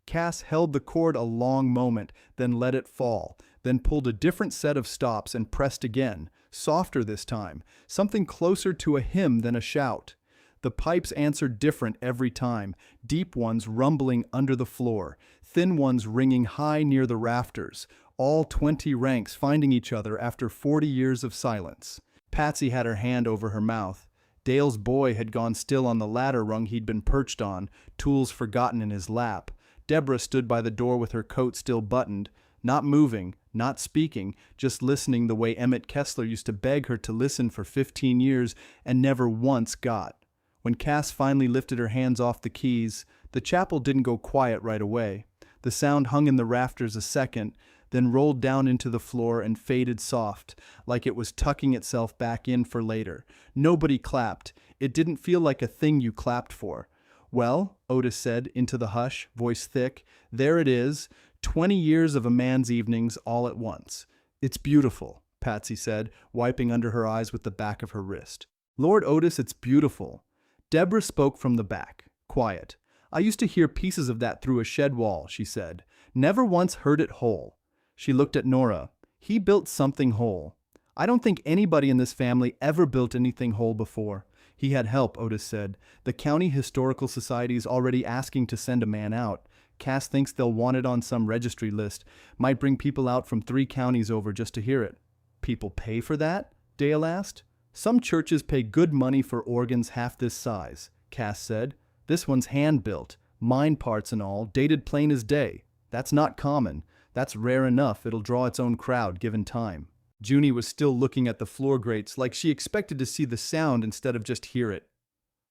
Cass held the cord a long moment, then let it fall, then pulled a different set of stops and pressed again, softer this time, something closer to a hymn than a shout. The pipes answered different every time, deep ones rumbling under the floor, thin ones ringing high near the rafters, all 20 ranks finding each other after 40 years of silence. Patsy had her hand over her mouth. Dale's boy had gone still on the ladder rung he'd been perched on, tools forgotten in his lap. Deborah stood by the door with her coat still buttoned, not moving, not speaking, just listening the way Emmett Kessler used to beg her to listen for 15 years and never once got. When Cass finally lifted her hands off the keys, the chapel didn't go quiet right away. The sound hung in the rafters a second, then rolled down into the floor and faded soft, like it was tucking itself back in for later. Nobody clapped. It didn't feel like a thing you clapped for. "Well," Otis said into the hush, voice thick, "there it is, 20 years of a man's evenings all at once." "It's beautiful," Patsy said, wiping under her eyes with the back of her wrist. "Lord Otis, it's beautiful." Deborah spoke from the back, quiet. "I used to hear pieces of that through a shed wall," she said. "Never once heard it whole." She looked at Nora. "He built something whole. I don't think anybody in this family ever built anything whole before." "He had help," Otis said. "The County Historical Society's already asking to send a man out. Cass thinks they'll want it on some registry list. Might bring people out from 3 counties over just to hear it." "People pay for that?" Dale asked. "Some churches pay good money for organs half this size," Cass said. "This one's hand-built, mine parts and all, dated plain as day. That's not common. That's rare enough. It'll draw its own crowd, given time." Junie was still looking at the floor grates like she expected to see the sound instead of just hear it.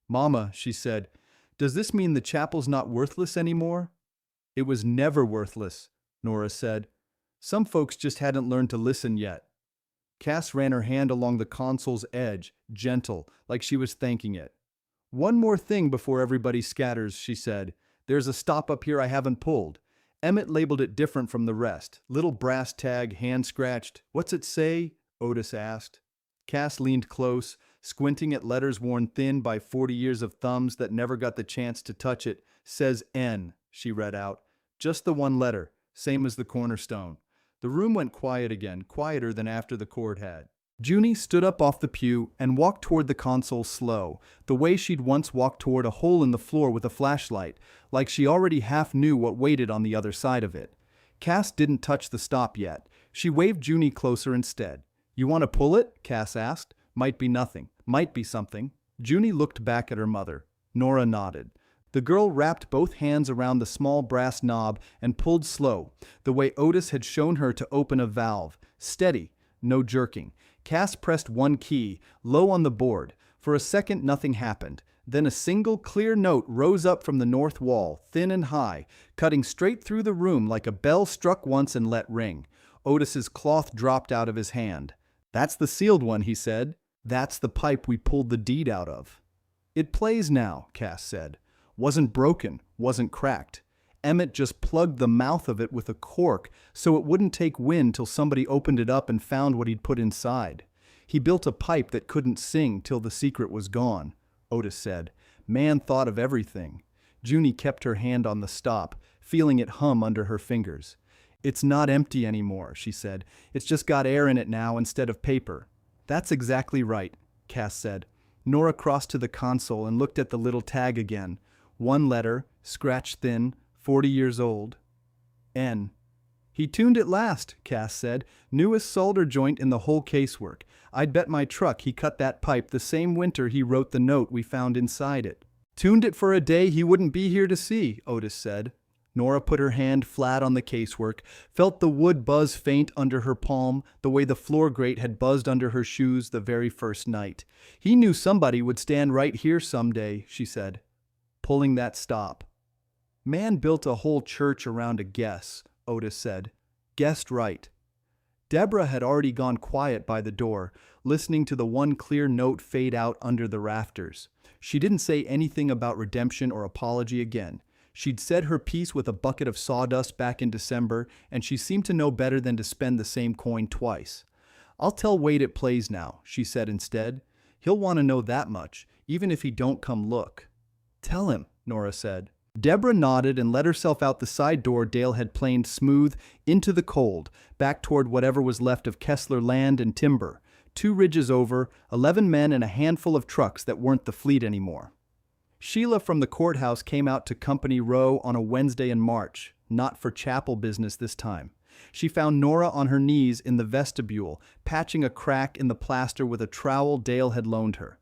"Mama," she said, "does this mean the chapel's not worthless anymore?" "It was never worthless," Nora said. "Some folks just hadn't learned to listen yet." Cass ran her hand along the console's edge, gentle, like she was thanking it. "One more thing before everybody scatters," she said. "There's a stop up here I haven't pulled. Emmett labeled it different from the rest. Little brass tag, hand-scratched. What's it say?" Otis asked. Cass leaned close, squinting at letters worn thin by 40 years of thumbs that never got the chance to touch it. "Says N," she read out. "Just the one letter, same as the cornerstone." The room went quiet again, quieter than after the cord had. Junie stood up off the pew and walked toward the console slow, the way she'd once walked toward a hole in the floor with a flashlight, like she already half knew what waited on the other side of it. Cass didn't touch the stop yet. She waved Junie closer instead. "You want to pull it?" Cass asked. "Might be nothing. Might be something." Junie looked back at her mother. Nora nodded. The girl wrapped both hands around the small brass knob and pulled slow, the way Otis had shown her to open a valve. Steady, no jerking. Cass pressed one key, low on the board. For a second nothing happened. Then a single clear note rose up from the north wall, thin and high, cutting straight through the room like a bell struck once and let ring. Otis's cloth dropped out of his hand. "That's the sealed one," he said. "That's the pipe we pulled the deed out of." "It plays now," Cass said. "Wasn't broken, wasn't cracked. Emmett just plugged the mouth of it with a cork so it wouldn't take wind till somebody opened it up and found what he'd put inside. He built a pipe that couldn't sing till the secret was gone," Otis said. "Man thought of everything." Junie kept her hand on the stop, feeling it hum under her fingers. "It's not empty anymore," she said. "It's just got air in it now instead of paper." "That's exactly right," Cass said. Nora crossed to the console and looked at the little tag again. One letter, scratched thin, 40 years old. N. "He tuned it last," Cass said. "Newest solder joint in the whole casework. I'd bet my truck he cut that pipe the same winter he wrote the note we found inside it." "Tuned it for a day he wouldn't be here to see," Otis said. Nora put her hand flat on the casework, felt the wood buzz faint under her palm, the way the floor grate had buzzed under her shoes the very first night. "He knew somebody would stand right here someday," she said. "Pulling that stop." "Man built a whole church around a guess," Otis said. "Guessed right." Deborah had already gone quiet by the door, listening to the one clear note fade out under the rafters. She didn't say anything about redemption or apology again. She'd said her piece with a bucket of sawdust back in December, and she seemed to know better than to spend the same coin twice. "I'll tell Wade it plays now," she said instead. "He'll want to know that much, even if he don't come look." "Tell him," Nora said. Deborah nodded and let herself out the side door Dale had planed smooth into the cold, back toward whatever was left of Kessler land and timber. 2 ridges over, 11 men and a handful of trucks that weren't the fleet anymore. Sheila from the courthouse came out to Company Row on a Wednesday in March, not for chapel business this time. She found Nora on her knees in the vestibule, patching a crack in the plaster with a trowel Dale had loaned her.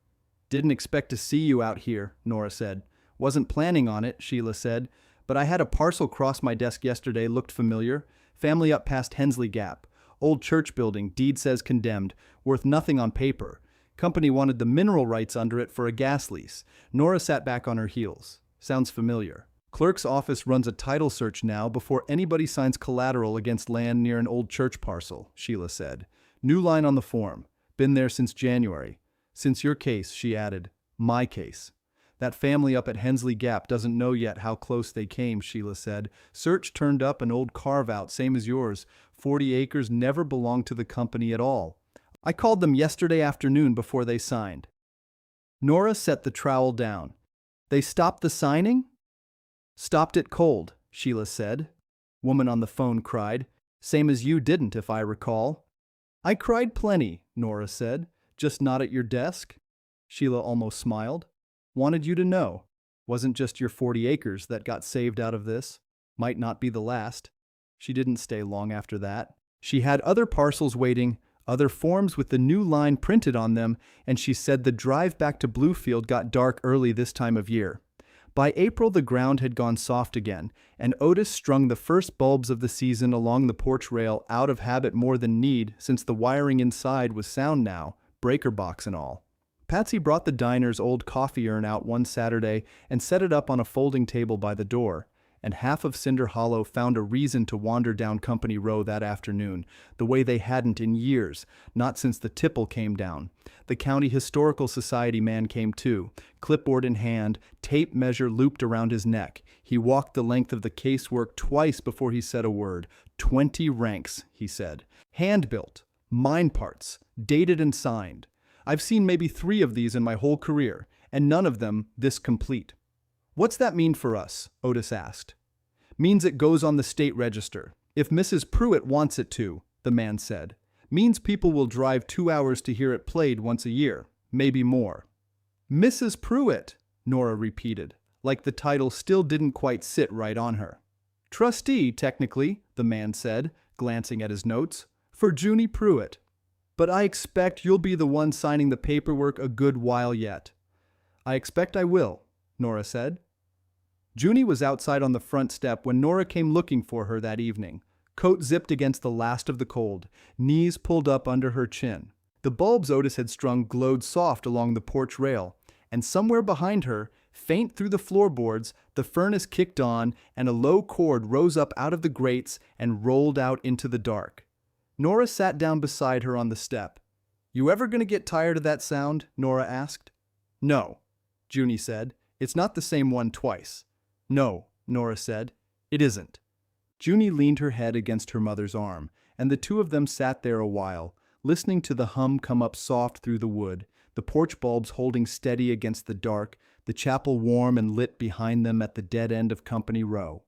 "Didn't expect to see you out here," Nora said. "Wasn't planning on it," Sheila said, "but I had a parcel cross my desk yesterday, looked familiar. Family up past Hensley Gap. Old church building, deed says condemned, worth nothing on paper. Company wanted the mineral rights under it for a gas lease." Nora sat back on her heels. "Sounds familiar. Clerk's office runs a title search now before anybody signs collateral against land near an old church parcel," Sheila said. "New line on the form. Been there since January. Since your case," she added. "My case." "That family up at Hensley Gap doesn't know yet how close they came," Sheila said. "Search turned up an old carve-out, same as yours. 40 acres never belonged to the company at all. I called them yesterday afternoon before they signed." Nora set the trowel down. "They stopped the signing?" "Stopped it cold," Sheila said. Woman on the phone cried. "Same as you didn't, if I recall." "I cried plenty," Nora said. "Just not at your desk." Sheila almost smiled. "Wanted you to know. Wasn't just your 40 acres that got saved out of this. Might not be the last." She didn't stay long after that. She had other parcels waiting, other forms with the new line printed on them, and she said the drive back to Bluefield got dark early this time of year. By April the ground had gone soft again, and Otis strung the first bulbs of the season along the porch rail out of habit more than need, since the wiring inside was sound now, breaker box and all. Patsy brought the diner's old coffee urn out one Saturday and set it up on a folding table by the door, and half of Cinder Hollow found a reason to wander down Company Row that afternoon, the way they hadn't in years, not since the tipple came down. The County Historical Society man came too, clipboard in hand, tape measure looped around his neck. He walked the length of the casework twice before he said a word. 20 ranks, he said. Hand-built, mine parts, dated and signed. I've seen maybe 3 of these in my whole career, and none of them this complete. "What's that mean for us?" Otis asked. "Means it goes on the state register. If Mrs. Pruitt wants it to," the man said. "Means people will drive 2 hours to hear it played once a year, maybe more." "Mrs. Pruitt," Nora repeated, like the title still didn't quite sit right on her. "Trustee, technically," the man said, glancing at his notes, "for Junie Pruitt. But I expect you'll be the one signing the paperwork a good while yet." "I expect I will," Nora said. Junie was outside on the front step when Nora came looking for her that evening, coat zipped against the last of the cold, knees pulled up under her chin. The bulbs Otis had strung glowed soft along the porch rail, and somewhere behind her, faint through the floorboards, the furnace kicked on and a low cord rose up out of the grates and rolled out into the dark. Nora sat down beside her on the step. "You ever gonna get tired of that sound?" Nora asked. "No," Junie said. "It's not the same one twice." "No," Nora said. "It isn't." Junie leaned her head against her mother's arm, and the two of them sat there a while, listening to the hum come up soft through the wood, the porch bulbs holding steady against the dark, the chapel warm and lit behind them at the dead end of Company Row.